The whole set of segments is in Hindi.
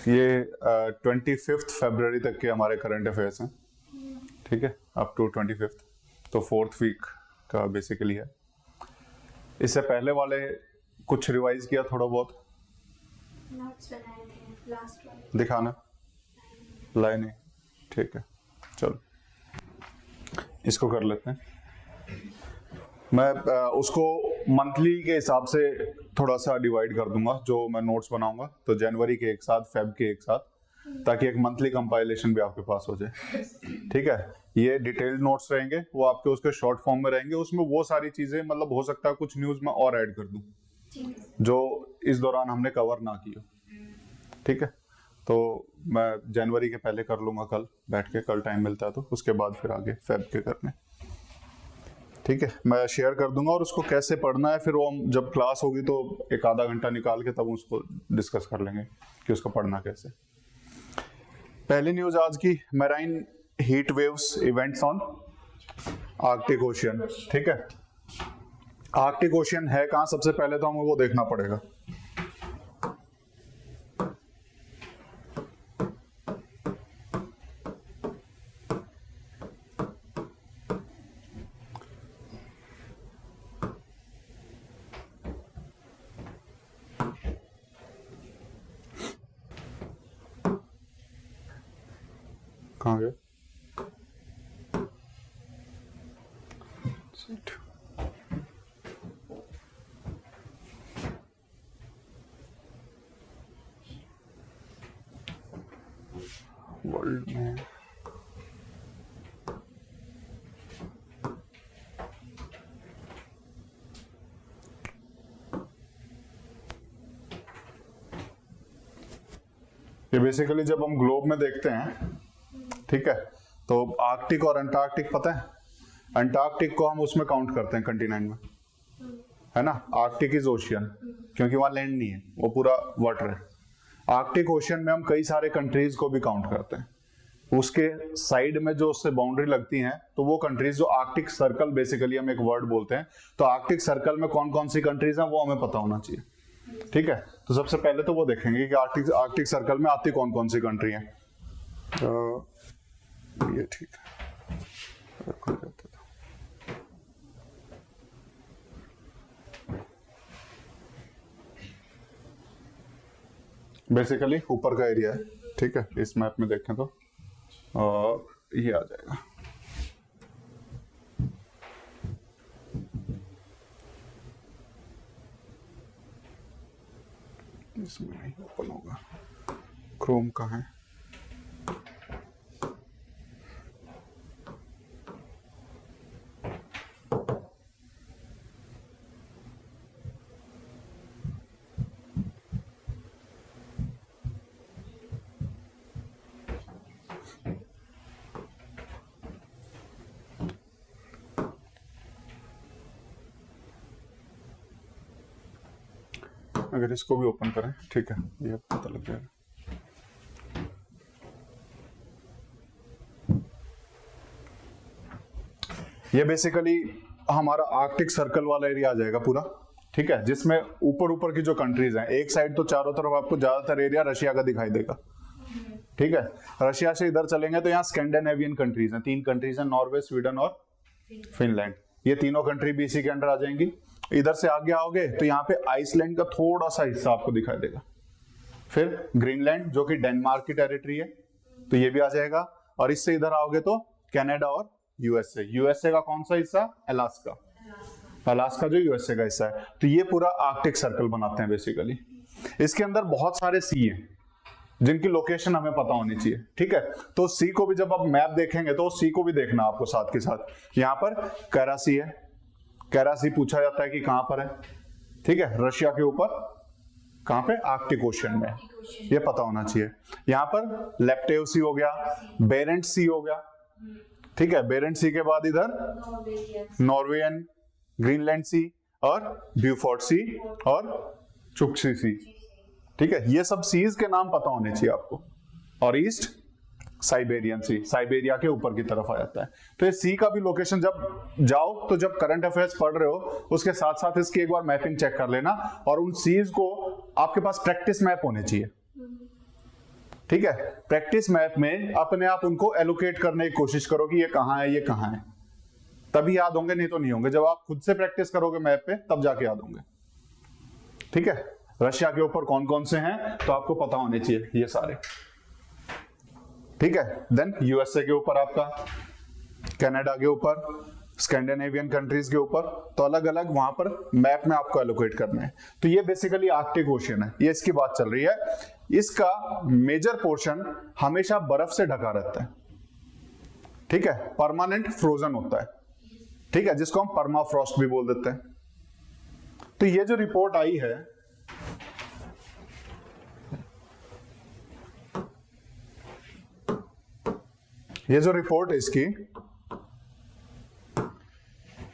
ये 25 फरवरी तक के हमारे करंट अफेयर्स हैं, ठीक है, अप टू 25, तो 4th वीक का बेसिकली है। इससे पहले वाले कुछ रिवाइज किया थोड़ा बहुत, नोट्स बनाए थे लास्ट वाले, दिखाना लाए नहीं, ठीक है, चलो इसको कर लेते हैं। मैं उसको मंथली के हिसाब से थोड़ा सा डिवाइड कर दूंगा जो मैं नोट्स बनाऊंगा, तो जनवरी के एक साथ, फेब के एक साथ, ताकि एक मंथली कंपाइलेशन भी आपके पास हो जाए, ठीक है। ये डिटेल्ड नोट्स रहेंगे, वो आपके उसके शॉर्ट फॉर्म में रहेंगे, उसमें वो सारी चीजें मतलब हो सकता है कुछ न्यूज में और ऐड कर दूं जो इस दौरान हमने कवर ना की हो, ठीक है। तो मैं जनवरी के पहले कर लूंगा, कल बैठ के, कल टाइम मिलता है तो, उसके बाद फिर आगे फेब के करने, ठीक है। मैं शेयर कर दूंगा और उसको कैसे पढ़ना है फिर वो हम जब क्लास होगी तो एक आधा घंटा निकाल के तब उसको डिस्कस कर लेंगे कि उसको पढ़ना कैसे। पहली न्यूज आज की, marine heat waves events on Arctic ocean, ठीक है। आर्कटिक ओशियन है कहाँ, सबसे पहले तो हमें वो देखना पड़ेगा। कहाँ गए? वर्ल्ड में ये बेसिकली जब हम ग्लोब में देखते हैं, ठीक है, तो आर्कटिक और अंटार्कटिक पता है, अंटार्कटिक को हम उसमें काउंट करते हैं कंटिनेंट में, है ना। आर्कटिक इज ओशियन क्योंकि वहां लैंड नहीं है, वो पूरा वाटर है। आर्कटिक ओशियन में हम कई सारे कंट्रीज को भी काउंट करते हैं, उसके साइड में जो उससे बाउंड्री लगती हैं तो वो कंट्रीज, जो आर्कटिक सर्कल बेसिकली हम एक वर्ड बोलते हैं, तो आर्कटिक सर्कल में कौन कौन सी कंट्रीज हैं वो हमें पता होना चाहिए, ठीक है। तो सबसे पहले तो वो देखेंगे कि आर्कटिक सर्कल में आती कौन कौन सी कंट्री हैं। ये ठीक है, बेसिकली ऊपर का एरिया है, ठीक है। इस मैप में देखें तो ये आ जाएगा, इसमें नहीं ओपन होगा, क्रोम का है, अगर इसको भी ओपन करें, ठीक है, ये पता लग जाएगा। ये बेसिकली हमारा आर्कटिक सर्कल वाला एरिया आ जाएगा पूरा, ठीक है, जिसमें ऊपर ऊपर की जो कंट्रीज हैं, एक साइड तो चारों तरफ आपको ज्यादातर एरिया रशिया का दिखाई देगा, ठीक है। रशिया से इधर चलेंगे तो यहाँ स्कैंडिनेवियन कंट्रीज हैं, 3 कंट्रीज हैं, नॉर्वे, स्वीडन और फिनलैंड, ये तीनों कंट्री भी इसी के अंडर आ जाएंगी। इधर से आगे आओगे तो यहाँ पे आइसलैंड का थोड़ा सा हिस्सा आपको दिखाई देगा, फिर ग्रीनलैंड जो कि डेनमार्क की टेरिटरी है, तो ये भी आ जाएगा, और इससे इधर आओगे तो कनाडा और यूएसए। यूएसए का कौन सा हिस्सा? अलास्का, अलास्का जो यूएसए का हिस्सा है। तो ये पूरा आर्कटिक सर्कल बनाते हैं बेसिकली। इसके अंदर बहुत सारे सी हैं जिनकी लोकेशन हमें पता होनी चाहिए, ठीक है। तो सी को भी जब आप मैप देखेंगे तो सी को भी देखना आपको साथ के साथ। यहाँ पर कैरासी है, कैरासी पूछा जाता है कि कहां पर है, ठीक है, रशिया के ऊपर, कहां पे? आर्कटिक ओशियन में, ये पता होना चाहिए। यहाँ पर लेप्टेव सी हो गया, बेरेंट सी हो गया, ठीक है, बेरेंट सी के बाद इधर नॉर्वेयन, ग्रीनलैंड सी और ब्यूफोर्ट सी और चुक्सी सी, ठीक है। ये सब सीज के नाम पता होने चाहिए आपको। और ईस्ट साइबेरियन सी, साइबेरिया के ऊपर की तरफ आ जाता है। तो ये सी का भी लोकेशन जब जाओ तो जब करंट अफेयर्स पढ़ रहे हो उसके साथ साथ इसकी एक बार मैपिंग चेक कर लेना, और उन सीज को आपके पास प्रैक्टिस मैप होने चाहिए, ठीक है, प्रैक्टिस मैप में अपने आप उनको एलोकेट करने की कोशिश करो कि ये कहाँ है, ये कहाँ है, तभी याद होंगे, नहीं तो नहीं होंगे। जब आप खुद से प्रैक्टिस करोगे मैप पे तब जाके याद होंगे। ठीक है, रशिया के ऊपर कौन कौन से हैं तो आपको पता होने चाहिए ये सारे। ठीक है, देन यूएसए के ऊपर आपका, कनाडा के ऊपर, स्कैंडिनेवियन कंट्रीज के ऊपर, तो अलग अलग वहां पर मैप में आपको एलोकेट करना है। तो ये बेसिकली आर्कटिक ओशियन है, ये इसकी बात चल रही है। इसका मेजर पोर्शन हमेशा बर्फ से ढका रहता है। ठीक है, परमानेंट फ्रोजन होता है। ठीक है, जिसको हम परमाफ्रॉस्ट भी बोल देते हैं। तो ये जो रिपोर्ट आई है, ये जो रिपोर्ट है इसकी,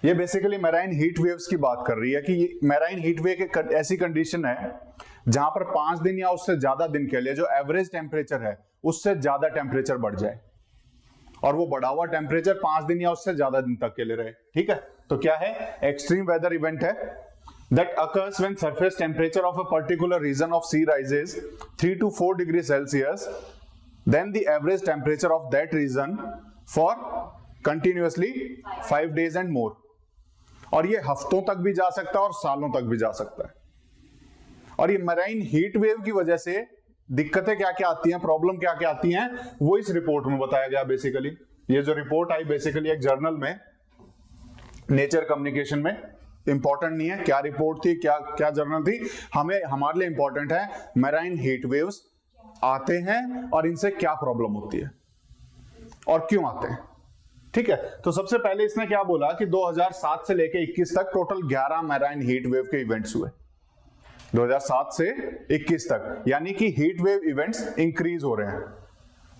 ये बेसिकली मैराइन हीट वेव्स की बात कर रही है कि मैराइन हीट वेव एक ऐसी कंडीशन है जहां पर 5 दिन या उससे ज्यादा दिन के लिए जो एवरेज टेम्परेचर है उससे ज्यादा टेम्परेचर बढ़ जाए, और वो बढ़ा हुआ टेम्परेचर 5 दिन या उससे ज्यादा दिन तक के लिए रहे। ठीक है, तो क्या है, एक्सट्रीम वेदर इवेंट है that occurs when surface temperature of a particular region of sea rises 3 to 4 degrees Celsius then the average temperature of that region for continuously 5 days and more। और ये हफ्तों तक भी जा सकता है और सालों तक भी जा सकता है। और ये मराइन हीट वेव की वजह से दिक्कतें क्या क्या आती हैं, प्रॉब्लम क्या क्या आती हैं, वो इस रिपोर्ट में बताया गया। बेसिकली ये जो रिपोर्ट आई बेसिकली एक जर्नल में, नेचर कम्युनिकेशन में, इंपॉर्टेंट नहीं है क्या रिपोर्ट थी, क्या क्या जर्नल थी, हमें हमारे लिए इंपॉर्टेंट है मैराइन हीट वेव्स आते हैं और इनसे क्या प्रॉब्लम होती है और क्यों आते हैं। ठीक है, तो सबसे पहले इसने क्या बोला कि 2007 से लेके 21 तक टोटल 11 मैराइन हीट वेव के इवेंट्स हुए। 2007 से 21 तक, यानी कि हीट वेव इवेंट्स इंक्रीज हो रहे हैं,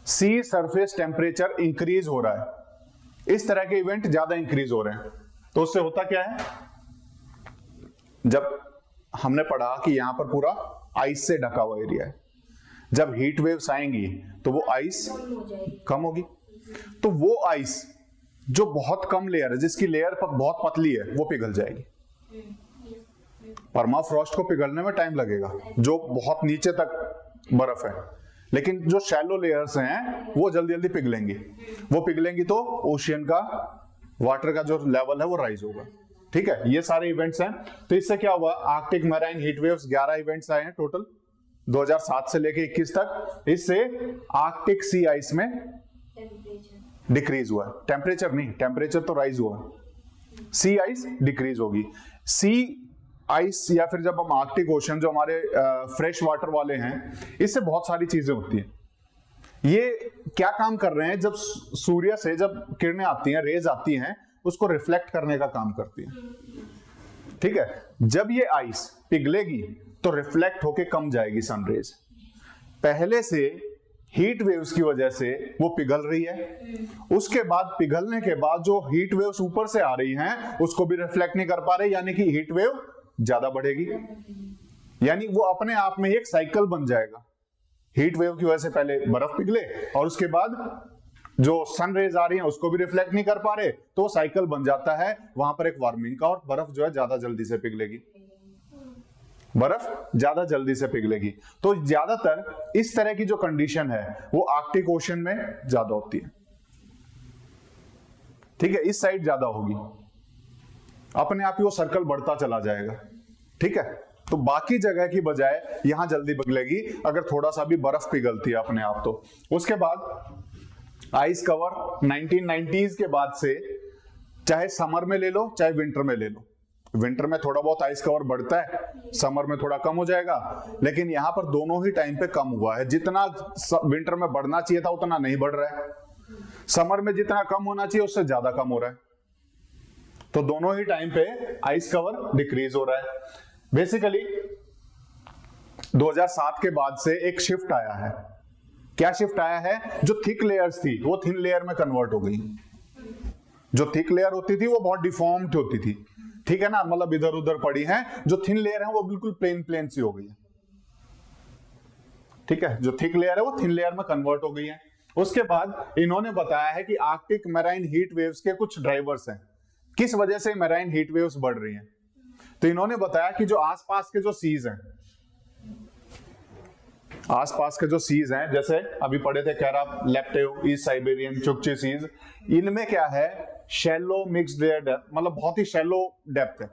सी सरफेस टेम्परेचर इंक्रीज हो रहा है, इस तरह के इवेंट ज्यादा इंक्रीज हो रहे हैं। तो उससे होता क्या है, जब हमने पढ़ा कि यहां पर पूरा आइस से ढका हुआ एरिया है, जब हीट वेव्स आएंगी तो वो आइस कम होगी, तो वो आइस जो बहुत कम लेयर है, जिसकी लेयर बहुत पतली है, वो पिघल जाएगी। परमाफ्रॉस्ट को पिघलने में टाइम लगेगा, जो बहुत नीचे तक बर्फ है, लेकिन जो शैलो लेयर्स हैं वो जल्दी जल्दी पिघलेंगी। वो पिघलेंगी तो ओशियन का वाटर का जो लेवल है वो राइज होगा। ठीक है, ये सारे इवेंट्स हैं। तो इससे क्या हुआ, Arctic marine heat waves 11 events आए हैं टोटल 2007 से लेके 21 तक। इससे आर्कटिक सी आइस में डिक्रीज हुआ, टेम्परेचर नहीं, टेम्परेचर तो राइज हुआ, सी आइस डिक्रीज होगी। सी आइस या फिर जब हम आर्कटिक ओशन जो हमारे फ्रेश वाटर वाले हैं, इससे बहुत सारी चीजें होती हैं। ये क्या काम कर रहे हैं, जब सूर्य से जब किरणें आती हैं, रेज आती हैं, उसको रिफ्लेक्ट करने का काम करती है। ठीक है, जब ये आइस पिघलेगी तो रिफ्लेक्ट होके कम जाएगी सनरेज। पहले से हीट वेव्स की वजह से वो पिघल रही है, उसके बाद पिघलने के बाद जो हीट वेव्स ऊपर से आ रही हैं उसको भी रिफ्लेक्ट नहीं कर पा रहे, यानी कि हीट वेव ज्यादा बढ़ेगी। यानी वो अपने आप में एक साइकिल बन जाएगा। हीट वेव की वजह से पहले बर्फ पिघले और उसके बाद जो सन रेज आ रही हैं उसको भी रिफ्लेक्ट नहीं कर पा रहे, तो वो साइकिल बन जाता है वहां पर एक वार्मिंग का, और बर्फ जो है ज्यादा जल्दी से पिघलेगी, बर्फ ज्यादा जल्दी से पिघलेगी। तो ज्यादातर इस तरह की जो कंडीशन है वो आर्कटिक ओशन में ज्यादा होती है। ठीक है, इस साइड ज्यादा होगी, अपने आप ही वो सर्कल बढ़ता चला जाएगा। ठीक है, तो बाकी जगह की बजाय यहां जल्दी पिघलेगी अगर थोड़ा सा भी बर्फ पिघलती है अपने आप। तो उसके बाद आइस कवर 1990s के बाद से, चाहे समर में ले लो चाहे विंटर में ले लो, विंटर में थोड़ा बहुत आइस कवर बढ़ता है, समर में थोड़ा कम हो जाएगा, लेकिन यहां पर दोनों ही टाइम पे कम हुआ है। जितना विंटर में बढ़ना चाहिए था उतना नहीं बढ़ रहा है, समर में जितना कम होना चाहिए उससे ज्यादा कम हो रहा है। तो दोनों ही टाइम पे आइस कवर डिक्रीज हो रहा है। बेसिकली 2007 के बाद से एक शिफ्ट आया है। क्या शिफ्ट आया है, जो थिक लेयर्स थी वो थिन लेयर में कन्वर्ट हो गई। जो थिक लेयर होती थी वो बहुत डिफॉर्म्ड होती थी, ठीक है ना, मतलब इधर उधर पड़ी है। जो थिन लेयर है वो बिल्कुल प्लेन प्लेन सी हो गई है। ठीक है, जो थिक लेयर है वो थिन लेयर में कन्वर्ट हो गई है। उसके बाद इन्होंने बताया है कि आर्कटिक मैराइन हीट वेव्स के कुछ ड्राइवर्स हैं, किस वजह से मैराइन हीट वेव्स बढ़ रही हैं। तो इन्होंने बताया कि जो आसपास के जो सीज हैं, आसपास के जो सीज हैं, जैसे अभी पढ़े थे कैराप, लेप्टेव, ईस्ट साइबेरियन, चुकची सीज, इनमें क्या है, शैलो मिक्स्ड एयर डेप्थ, मतलब बहुत ही शैलो डेप्थ है,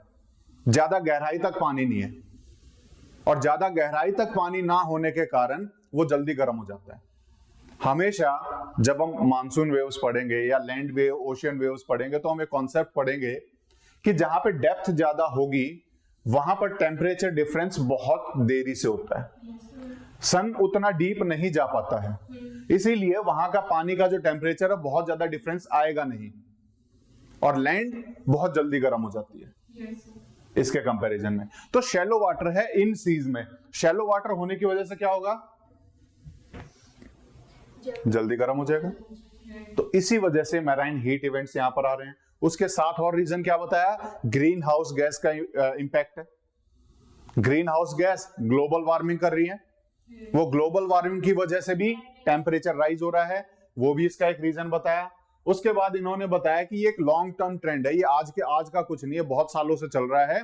ज्यादा गहराई तक पानी नहीं है, और ज्यादा गहराई तक पानी ना होने के कारण वो जल्दी गर्म हो जाता है। हमेशा जब हम मानसून वेव्स पढ़ेंगे या लैंड वेव, ओशियन वेव्स पढ़ेंगे, तो हम एक कॉन्सेप्ट पढ़ेंगे कि जहां पे डेप्थ ज्यादा होगी वहां पर टेम्परेचर डिफरेंस बहुत देरी से होता है, सन उतना डीप नहीं जा पाता है, इसीलिए वहां का पानी का जो टेम्परेचर है बहुत ज्यादा डिफरेंस आएगा नहीं, और लैंड बहुत जल्दी गर्म हो जाती है इसके कंपैरिजन में। तो शैलो वाटर है इन सीज में, शैलो वाटर होने की वजह से क्या होगा, जल्दी गर्म हो जाएगा। तो इसी वजह से मैराइन हीट इवेंट्स यहां पर आ रहे हैं। उसके साथ और रीजन क्या बताया, ग्रीन हाउस गैस का इंपैक्ट है। Green house gas global warming कर रही है, वो ग्लोबल वार्मिंग की वजह से भी टेम्परेचर राइज हो रहा है, वो भी इसका एक रीजन बताया। उसके बाद इन्होंने बताया कि ये एक लॉन्ग टर्म ट्रेंड है, ये आज का कुछ नहीं है, बहुत सालों से चल रहा है।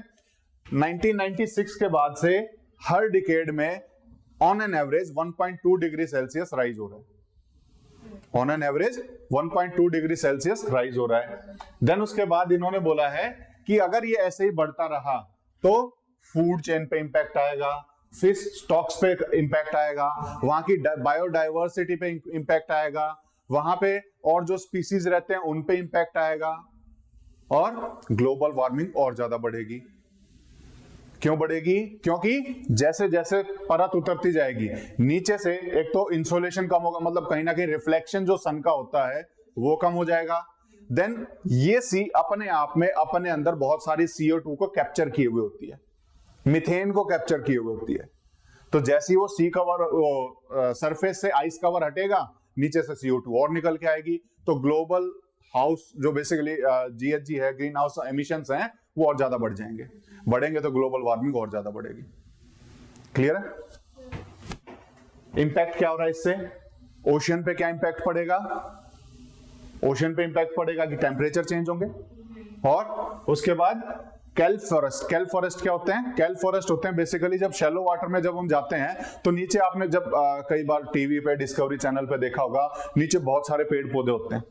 1996 के बाद से हर डिकेड में on an average 1.2 degree Celsius rise हो रहा है, on an average 1.2 degree Celsius rise हो रहा है। देन उसके बाद इन्होंने बोला है कि अगर ये ऐसे ही बढ़ता रहा तो फूड चेन पे इंपैक्ट आएगा, फिश स्टॉक्स पे इंपैक्ट आएगा, वहां की बायोडाइवर्सिटी पे इंपैक्ट आएगा, वहां पे और जो स्पीसीज रहते हैं उन पे इंपैक्ट आएगा, और ग्लोबल वार्मिंग और ज्यादा बढ़ेगी। क्यों बढ़ेगी, क्योंकि जैसे जैसे परत उतरती जाएगी नीचे से, एक तो इंसोलेशन कम होगा, मतलब कहीं ना कहीं रिफ्लेक्शन जो सन का होता है वो कम हो जाएगा। देन ये सी अपने आप में अपने अंदर बहुत सारी CO2 को कैप्चर किए हुए होती है, मीथेन को कैप्चर किए हुए होती है। तो जैसे ही वो सी कवर सरफेस से आइस कवर हटेगा, नीचे से CO2 और निकल के आएगी, तो ग्लोबल हाउस जो बेसिकली GHG है, ग्रीन हाउस एमिशंस हैं, वो और ज्यादा बढ़ जाएंगे, बढ़ेंगे तो ग्लोबल वार्मिंग और ज्यादा बढ़ेगी। क्लियर है? इंपैक्ट क्या हो रहा है इससे, ओशियन पे क्या इंपैक्ट पड़ेगा, ओशियन पे इंपैक्ट पड़ेगा कि टेम्परेचर चेंज होंगे, और उसके बाद कैल्प फॉरेस्ट। कैल्प फॉरेस्ट क्या होते हैं, कैल्प फॉरेस्ट होते हैं बेसिकली जब शैलो वाटर में जब हम जाते हैं तो नीचे आपने जब कई बार टीवी पे, डिस्कवरी चैनल पे देखा होगा, नीचे बहुत सारे पेड़ पौधे होते हैं,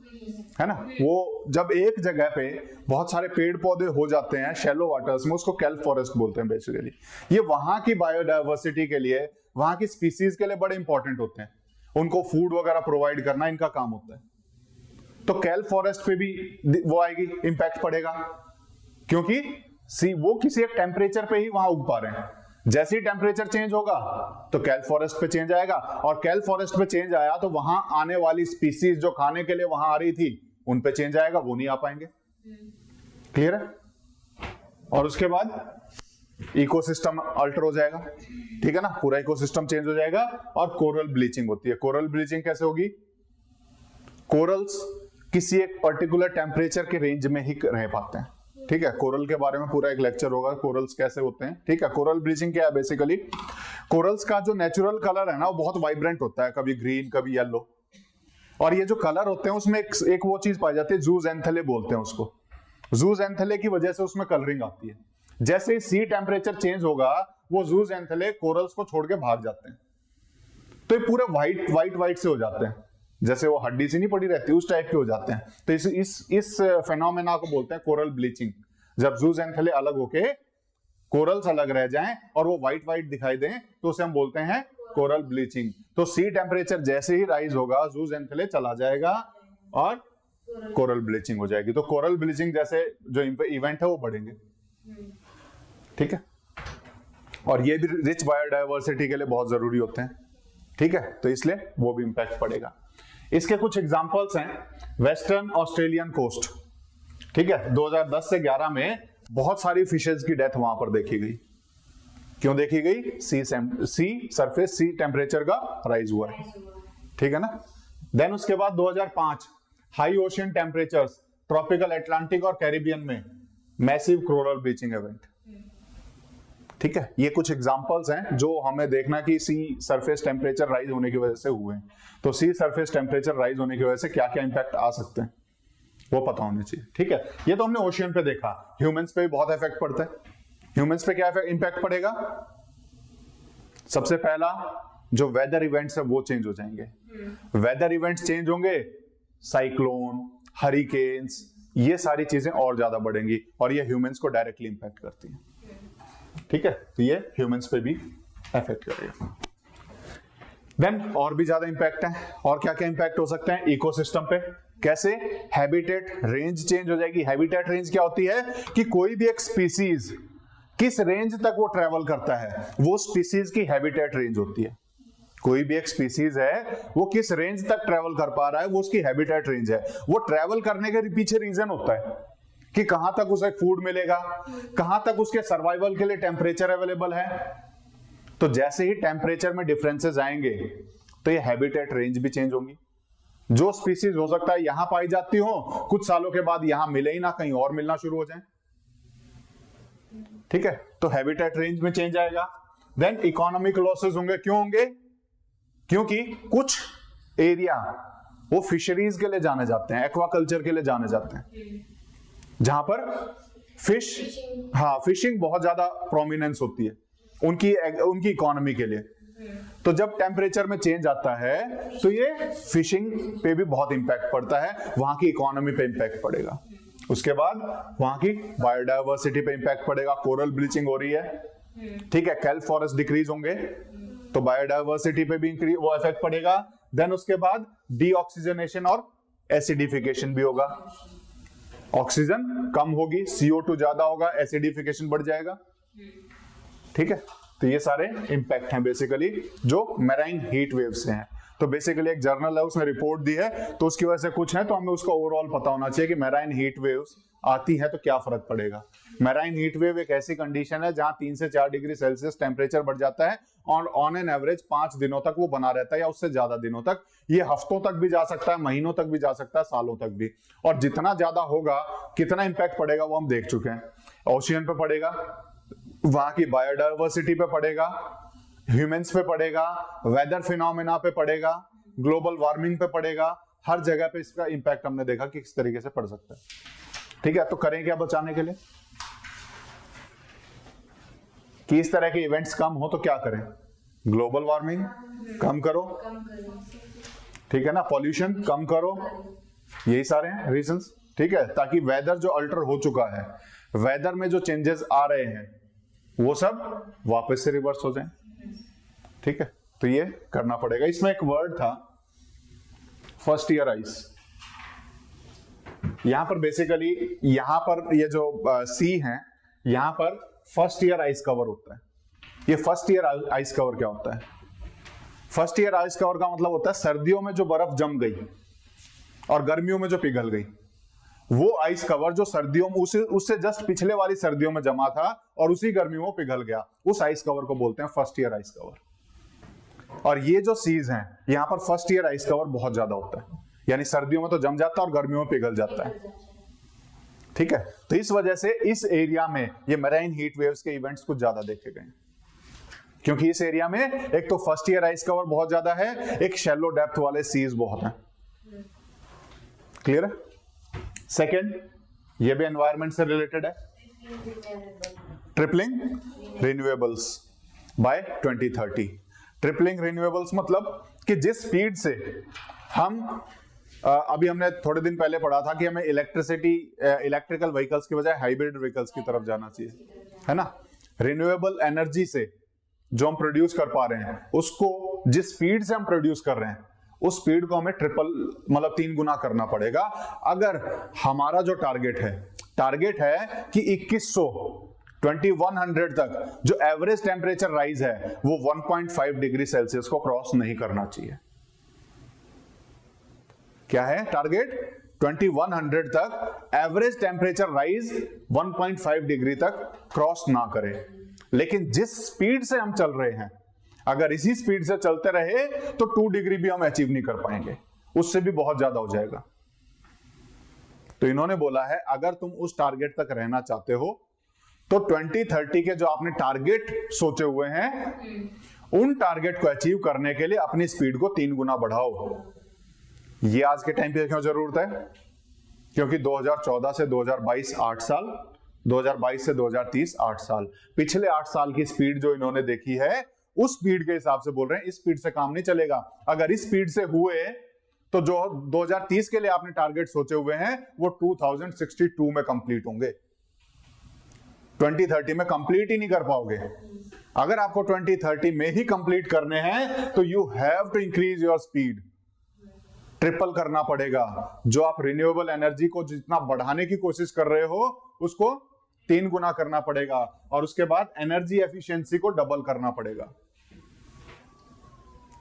है ना। वो जब एक जगह पे बहुत सारे पेड़ पौधे हो जाते हैं शैलो वाटर्स में, उसको कैल्प फॉरेस्ट बोलते हैं बेसिकली। ये वहां की बायोडाइवर्सिटी के लिए, वहां की स्पीसीज के लिए बड़े इंपॉर्टेंट होते हैं, उनको फूड वगैरह प्रोवाइड करना इनका काम होता है। तो कैल्प फॉरेस्ट पे भी वो आएगी, इंपैक्ट पड़ेगा, क्योंकि वो किसी एक टेम्परेचर पे ही वहां उग पा रहे हैं। जैसे ही टेम्परेचर चेंज होगा तो कैल्प फॉरेस्ट पे चेंज आएगा, और कैल्प फॉरेस्ट पे चेंज आया तो वहां आने वाली स्पीसीज जो खाने के लिए वहां आ रही थी उन पे चेंज आएगा, वो नहीं आ पाएंगे। क्लियर है? और उसके बाद इकोसिस्टम अल्टर हो जाएगा, ठीक है ना, पूरा इकोसिस्टम चेंज हो जाएगा। और कोरल ब्लीचिंग होती है। कोरल ब्लीचिंग कैसे होगी, कोरल्स किसी एक पर्टिकुलर टेम्परेचर के रेंज में ही रह पाते हैं, ठीक है। कोरल के बारे में पूरा एक लेक्चर होगा, कोरल्स कैसे होते हैं, ठीक है। कोरल ब्लीचिंग क्या है, बेसिकली कोरल्स का जो नेचुरल कलर है ना, वो बहुत वाइब्रेंट होता है, कभी ग्रीन कभी येलो, और ये जो कलर होते हैं उसमें एक वो चीज पाई जाती है, जूज़ैंथेले बोलते हैं उसको। जूज़ैंथेले की वजह से उसमें कलरिंग आती है। जैसे ही सी टेम्परेचर चेंज होगा, वो जूज़ैंथेले कोरल्स को छोड़ के भाग जाते हैं, तो ये पूरे व्हाइट से हो जाते हैं, जैसे वो हड्डी सी नहीं पड़ी रहती उस टाइप के हो जाते हैं। तो इस फेनोमेना को बोलते हैं कोरल ब्लीचिंग। जब जूज़ैंथेले अलग होके कोरल्स अलग रह जाएं और वो व्हाइट दिखाई दें, तो उसे हम बोलते हैं कोरल ब्लीचिंग। तो सी टेम्परेचर जैसे ही राइज होगा, जूज़ैंथेले चला जाएगा और कोरल ब्लीचिंग हो जाएगी। तो कोरल ब्लीचिंग जैसे जो इवेंट है वो बढ़ेंगे, ठीक है। और ये भी रिच बायोडाइवर्सिटी के लिए बहुत जरूरी होते हैं, ठीक है, तो इसलिए वो भी इंपैक्ट पड़ेगा। इसके कुछ एग्जांपल्स हैं, वेस्टर्न ऑस्ट्रेलियन कोस्ट, ठीक है। 2010 से 11 में बहुत सारी फिशेज की डेथ वहां पर देखी गई। क्यों देखी गई? सी सरफेस, सी टेम्परेचर का राइज हुआ है, ठीक है ना। देन उसके बाद 2005 high ocean temperatures, tropical Atlantic और कैरिबियन में मैसिव कोरल ब्लीचिंग इवेंट, ठीक है। ये कुछ एग्जांपल्स हैं जो हमें देखना कि सी सरफेस टेम्परेचर राइज होने की वजह से हुए हैं। तो सी सरफेस टेम्परेचर राइज होने की वजह से क्या क्या इंपैक्ट आ सकते हैं वो पता होने चाहिए, ठीक है। ये तो हमने ओशियन पे देखा, ह्यूमंस पे भी बहुत इफेक्ट पड़ता है। ह्यूमंस पे क्या इंपैक्ट पड़ेगा? सबसे पहला जो वेदर इवेंट्स है वो चेंज हो जाएंगे। वेदर इवेंट्स चेंज होंगे, साइक्लोन, हरिकेन्स, ये सारी चीजें और ज्यादा बढ़ेंगी और ये ह्यूमंस को डायरेक्टली इंपैक्ट करती हैं। ठीक है, तो ये ह्यूमंस पे भी इफेक्ट करेगा। देन और भी ज्यादा इंपैक्ट है। और क्या क्या इंपैक्ट हो सकते हैं इकोसिस्टम पे? कैसे? हैबिटेट रेंज चेंज हो जाएगी। हैबिटेट रेंज क्या होती है कि कोई भी एक स्पीसीज किस रेंज तक वो ट्रेवल करता है, वो स्पीसीज की हैबिटेट रेंज होती है। कोई भी एक स्पीसीज है वो किस रेंज तक ट्रेवल कर पा रहा है, वो उसकी हैबिटेट रेंज है। वो ट्रेवल करने के पीछे रीजन होता है कि कहां तक उसे फूड मिलेगा, कहां तक उसके सर्वाइवल के लिए टेम्परेचर अवेलेबल है। तो जैसे ही टेम्परेचर में डिफरेंसेस आएंगे तो ये हैबिटेट रेंज भी चेंज होंगी। जो स्पीसीज हो सकता है यहां पाई जाती हो, कुछ सालों के बाद यहां मिले ही ना, कहीं और मिलना शुरू हो जाए। ठीक है, तो हैबिटेट रेंज में चेंज आएगा। देन इकोनॉमिक लॉसेस होंगे। क्यों होंगे? क्योंकि कुछ एरिया वो फिशरीज के लिए जाने जाते हैं, एक्वाकल्चर के लिए जाने जाते हैं, जहां पर फिशिंग बहुत ज्यादा प्रोमिनेंस होती है उनकी इकोनॉमी के लिए। तो जब टेम्परेचर में चेंज आता है तो ये फिशिंग पे भी बहुत इंपैक्ट पड़ता है, वहां की इकोनॉमी पे इंपैक्ट पड़ेगा। उसके बाद वहां की बायोडायवर्सिटी पे इंपैक्ट पड़ेगा। कोरल ब्लीचिंग हो रही है, ठीक है, केल्प फॉरेस्ट डिक्रीज होंगे तो बायोडायवर्सिटी पे भी वो इफेक्ट पड़ेगा। देन उसके बाद डीऑक्सीजनेशन और एसिडिफिकेशन भी होगा। ऑक्सीजन कम होगी, CO2 ज्यादा होगा, एसिडिफिकेशन बढ़ जाएगा। ठीक है, तो ये सारे इंपैक्ट हैं बेसिकली जो मैराइन हीट वेव से हैं। तो बेसिकली एक जर्नल है, उसने रिपोर्ट दी है, तो उसकी वजह से कुछ है तो हमें उसका ओवरऑल पता होना चाहिए कि मैराइन हीट वेव्स आती है तो क्या फर्क पड़ेगा। मैराइन हीट वेव एक ऐसी कंडीशन है जहां 3 से 4 डिग्री सेल्सियस टेम्परेचर बढ़ जाता है और ऑन एन एवरेज 5 दिनों तक वो बना रहता है या उससे ज्यादा दिनों तक। ये हफ्तों तक भी जा सकता है, महीनों तक भी जा सकता है, सालों तक भी। और जितना ज्यादा होगा, कितना इंपैक्ट पड़ेगा वो हम देख चुके हैं। ओशियन पे पड़ेगा, वहां की बायोडायवर्सिटी पे पड़ेगा, ह्यूमंस पे पड़ेगा, वेदर फिनोमेना पे पड़ेगा, ग्लोबल वार्मिंग पे पड़ेगा। हर जगह पे इसका इंपैक्ट हमने देखा कि किस तरीके से पड़ सकता है। ठीक है, तो करें क्या बचाने के लिए कि इस तरह के इवेंट्स कम हो? तो क्या करें? ग्लोबल वार्मिंग कम करो, ठीक है ना, पॉल्यूशन कम करो, यही सारे हैं रीजंस। ठीक है, ताकि वेदर जो अल्टर हो चुका है, वेदर में जो चेंजेस आ रहे हैं वो सब वापस से रिवर्स हो जाएं। ठीक है, तो ये करना पड़ेगा। इसमें एक वर्ड था फर्स्ट ईयर आइस। यहां पर बेसिकली यहां पर ये जो सी है, यहां पर फर्स्ट ईयर आइस कवर होता है। ये फर्स्ट ईयर आइस कवर क्या होता है? फर्स्ट ईयर आइस कवर का मतलब होता है सर्दियों में जो बर्फ जम गई और गर्मियों में जो पिघल गई, वो आइस कवर जो सर्दियों में उससे जस्ट पिछले वाली सर्दियों में जमा था और उसी गर्मियों में पिघल गया, उस आइस कवर को बोलते हैं फर्स्ट ईयर आइस कवर। और ये जो सीज हैं, यहां पर फर्स्ट ईयर आइस कवर बहुत ज्यादा होता है, यानी सर्दियों में तो जम जाता है और गर्मियों में पिघल जाता है। ठीक है, तो इस वजह से इस एरिया में ये मैराइन हीट वेव्स के इवेंट्स कुछ ज्यादा देखे गए, क्योंकि इस एरिया में एक तो फर्स्ट ईयर आइस कवर बहुत ज्यादा है, एक शैलो डेप्थ वाले सीज बहुत हैं। क्लियर है? सेकेंड, ये भी एनवायरमेंट से रिलेटेड है, tripling renewables by 2030। Tripling renewables मतलब कि जिस स्पीड से हम अभी हमने थोड़े दिन पहले पढ़ा था कि हमें इलेक्ट्रिकल व्हीकल्स की बजाय हाइब्रिड व्हीकल्स की तरफ जाना चाहिए, है ना। रिन्यूएबल एनर्जी से जो हम प्रोड्यूस कर पा रहे हैं, उसको जिस स्पीड से हम प्रोड्यूस कर रहे हैं, उस स्पीड को हमें मतलब 3 गुना करना पड़ेगा। अगर हमारा जो टारगेट है कि 2100 तक जो एवरेज टेम्परेचर राइज है वो 1.5 डिग्री सेल्सियस को क्रॉस नहीं करना चाहिए। क्या है टारगेट? 2100 तक एवरेज टेम्परेचर राइज 1.5 डिग्री तक क्रॉस ना करे। लेकिन जिस स्पीड से हम चल रहे हैं, अगर इसी स्पीड से चलते रहे तो 2 डिग्री भी हम अचीव नहीं कर पाएंगे, उससे भी बहुत ज्यादा हो जाएगा। तो इन्होंने बोला है अगर तुम उस टारगेट तक रहना चाहते हो तो 2030 के जो आपने टारगेट सोचे हुए हैं, उन टारगेट को अचीव करने के लिए अपनी स्पीड को 3 गुना बढ़ाओ। ये आज के टाइम पे क्यों जरूरत है? क्योंकि 2014 से 2022 8 साल, 2022 से 2030 8 साल, पिछले 8 साल की स्पीड जो इन्होंने देखी है उस स्पीड के हिसाब से बोल रहे हैं, इस स्पीड से काम नहीं चलेगा। अगर इस स्पीड से हुए तो जो 2030 के लिए आपने टारगेट सोचे हुए हैं वो 2062 में कंप्लीट होंगे, 2030 में कंप्लीट ही नहीं कर पाओगे। अगर आपको 2030 में ही कंप्लीट करने हैं तो you have to increase your speed, triple करना पड़ेगा। जो आप रिन्यूएबल एनर्जी को जितना बढ़ाने की कोशिश कर रहे हो उसको 3 गुना करना पड़ेगा, और उसके बाद एनर्जी एफिशिएंसी को डबल करना पड़ेगा।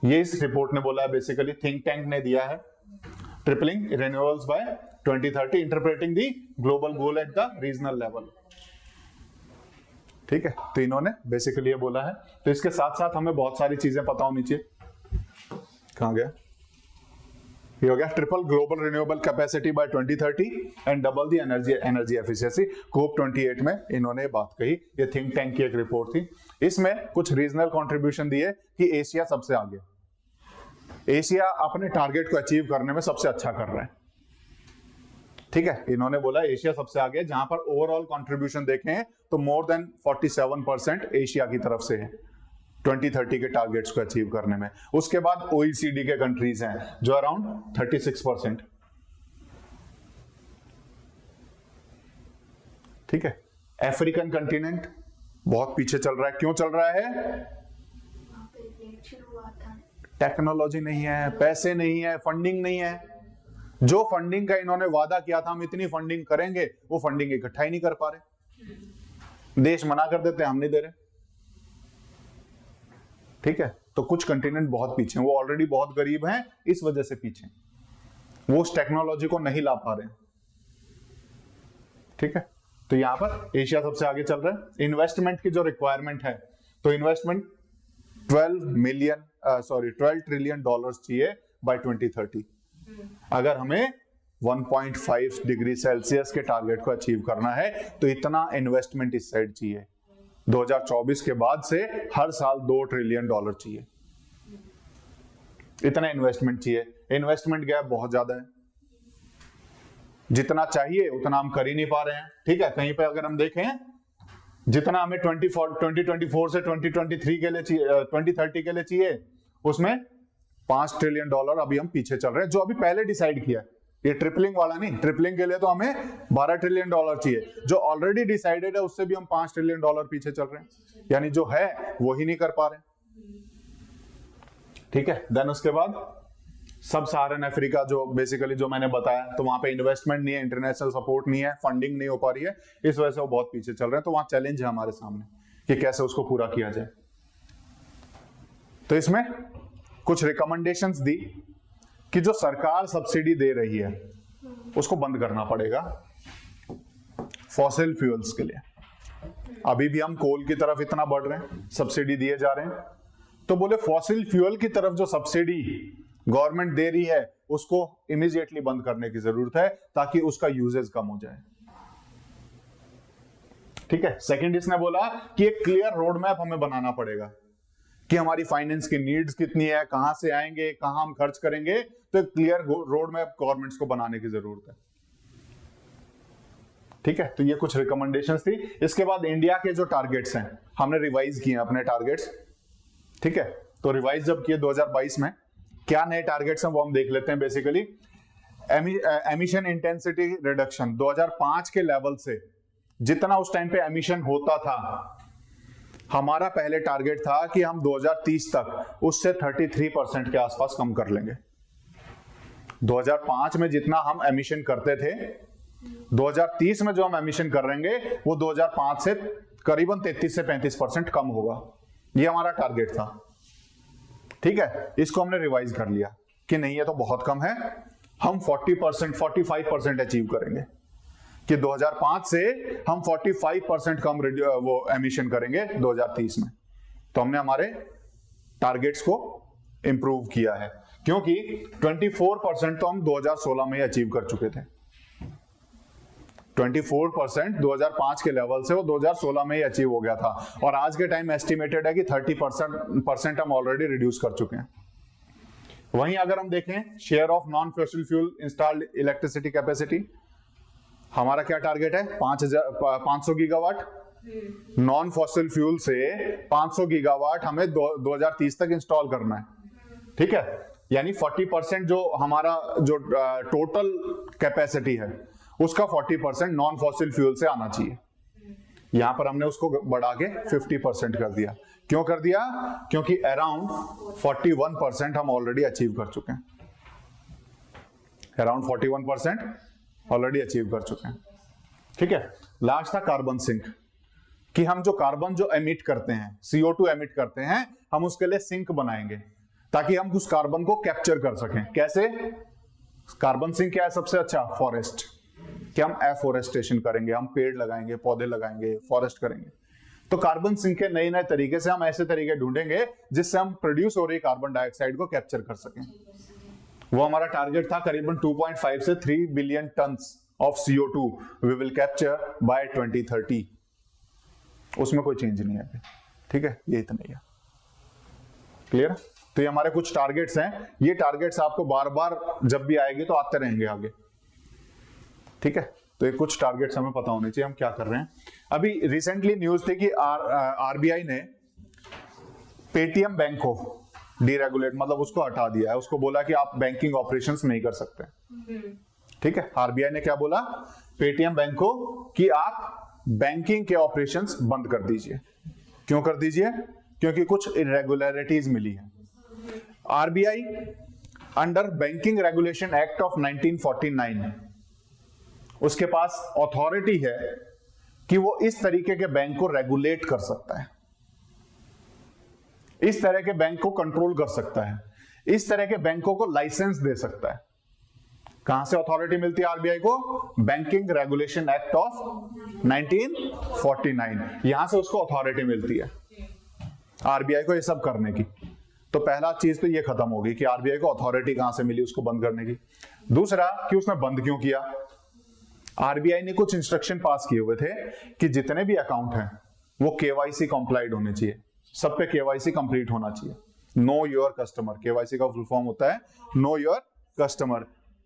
ये इस रिपोर्ट ने बोला है, बेसिकली थिंक टैंक ने दिया है, tripling renewables by 2030 interpreting the global goal at the regional level. ठीक है, तो इन्होंने बेसिकली ये बोला है। तो इसके साथ साथ हमें बहुत सारी चीजें पता होनी चाहिए। कहां गया ये? हो गया triple global renewable capacity by 2030 and double the energy efficiency. COP 28 में इन्होंने बात कही, ये थिंक टैंक की एक रिपोर्ट थी। इसमें कुछ रीजनल कंट्रीब्यूशन दिए कि एशिया सबसे आगे, एशिया अपने टारगेट को अचीव करने में सबसे अच्छा कर रहा है। ठीक है, इन्होंने बोला एशिया सबसे आगे, जहां पर ओवरऑल कंट्रीब्यूशन देखें तो मोर देन 47% एशिया की तरफ से है 2030 के टारगेट्स को अचीव करने में। उसके बाद ओईसीडी के कंट्रीज हैं जो अराउंड 36%। ठीक है, अफ्रीकन कंटिनेंट बहुत पीछे चल रहा है। क्यों चल रहा है? वहाँ पे इलेक्शन हुआ था, टेक्नोलॉजी नहीं है, पैसे नहीं है, फंडिंग नहीं है। जो फंडिंग का इन्होंने वादा किया था हम इतनी फंडिंग करेंगे, वो फंडिंग इकट्ठा ही नहीं कर पा रहे। देश मना कर देते हैं, हम नहीं दे रहे। ठीक है, तो कुछ कंटिनेंट बहुत पीछे हैं, वो ऑलरेडी बहुत गरीब हैं, इस वजह से पीछे, वो उस टेक्नोलॉजी को नहीं ला पा रहे। ठीक है, तो यहां पर एशिया सबसे आगे चल रहा है। इन्वेस्टमेंट की जो रिक्वायरमेंट है, तो इन्वेस्टमेंट 12 ट्रिलियन डॉलर्स चाहिए बाय 2030। अगर हमें 1.5 डिग्री सेल्सियस के टारगेट को अचीव करना है तो इतना इन्वेस्टमेंट इस साइड चाहिए। 2024 के बाद से हर साल 2 ट्रिलियन डॉलर चाहिए, इतना इन्वेस्टमेंट चाहिए। इन्वेस्टमेंट गैप बहुत ज्यादा है, जितना चाहिए उतना हम कर ही नहीं पा रहे हैं। ठीक है, कहीं पे अगर हम देखें जितना हमें 2024 से 2023 के लिए चाहिए, 2030 के लिए चाहिए, उसमें 5 ट्रिलियन डॉलर अभी हम पीछे चल रहे हैं, जो अभी पहले डिसाइड किया है। ये ट्रिपलिंग वाला नहीं, ट्रिपलिंग के लिए तो हमें 12 ट्रिलियन डॉलर चाहिए, जो ऑलरेडी डिसाइडेड है उससे भी हम 5 ट्रिलियन डॉलर पीछे चल रहे हैं, यानी जो है वो ही नहीं कर पा रहे। ठीक है, देन उसके बाद सब सहारन अफ्रीका, जो बेसिकली जो मैंने बताया, तो वहां पे इन्वेस्टमेंट नहीं है, इंटरनेशनल सपोर्ट नहीं है, फंडिंग नहीं हो पा रही है, इस वजह से वो बहुत पीछे चल रहे हैं। तो वहां चैलेंज है हमारे सामने कि कैसे उसको पूरा किया जाए। तो इसमें कुछ रिकमेंडेशंस दी कि जो सरकार सब्सिडी दे रही है उसको बंद करना पड़ेगा फॉसिल फ्यूल्स के लिए। अभी भी हम कोल की तरफ इतना बढ़ रहे हैं, सब्सिडी दिए जा रहे हैं, तो बोले फॉसिल फ्यूल की तरफ जो सब्सिडी गवर्नमेंट दे रही है उसको इमीडिएटली बंद करने की जरूरत है, ताकि उसका यूजेज कम हो जाए। ठीक है, सेकंड इसने बोला कि एक क्लियर रोड मैप हमें बनाना पड़ेगा कि हमारी फाइनेंस की नीड्स कितनी है, कहां से आएंगे, कहां हम खर्च करेंगे, तो एक क्लियर रोड मैप गवर्नमेंट्स को बनाने की जरूरत है। ठीक है, तो ये कुछ रिकमेंडेशंस थी। इसके बाद इंडिया के जो टारगेट्स हैं हमने रिवाइज किए अपने टारगेट्स। ठीक है, तो रिवाइज जब किए 2022 में, क्या नए टारगेट्स हैं वो हम देख लेते हैं। बेसिकली एमिशन इंटेंसिटी रिडक्शन 2005 के लेवल से जितना उस टाइम पे एमिशन होता था, हमारा पहले टारगेट था कि हम 2030 तक उससे 33% के आसपास कम कर लेंगे। 2005 में जितना हम एमिशन करते थे, 2030 में जो हम एमिशन कर रहेंगे वो 2005 से करीबन 33 से 35% कम होगा। ये हमारा टारगेट था। ठीक है, इसको हमने रिवाइज कर लिया कि नहीं ये तो बहुत कम है, हम 40% 45% अचीव करेंगे, कि 2005 से हम 45% कम वो एमिशन करेंगे 2030 में। तो हमने हमारे टारगेट्स को इंप्रूव किया है, क्योंकि 24% तो हम 2016 में ही अचीव कर चुके थे। 24% 2005 के लेवल से वो 2016 में ही अचीव हो गया था, और आज के टाइम एस्टिमेटेड है कि 30% हम ऑलरेडी रिड्यूस कर चुके हैं। वहीं अगर हम देखें share of non fossil fuel installed electricity capacity, हमारा क्या टारगेट है? 500 गीगावाट नॉन फॉसिल फ्यूल से 500 गीगावाट हमें 2030 तक इंस्टॉल करना है, ठीक है। यानी 40% जो हमारा जो टोटल कैपेसिटी है उसका 40% नॉन फॉसिल फ्यूल से आना चाहिए। यहां पर हमने उसको बढ़ा के 50% कर दिया। क्यों कर दिया? क्योंकि अराउंड 41% हम ऑलरेडी अचीव कर चुके हैं। अराउंड 41% ऑलरेडी अचीव कर चुके हैं, ठीक है। लास्ट था कार्बन सिंक, कि हम जो कार्बन जो एमिट करते हैं, CO2 एमिट करते हैं, हम उसके लिए सिंक बनाएंगे ताकि हम उस कार्बन को कैप्चर कर सकें। कैसे? कार्बन सिंक क्या है सबसे अच्छा? फॉरेस्ट, कि हम एफोरेस्टेशन करेंगे, हम पेड़ लगाएंगे, पौधे लगाएंगे, फॉरेस्ट करेंगे। तो कार्बन सिंक के नए नए तरीके से हम ऐसे तरीके ढूंढेंगे जिससे हम प्रोड्यूस हो रही कार्बन डाइऑक्साइड को कैप्चर कर सकें। वो हमारा टारगेट था करीबन 2.5 से 3 billion tons of CO2 we will capture by 2030। उसमें कोई चेंज नहीं है, ठीक है। ये इतना ही है, क्लियर? तो ये हमारे कुछ टारगेट्स हैं। ये टारगेट्स आपको बार बार जब भी आएंगे तो आते रहेंगे आगे, ठीक है। तो ये कुछ टारगेट्स हमें पता होने चाहिए हम क्या कर रहे हैं। अभी रिसेंटली न्यूज थी कि RBI ने पेटीएम बैंक को डीरेगुलेट, मतलब उसको हटा दिया है। उसको बोला कि आप बैंकिंग ऑपरेशंस नहीं कर सकते, ठीक है। RBI ने क्या बोला पेटीएम बैंक को कि आप बैंकिंग के ऑपरेशंस बंद कर दीजिए। क्यों कर दीजिए? क्योंकि कुछ इरेगुलरिटीज मिली है। RBI under banking regulation act of 1949 उसके पास अथॉरिटी है कि वो इस तरीके के बैंक को रेगुलेट कर सकता है, इस तरह के बैंक को कंट्रोल कर सकता है, इस तरह के बैंकों को लाइसेंस दे सकता है। कहां से अथॉरिटी मिलती है RBI को? बैंकिंग रेगुलेशन एक्ट ऑफ 1949, यहां से उसको अथॉरिटी मिलती है RBI को ये सब करने की। तो पहला चीज तो ये खत्म होगी कि RBI को अथॉरिटी कहां से मिली उसको बंद करने की। दूसरा कि उसने बंद क्यों किया? RBI ने कुछ इंस्ट्रक्शन पास किए हुए थे कि जितने भी अकाउंट हैं वो KYC कंप्लाइड होने चाहिए, सब पे KYC कंप्लीट होना चाहिए। नो योर कस्टमर, KYC का फुल फॉर्म होता है नो योर कस्टमर,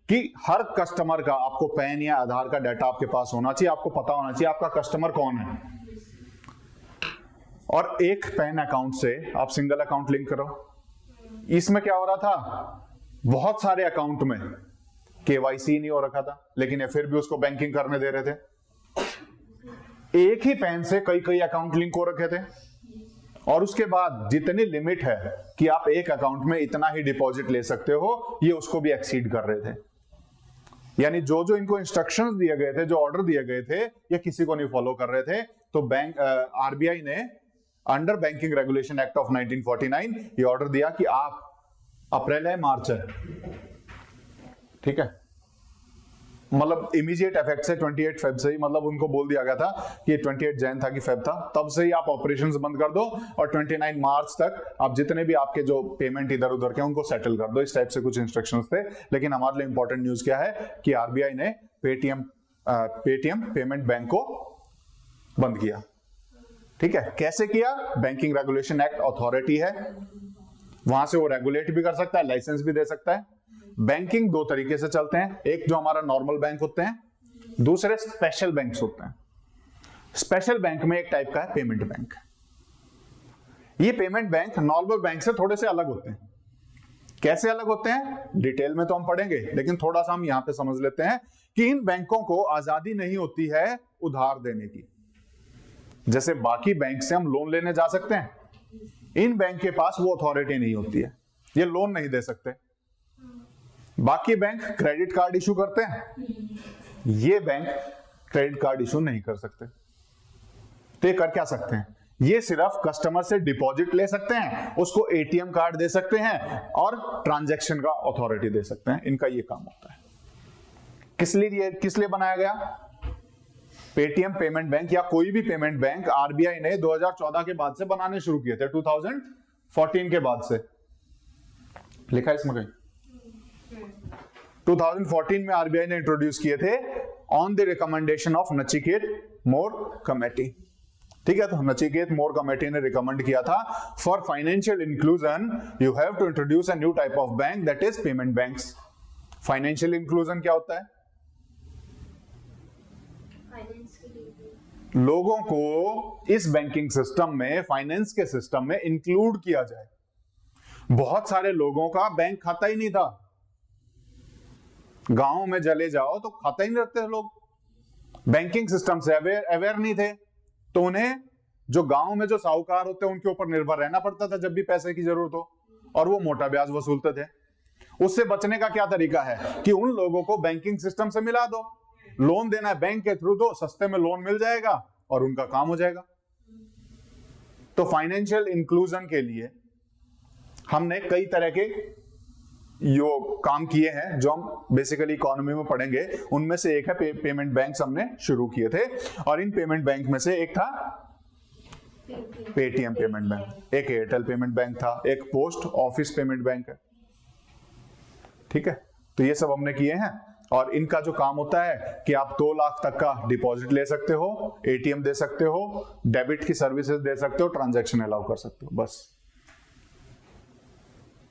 कि हर कस्टमर का आपको पैन या आधार का डाटा आपके पास होना चाहिए, आपको पता होना चाहिए आपका कस्टमर कौन है। और एक पैन अकाउंट से आप सिंगल अकाउंट लिंक करो। इसमें क्या हो रहा था? बहुत सारे अकाउंट में KYC नहीं हो रखा था, लेकिन ये फिर भी उसको बैंकिंग करने दे रहे थे। एक ही पैन से कई कई अकाउंट लिंक हो रखे थे, और उसके बाद जितनी लिमिट है कि आप एक अकाउंट में इतना ही डिपॉजिट ले सकते हो, ये उसको भी एक्सीड कर रहे थे। यानी जो जो इनको इंस्ट्रक्शंस दिए गए थे, जो ऑर्डर दिए गए थे, ये किसी को नहीं फॉलो कर रहे थे। तो बैंक RBI ने under banking regulation act of 1949 ये ऑर्डर दिया कि आप, अप्रैल है मार्च है, ठीक है, मतलब इमीडिएट इफेक्ट से 28 फेब से ही, मतलब उनको बोल दिया गया था कि 28 जैन था कि फेब था, तब से ही आप ऑपरेशंस बंद कर दो और 29 मार्च तक आप जितने भी आपके जो पेमेंट इधर उधर के उनको सेटल कर दो। इस टाइप से कुछ इंस्ट्रक्शंस थे। लेकिन हमारे लिए इंपॉर्टेंट न्यूज क्या है कि RBI ने पेटीएम पेमेंट बैंक को बंद किया, ठीक है। कैसे किया? बैंकिंग रेगुलेशन एक्ट अथॉरिटी है, वहां से वो रेगुलेट भी कर सकता है, लाइसेंस भी दे सकता है। बैंकिंग दो तरीके से चलते हैं, एक जो हमारा नॉर्मल बैंक होते हैं, दूसरे स्पेशल बैंक्स होते हैं। स्पेशल बैंक में एक टाइप का है पेमेंट बैंक। ये पेमेंट बैंक नॉर्मल बैंक से थोड़े से अलग होते हैं। कैसे अलग होते हैं डिटेल में तो हम पढ़ेंगे, लेकिन थोड़ा सा हम यहां पे समझ लेते हैं कि इन बैंकों को आजादी नहीं होती है उधार देने की। जैसे बाकी बैंक से हम लोन लेने जा सकते हैं, इन बैंक के पास वो अथॉरिटी नहीं होती है, ये लोन नहीं दे सकते। बाकी बैंक क्रेडिट कार्ड इशू करते हैं, ये बैंक क्रेडिट कार्ड इशू नहीं कर सकते। तो ये कर क्या सकते हैं? ये सिर्फ कस्टमर से डिपॉजिट ले सकते हैं, उसको ATM कार्ड दे सकते हैं और ट्रांजैक्शन का अथॉरिटी दे सकते हैं। इनका ये काम होता है। किस लिए बनाया गया? पेटीएम पेमेंट बैंक या कोई भी पेमेंट बैंक RBI ने 2014 के बाद से बनाने शुरू किए थे, 2014 के बाद से। लिखा है इसमें कहीं? 2014 में RBI ने इंट्रोड्यूस किए थे on the recommendation of Nachiket Mor committee, ठीक है। तो नचिकेत मोर कमेटी ने रिकमेंड किया था for financial inclusion you have to introduce a new type of bank that is payment banks. Financial inclusion क्या होता है? लोगों को इस बैंकिंग सिस्टम में, फाइनेंस के सिस्टम में इंक्लूड किया जाए। बहुत सारे लोगों का बैंक खाता ही नहीं था। गांव में चले जाओ तो खाता ही नहीं रखते लोग, बैंकिंग सिस्टम से अवेयर नहीं थे, तो उन्हें जो गांव में जो साहूकार होते हैं उनके ऊपर निर्भर रहना पड़ता था जब भी पैसे की जरूरत हो, और वो मोटा ब्याज वसूलते थे। उससे बचने का क्या तरीका है कि उन लोगों को बैंकिंग सिस्टम से मिला दो, लोन देना है बैंक के थ्रू दो, सस्ते में लोन मिल जाएगा और उनका काम हो जाएगा। तो फाइनेंशियल इंक्लूजन के लिए हमने कई तरह के यो काम किए हैं जो हम बेसिकली इकोनॉमी में पढ़ेंगे। उनमें से एक है पेमेंट बैंक्स हमने शुरू किए थे, और इन पेमेंट बैंक में से एक था पेटीएम पेमेंट बैंक, एक एयरटेल पेमेंट बैंक था, एक पोस्ट ऑफिस पेमेंट बैंक है। ठीक है, तो ये सब हमने किए हैं, और इनका जो काम होता है कि आप 2 लाख तक का डिपॉजिट ले सकते हो, एटीएम दे सकते हो, डेबिट की सर्विसेज दे सकते हो, ट्रांजैक्शन अलाउ कर सकते हो, बस।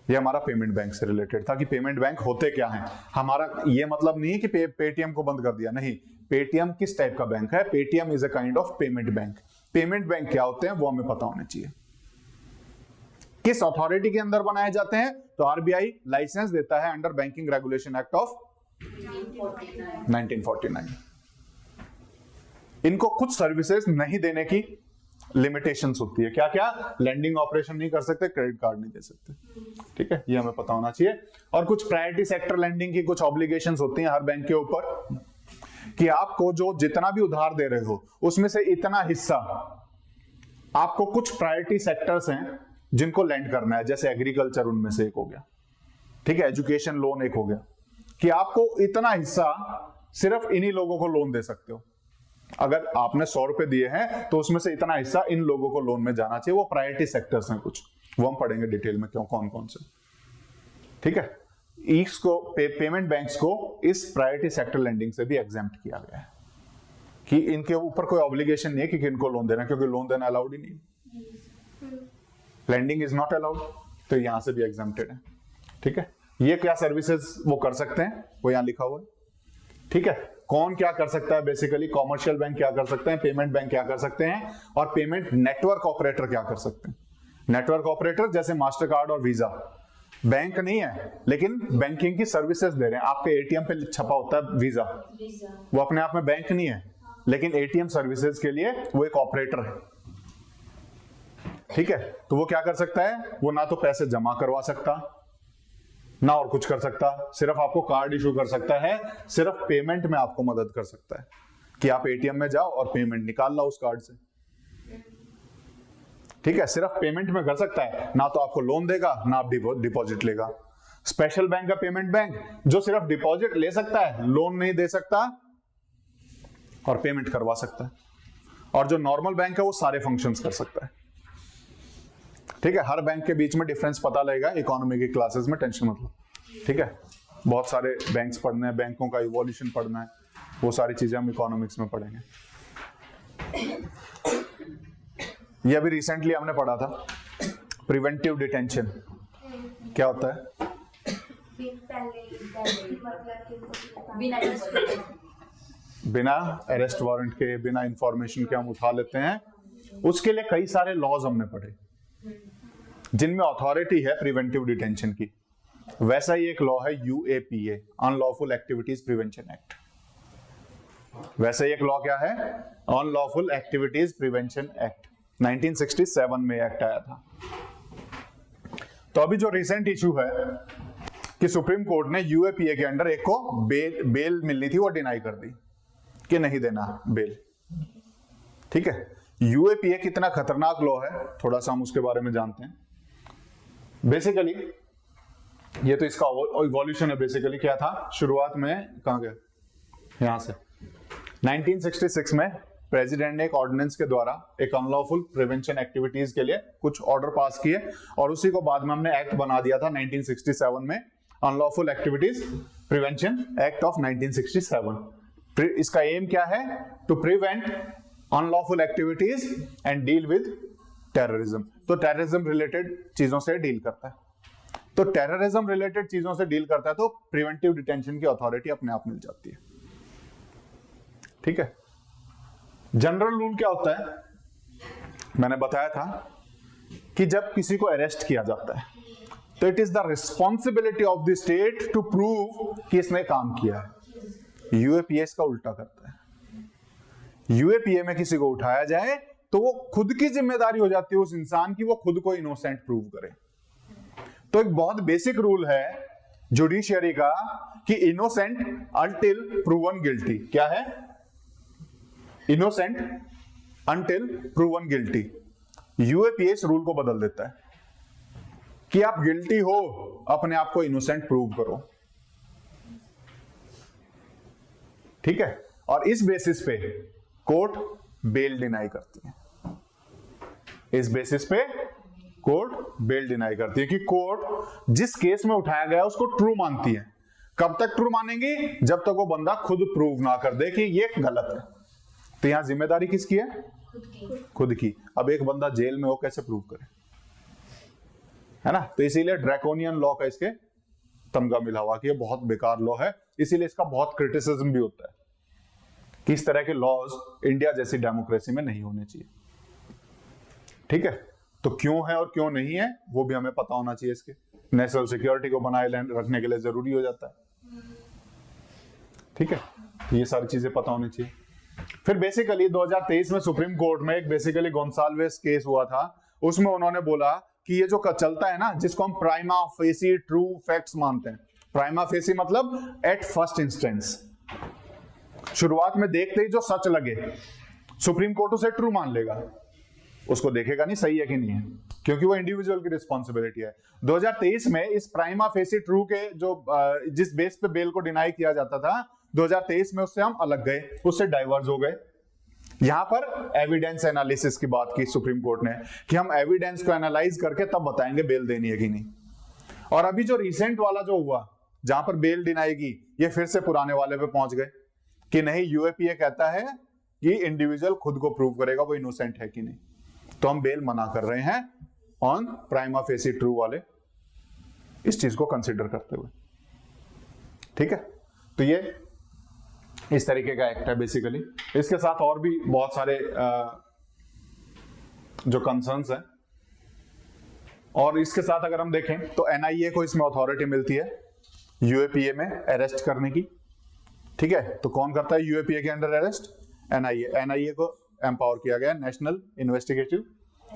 ये हमारा पेमेंट बैंक से रिलेटेड था कि पेमेंट बैंक होते क्या हैं। हमारा ये मतलब नहीं है कि पेटीएम को बंद कर दिया, नहीं। पेटीएम किस टाइप का बैंक है? Paytm is a kind of payment bank. Payment bank क्या होते हैं वो हमें पता होना चाहिए। किस अथॉरिटी के अंदर बनाए जाते हैं? तो आरबीआई लाइसेंस देता है under banking regulation act of 1949। इनको कुछ सर्विसेज नहीं देने की लिमिटेशंस होती है। क्या क्या? लेंडिंग ऑपरेशन नहीं कर सकते, क्रेडिट कार्ड नहीं दे सकते। ठीक है, ये हमें पता होना चाहिए। और कुछ प्रायोरिटी सेक्टर लेंडिंग की कुछ ऑब्लिगेशंस होती हैं हर बैंक के ऊपर, कि आपको जो जितना भी उधार दे रहे हो उसमें से इतना हिस्सा आपको कुछ प्रायोरिटी सेक्टर्स हैं जिनको लैंड करना है, जैसे एग्रीकल्चर उनमें से एक हो गया, ठीक है, एजुकेशन लोन एक हो गया, कि आपको इतना हिस्सा सिर्फ इन्हीं लोगों को लोन दे सकते हो। अगर आपने 100 रुपए दिए हैं तो उसमें से इतना हिस्सा इन लोगों को लोन में जाना चाहिए। वो प्रायोरिटी सेक्टर्स हैं कुछ, वो हम पढ़ेंगे डिटेल में क्यों, कौन कौन से। ठीक है, इसको पेमेंट बैंक्स को इस प्रायोरिटी सेक्टर लेंडिंग से भी एग्जेम्प्ट किया गया है कि इनके ऊपर कोई ऑब्लिगेशन नहीं है कि किनको लोन देना, क्योंकि लोन देना अलाउड ही नहीं, लेंडिंग इज नॉट अलाउड, तो यहां से भी एग्जेम्प्टेड है। ठीक है, ये क्या सर्विसेज वो कर सकते हैं वो यहां लिखा हुआ है। ठीक है, कौन क्या कर सकता है? बेसिकली कॉमर्शियल बैंक क्या कर सकते हैं, पेमेंट बैंक क्या कर सकते हैं, और पेमेंट नेटवर्क ऑपरेटर क्या कर सकते हैं। नेटवर्क ऑपरेटर जैसे मास्टर कार्ड और वीजा बैंक नहीं है, लेकिन बैंकिंग की सर्विसेज दे रहे हैं। आपके एटीएम पे छपा होता है वीजा, वो अपने आप में बैंक नहीं है, लेकिन एटीएम सर्विसेज के लिए वो एक ऑपरेटर है। ठीक है, तो वो क्या कर सकता है? वो ना तो पैसे जमा करवा सकता, ना और कुछ कर सकता, सिर्फ आपको कार्ड इशू कर सकता है, सिर्फ पेमेंट में आपको मदद कर सकता है कि आप एटीएम में जाओ और पेमेंट निकाल लो उस कार्ड से। ठीक है, सिर्फ पेमेंट में कर सकता है, ना तो आपको लोन देगा ना आप डिपॉजिट लेगा। स्पेशल बैंक का पेमेंट बैंक जो सिर्फ डिपॉजिट ले सकता है, लोन नहीं दे सकता और पेमेंट करवा सकता है। और जो नॉर्मल बैंक है वो सारे फंक्शंस कर सकता है। ठीक है, हर बैंक के बीच में डिफरेंस पता लगेगा इकोनॉमी की क्लासेस में, टेंशन मत लो। ठीक है, बहुत सारे बैंक्स पढ़ने हैं, बैंकों का इवोल्यूशन पढ़ना है, वो सारी चीजें हम इकोनॉमिक्स में पढ़ेंगे। ये अभी रिसेंटली हमने पढ़ा था, प्रिवेंटिव डिटेंशन क्या होता है? बिना अरेस्ट वारंट के, बिना इंफॉर्मेशन के हम उठा लेते हैं। उसके लिए कई सारे लॉज हमने पढ़े जिनमें अथॉरिटी है प्रिवेंटिव डिटेंशन की। वैसा ही एक लॉ है UAPA, unlawful activities prevention act. वैसे ही एक लॉ क्या है? अनलॉफुल एक्टिविटीज प्रिवेंशन एक्ट, 1967 में एक्ट आया था। तो अभी जो रिसेंट इशू है कि सुप्रीम कोर्ट ने यूएपीए के अंडर एक को बेल मिलनी थी, वो डिनाई कर दी कि नहीं देना बेल। ठीक है, यूएपीए कितना खतरनाक लॉ है, थोड़ा सा हम उसके बारे में जानते हैं। बेसिकली ये तो इसका इवोल्यूशन है। बेसिकली क्या था, शुरुआत में कहां गया, यहां से 1966 में प्रेसिडेंट ने एक ऑर्डिनेंस के द्वारा एक अनलॉफुल प्रिवेंशन एक्टिविटीज के लिए कुछ ऑर्डर पास किए, और उसी को बाद में हमने एक्ट बना दिया था 1967 में, unlawful activities prevention act of 1967। इसका एम क्या है? To prevent unlawful activities and deal with terrorism. तो टेररिज्म रिलेटेड चीजों से डील करता है। तो टेररिज्म रिलेटेड चीजों से डील करता है तो प्रिवेंटिव डिटेंशन की अथॉरिटी अपने आप मिल जाती है। ठीक है, जनरल रूल क्या होता है, मैंने बताया था कि जब किसी को अरेस्ट किया जाता है तो it is the responsibility of the state to prove कि इसने काम किया है। यूएपीए इसका उल्टा करता है। यूएपीए में किसी को उठाया जाए तो वो खुद की जिम्मेदारी हो जाती है उस इंसान की, वो खुद को इनोसेंट प्रूव करे। तो एक बहुत बेसिक रूल है जुडिशियरी का कि इनोसेंट अंटिल प्रूवन गिल्टी। क्या है? Innocent until proven guilty. UAPA इस रूल को बदल देता है कि आप गिल्टी हो, अपने आप को इनोसेंट प्रूव करो। ठीक है, और इस बेसिस पे कोर्ट बेल डिनाई करती है। इस बेसिस पे कोर्ट बेल डिनाई करती है कि कोर्ट जिस केस में उठाया गया उसको ट्रू मानती है। कब तक ट्रू मानेंगी? जब तक वो बंदा खुद प्रूव ना कर दे कि ये गलत है। तो यहां जिम्मेदारी किसकी है? खुद की। अब एक बंदा जेल में हो, कैसे प्रूव करे? है ना? तो इसीलिए ड्रैकोनियन लॉ का इसके तमगा मिला हुआ कि ये बहुत बेकार लॉ है। इसीलिए इसका बहुत क्रिटिसिज्म भी होता है कि इस तरह के लॉज इंडिया जैसी डेमोक्रेसी में नहीं होने चाहिए। ठीक है, तो क्यों है और क्यों नहीं है वो भी हमें पता होना चाहिए। इसके नेशनल सिक्योरिटी को बनाए रखने के लिए जरूरी हो जाता है। ठीक है, तो ये सारी चीजें पता होनी चाहिए। फिर बेसिकली 2023 में सुप्रीम कोर्ट में एक बेसिकली गोंसाल्वेस केस हुआ था। उसमें उन्होंने बोला कि ये जो चलता है ना, जिसको हम प्राइमा फेसी ट्रू फैक्ट्स मानते हैं। प्राइमा फेसी मतलब एट फर्स्ट इंस्टेंस, शुरुआत में देखते ही जो सच लगे सुप्रीम कोर्ट उसे ट्रू मान लेगा, उसको देखेगा नहीं सही है कि नहीं है, क्योंकि वो इंडिविजुअल की रिस्पॉन्सिबिलिटी है। 2023 में इस प्राइमा फेसी ट्रू के जो जिस बेस पे बेल को डिनाई किया जाता था, 2023 में उससे हम अलग गए, उससे डाइवर्ज हो गए। यहां पर एविडेंस एनालिसिस की बात की सुप्रीम कोर्ट ने कि हम एविडेंस को एनालाइज करके तब बताएंगे बेल देनी है कि नहीं। और अभी जो रिसेंट वाला जो हुआ जहां पर बेल डिनाई की, ये फिर से पुराने वाले पे पहुंच गए कि नहीं, यूएपीए कहता है कि इंडिविजुअल खुद को प्रूव करेगा वो इनोसेंट है कि नहीं। तो हम बेल मना कर रहे हैं ऑन प्राइमा फेसी ट्रू वाले इस चीज को कंसीडर करते हुए। ठीक है, तो ये इस तरीके का एक्ट है बेसिकली। इसके साथ और भी बहुत सारे जो कंसर्न्स हैं, और इसके साथ अगर हम देखें तो एनआईए को इसमें अथॉरिटी मिलती है यूएपीए में अरेस्ट करने की। ठीक है, तो कौन करता है यूएपीए के अंडर अरेस्ट? एनआईए। एनआईए को एम्पावर किया गया नेशनल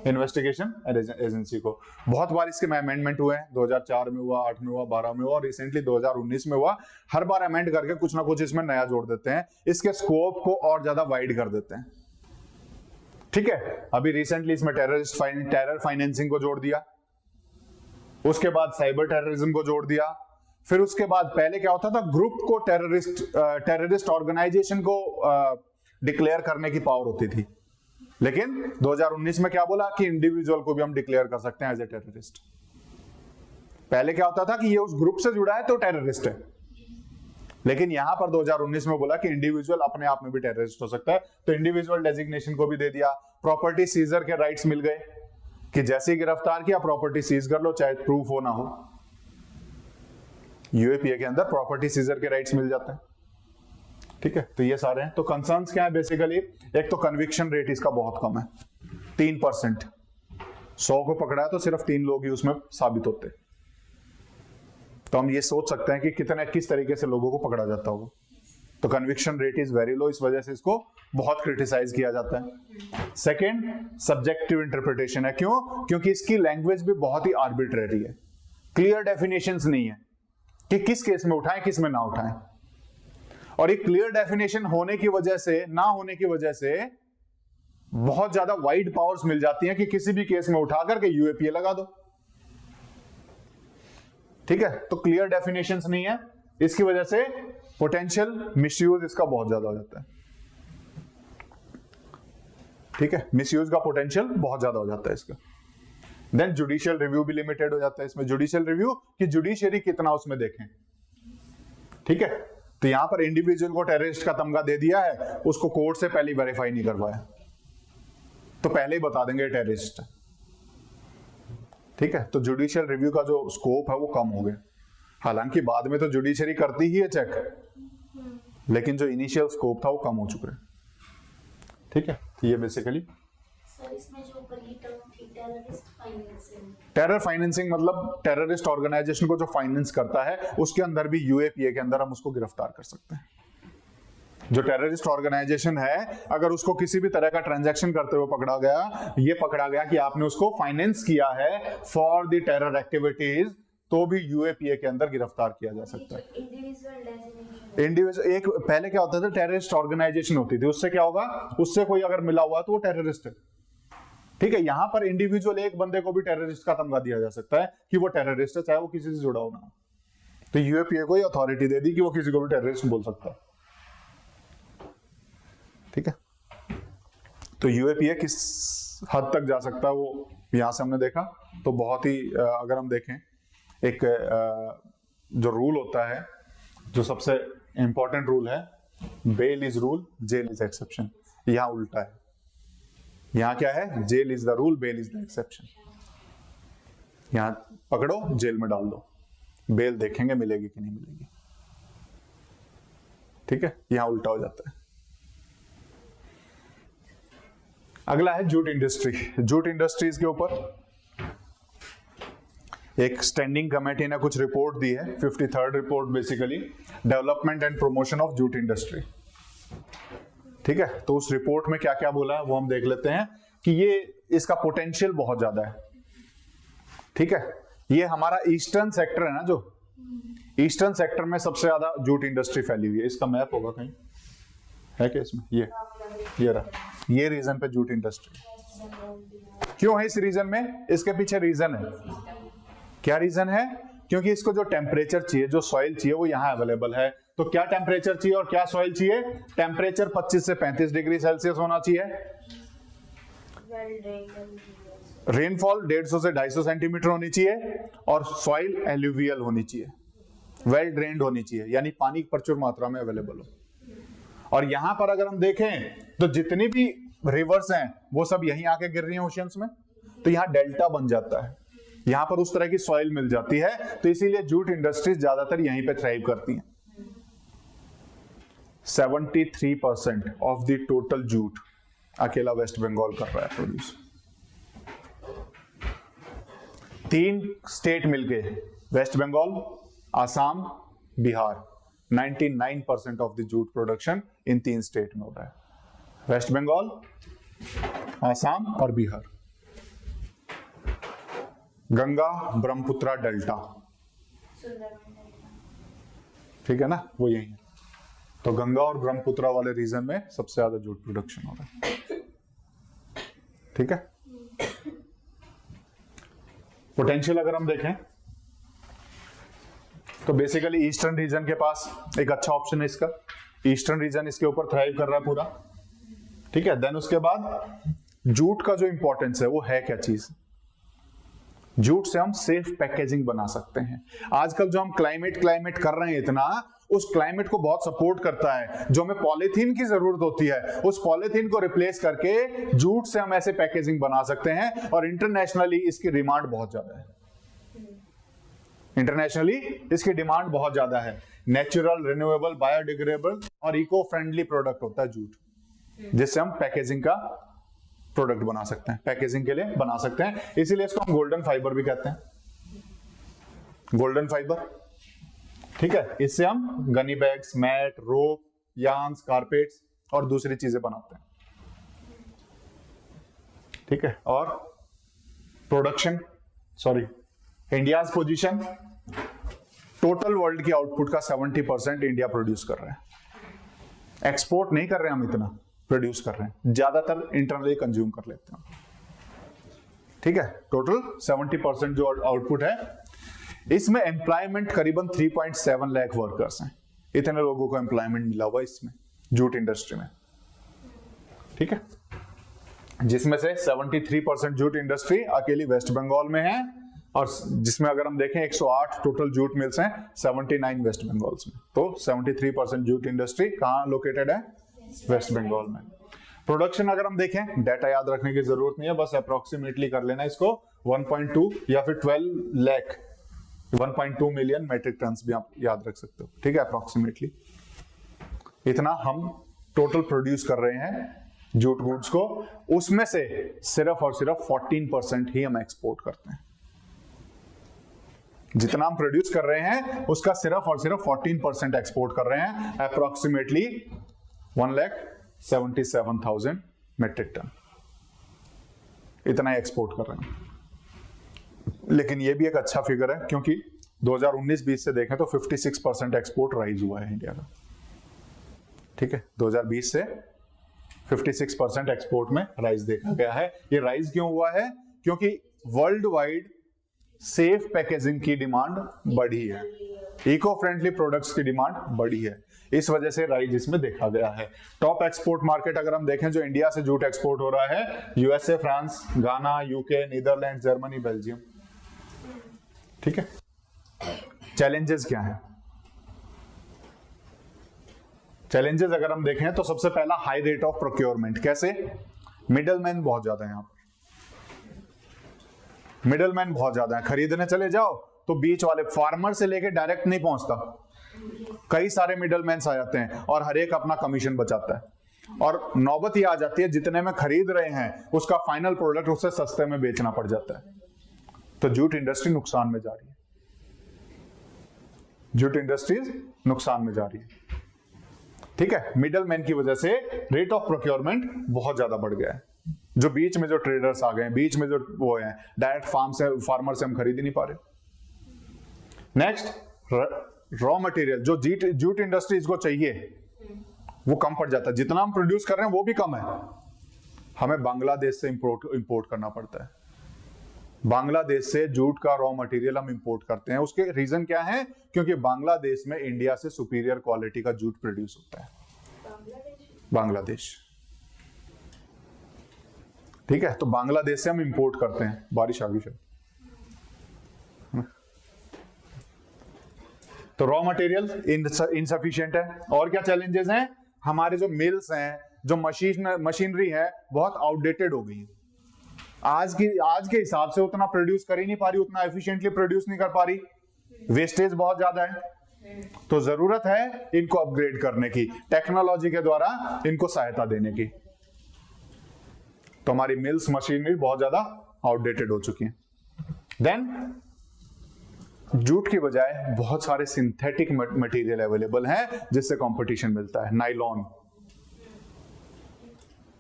इन्वेस्टिगेशन एजेंसी को। बहुत बार इसके में अमेंडमेंट हुए हैं, 2004 में हुआ, 8 में हुआ, 12 में हुआ और रिसेंटली 2019 में हुआ। हर बार अमेंड करके कुछ ना कुछ इसमें नया जोड़ देते हैं, इसके स्कोप को और ज्यादा वाइड कर देते हैं। ठीक है, अभी रिसेंटली इसमें टेरर फाइनेंसिंग को जोड़ दिया, उसके बाद साइबर टेररिज्म को जोड़ दिया, फिर उसके बाद पहले क्या होता था, ग्रुप को टेररिस्ट ऑर्गेनाइजेशन को डिक्लेयर करने की पावर होती थी। लेकिन 2019 में क्या बोला कि इंडिविजुअल को भी हम डिक्लेयर कर सकते हैं एज ए टेररिस्ट। पहले क्या होता था कि ये उस ग्रुप से जुड़ा है तो टेररिस्ट है, लेकिन यहां पर 2019 में बोला कि इंडिविजुअल अपने आप में भी टेररिस्ट हो सकता है, तो इंडिविजुअल डेजिग्नेशन को भी दे दिया। प्रॉपर्टी सीजर के राइट्स मिल गए कि जैसे ही गिरफ्तार किया प्रॉपर्टी सीज कर लो, चाहे प्रूफ हो ना हो। यूएपीए के अंदर प्रॉपर्टी सीजर के राइट्स मिल जाते हैं। ठीक है, तो ये सारे हैं। तो कंसर्न्स क्या है बेसिकली? एक तो कन्विक्शन रेट इसका बहुत कम है, 3%। 100 को पकड़ा है तो सिर्फ 3 लोग ही उसमें साबित होते। तो हम ये सोच सकते हैं कि किस तरीके से लोगों को पकड़ा जाता होगा। तो conviction rate is very low, इस वजह से इसको बहुत क्रिटिसाइज किया जाता है। सेकेंड, सब्जेक्टिव इंटरप्रिटेशन है। क्यों? क्योंकि इसकी लैंग्वेज भी बहुत ही आर्बिट्रेरी है, क्लियर डेफिनेशंस नहीं है कि किस केस में उठाएं किस में ना उठाएं। और एक क्लियर डेफिनेशन होने की वजह से, ना होने की वजह से बहुत ज्यादा वाइड पावर्स मिल जाती हैं कि किसी भी केस में उठा करके यूएपीए लगा दो। ठीक है, तो क्लियर डेफिनेशंस नहीं है, इसकी वजह से पोटेंशियल मिसयूज इसका बहुत ज्यादा हो जाता है। ठीक है, मिसयूज का पोटेंशियल बहुत ज्यादा हो जाता है इसका। देन जुडिशियल रिव्यू भी लिमिटेड हो जाता है इसमें। जुडिशियल रिव्यू कि जुडिशियरी कितना उसमें देखें। ठीक है, तो यहां पर इंडिविजुअल को टेररिस्ट का तमगा दे दिया है, उसको कोर्ट से पहले वेरीफाई नहीं करवाया तो पहले ही बता देंगे टेररिस्ट। ठीक है, तो जुडिशियल रिव्यू का जो स्कोप है वो कम हो गया। हालांकि बाद में तो जुडिशरी करती ही है चेक, लेकिन जो इनिशियल स्कोप था वो कम हो चुका है। ठीक है, ये बेसिकली सर इसमें जो ऊपर की टर्म थी टेररिस्ट फाइनेंसिंग, टेरर फाइनेंसिंग मतलब टेररिस्ट ऑर्गेनाइजेशन को जो फाइनेंस करता है उसके अंदर भी यूएपीए के अंदर हम उसको गिरफ्तार कर सकते हैं। जो टेररिस्ट ऑर्गेनाइजेशन है अगर उसको किसी भी तरह का ट्रांजैक्शन करते हुए पकड़ा गया, ये पकड़ा गया कि आपने उसको फाइनेंस किया है फॉर द टेरर एक्टिविटीज, तो भी यूएपीए के अंदर गिरफ्तार किया जा सकता है। इंडिविजुअल डेजिग्नेशन, इंडिविजुअल एक पहले क्या होता था, टेररिस्ट ऑर्गेनाइजेशन होती थी, उससे क्या होगा, उससे कोई अगर मिला हुआ तो वो टेररिस्ट है। ठीक है, यहां पर इंडिविजुअल एक बंदे को भी टेररिस्ट का तमगा दिया जा सकता है कि वो टेररिस्ट है, चाहे वो किसी से जुड़ा हो ना। तो यूएपीए को अथॉरिटी दे दी कि वो किसी को भी टेररिस्ट बोल सकता है। ठीक है, तो यूएपीए किस हद तक जा सकता है वो यहां से हमने देखा। तो बहुत ही अगर हम देखें एक जो रूल होता है, जो सबसे इंपॉर्टेंट रूल है, bail is rule jail is exception, यहां उल्टा है। यहां क्या है, jail is the rule bail is the exception. यहां पकड़ो जेल में डाल दो, बेल देखेंगे मिलेगी कि नहीं मिलेगी। ठीक है, यहां उल्टा हो जाता है। अगला है जूट इंडस्ट्री। जूट इंडस्ट्रीज के ऊपर एक स्टैंडिंग कमेटी ने कुछ रिपोर्ट दी है, 53rd report basically, development and promotion of jute industry. ठीक है, तो उस रिपोर्ट में क्या क्या बोला है वो हम देख लेते हैं कि ये इसका पोटेंशियल बहुत ज्यादा है। ठीक है, ये हमारा ईस्टर्न सेक्टर है ना, जो ईस्टर्न सेक्टर में सबसे ज्यादा जूट इंडस्ट्री फैली हुई है। इसका मैप होगा कहीं, है क्या इसमें, ये रहा, ये रीजन पे जूट इंडस्ट्री। क्यों है इस रीजन में, इसके पीछे रीजन है। क्या रीजन है, क्योंकि इसको जो टेम्परेचर चाहिए, जो सॉइल चाहिए, वो यहाँ अवेलेबल है। तो क्या टेम्परेचर चाहिए और क्या सॉइल चाहिए, टेम्परेचर 25 से 35 डिग्री सेल्सियस होना चाहिए, रेनफॉल 150 से 250 सेंटीमीटर होनी चाहिए, और सॉइल एल्यूवियल होनी चाहिए, वेल ड्रेन्ड होनी चाहिए, यानी पानी प्रचुर मात्रा में अवेलेबल हो। और यहां पर अगर हम देखें तो जितनी भी रिवर्स हैं वो सब यहीं आके गिर रही हैं ओशियंस में, तो यहाँ डेल्टा बन जाता है, यहां पर उस तरह की सॉइल मिल जाती है। तो इसीलिए जूट इंडस्ट्रीज ज्यादातर यहीं पे थ्राइव करती हैं। 73% ऑफ द टोटल जूट अकेला वेस्ट बंगाल कर रहा है प्रोड्यूस। 3 स्टेट मिलके, West Bengal, Assam, Bihar, 99% of the jute production in 3 state में हो रहा है, वेस्ट बंगाल, आसाम और बिहार। गंगा ब्रह्मपुत्रा डेल्टा, ठीक है ना, वो यही है। तो गंगा और ब्रह्मपुत्रा वाले रीजन में सबसे ज्यादा जूट प्रोडक्शन हो रहा है। ठीक है, पोटेंशियल अगर हम देखें तो बेसिकली ईस्टर्न रीजन के पास एक अच्छा ऑप्शन है इसका, ईस्टर्न रीजन इसके ऊपर थ्राइव कर रहा है पूरा। ठीक है, देन उसके बाद जूट का जो इंपॉर्टेंस है वो है क्या चीज, जूट से हम सेफ पैकेजिंग बना सकते हैं। आजकल जो हम क्लाइमेट कर रहे हैं इतना, उस क्लाइमेट को बहुत सपोर्ट करता है। जो हमें पॉलीथीन की जरूरत होती है, उस पॉलीथीन को रिप्लेस करके जूट से हम ऐसे पैकेजिंग बना सकते हैं। और इंटरनेशनली इसकी डिमांड बहुत ज्यादा है, इंटरनेशनली इसकी डिमांड बहुत ज्यादा है। नेचुरल, रिन्यूएबल, बायोडिग्रेडेबल और इको फ्रेंडली प्रोडक्ट होता है जूट, जिससे हम पैकेजिंग का प्रोडक्ट बना सकते हैं, पैकेजिंग के लिए बना सकते हैं। इसीलिए इसको हम गोल्डन फाइबर भी कहते हैं, गोल्डन फाइबर। ठीक है, इससे हम गनी बैग्स, मैट, रोप, यार्न्स, कारपेट्स और दूसरी चीजें बनाते हैं। ठीक है, और production, India's position, total world की आउटपुट का 70% इंडिया प्रोड्यूस कर रहा है। एक्सपोर्ट नहीं कर रहे हम, इतना प्रोड्यूस कर रहे हैं, ज्यादातर इंटरनली कंज्यूम कर लेते हैं। ठीक है, टोटल 70% जो आउटपुट है, इसमें एम्प्लॉयमेंट करीबन 3.7 लाख वर्कर्स हैं। इतने लोगों को एम्प्लॉयमेंट मिला हुआ इसमें, जूट इंडस्ट्री में। ठीक है, जिसमें से 73% जूट इंडस्ट्री अकेली वेस्ट बंगाल में है, और जिसमें अगर हम देखें 108 टोटल जूट मिल्स हैं, 79 वेस्ट बंगाल में। तो 73% जूट इंडस्ट्री कहां लोकेटेड है, वेस्ट बंगाल में। प्रोडक्शन अगर हम देखें, डाटा याद रखने की जरूरत नहीं है, बस अप्रोक्सीमेटली कर लेना इसको, 1.2 या फिर 12 लाख, 1.2 मिलियन मेट्रिक टन भी आप याद रख सकते हो। ठीक है, अप्रोक्सीमेटली इतना हम टोटल प्रोड्यूस कर रहे हैं जूट गुड्स को, उसमें से सिर्फ और सिर्फ 14% ही हम एक्सपोर्ट करते हैं। जितना हम प्रोड्यूस कर रहे हैं उसका सिर्फ और सिर्फ 14% एक्सपोर्ट कर रहे हैं, अप्रोक्सीमेटली 1,77,000 मेट्रिक टन, इतना ही एक्सपोर्ट कर रहे हैं। लेकिन ये भी एक अच्छा फिगर है, क्योंकि 2019-20 से देखें तो 56% एक्सपोर्ट राइज हुआ है इंडिया का। ठीक है, 2020 से 56% एक्सपोर्ट में राइज देखा गया है। ये राइज क्यों हुआ है? क्योंकि वर्ल्ड वाइड सेफ पैकेजिंग की डिमांड बढ़ी है, इको फ्रेंडली प्रोडक्ट्स की डिमांड बढ़ी है, इस वजह से राइज इसमें देखा गया है। टॉप एक्सपोर्ट मार्केट अगर हम देखें जो इंडिया से जूट एक्सपोर्ट हो रहा है, यूएसए, फ्रांस, गाना, यूके, नीदरलैंड, जर्मनी, बेल्जियम। ठीक है, चैलेंजेस क्या हैं? चैलेंजेस अगर हम देखें तो सबसे पहला हाई रेट ऑफ प्रोक्योरमेंट। कैसे? मिडलमैन बहुत ज्यादा है, यहां पर मिडलमैन बहुत ज्यादा है। खरीदने चले जाओ तो बीच वाले फार्मर से लेके डायरेक्ट नहीं पहुंचता, कई सारे मिडलमैन आ जाते हैं और हर एक अपना कमीशन बचाता है, और नौबत ये आ जाती है जितने में खरीद रहे हैं उसका फाइनल प्रोडक्ट उससे सस्ते में बेचना पड़ जाता है। तो जूट इंडस्ट्री नुकसान में जा रही है, जूट इंडस्ट्रीज नुकसान में जा रही है। ठीक है, मिडलमैन की वजह से रेट ऑफ प्रोक्योरमेंट बहुत ज्यादा बढ़ गया है। जो बीच में जो ट्रेडर्स आ गए, बीच में जो वो हैं, डायरेक्ट फार्मर से हम खरीद ही नहीं पा रहे। नेक्स्ट, रॉ मटेरियल जो जूट इंडस्ट्रीज को चाहिए वो कम पड़ जाता है। जितना हम प्रोड्यूस कर रहे हैं वो भी कम है, हमें बांग्लादेश से इंपोर्ट करना पड़ता है। बांग्लादेश से जूट का रॉ मटेरियल हम इंपोर्ट करते हैं। उसके रीजन क्या है? क्योंकि बांग्लादेश में इंडिया से सुपीरियर क्वालिटी का जूट प्रोड्यूस होता है। बांग्लादेश, ठीक है, तो बांग्लादेश से हम इंपोर्ट करते हैं। बारिश आ गई शायद। तो रॉ मटेरियल इनसफिशिएंट है। और क्या चैलेंजेस हैं? हमारे जो मिल्स हैं, जो मशीनरी है, बहुत आउटडेटेड हो गई है। आज के हिसाब से उतना प्रोड्यूस कर ही नहीं पा रही, उतना एफिशिएंटली प्रोड्यूस नहीं कर पा रही, वेस्टेज बहुत ज्यादा है। तो जरूरत है इनको अपग्रेड करने की, टेक्नोलॉजी के द्वारा इनको सहायता देने की। तो हमारी मिल्स, मशीनरी बहुत ज्यादा आउटडेटेड हो चुकी है। देन जूट की बजाय बहुत सारे सिंथेटिक मटेरियल अवेलेबल हैं जिससे कंपटीशन मिलता है। नाइलॉन,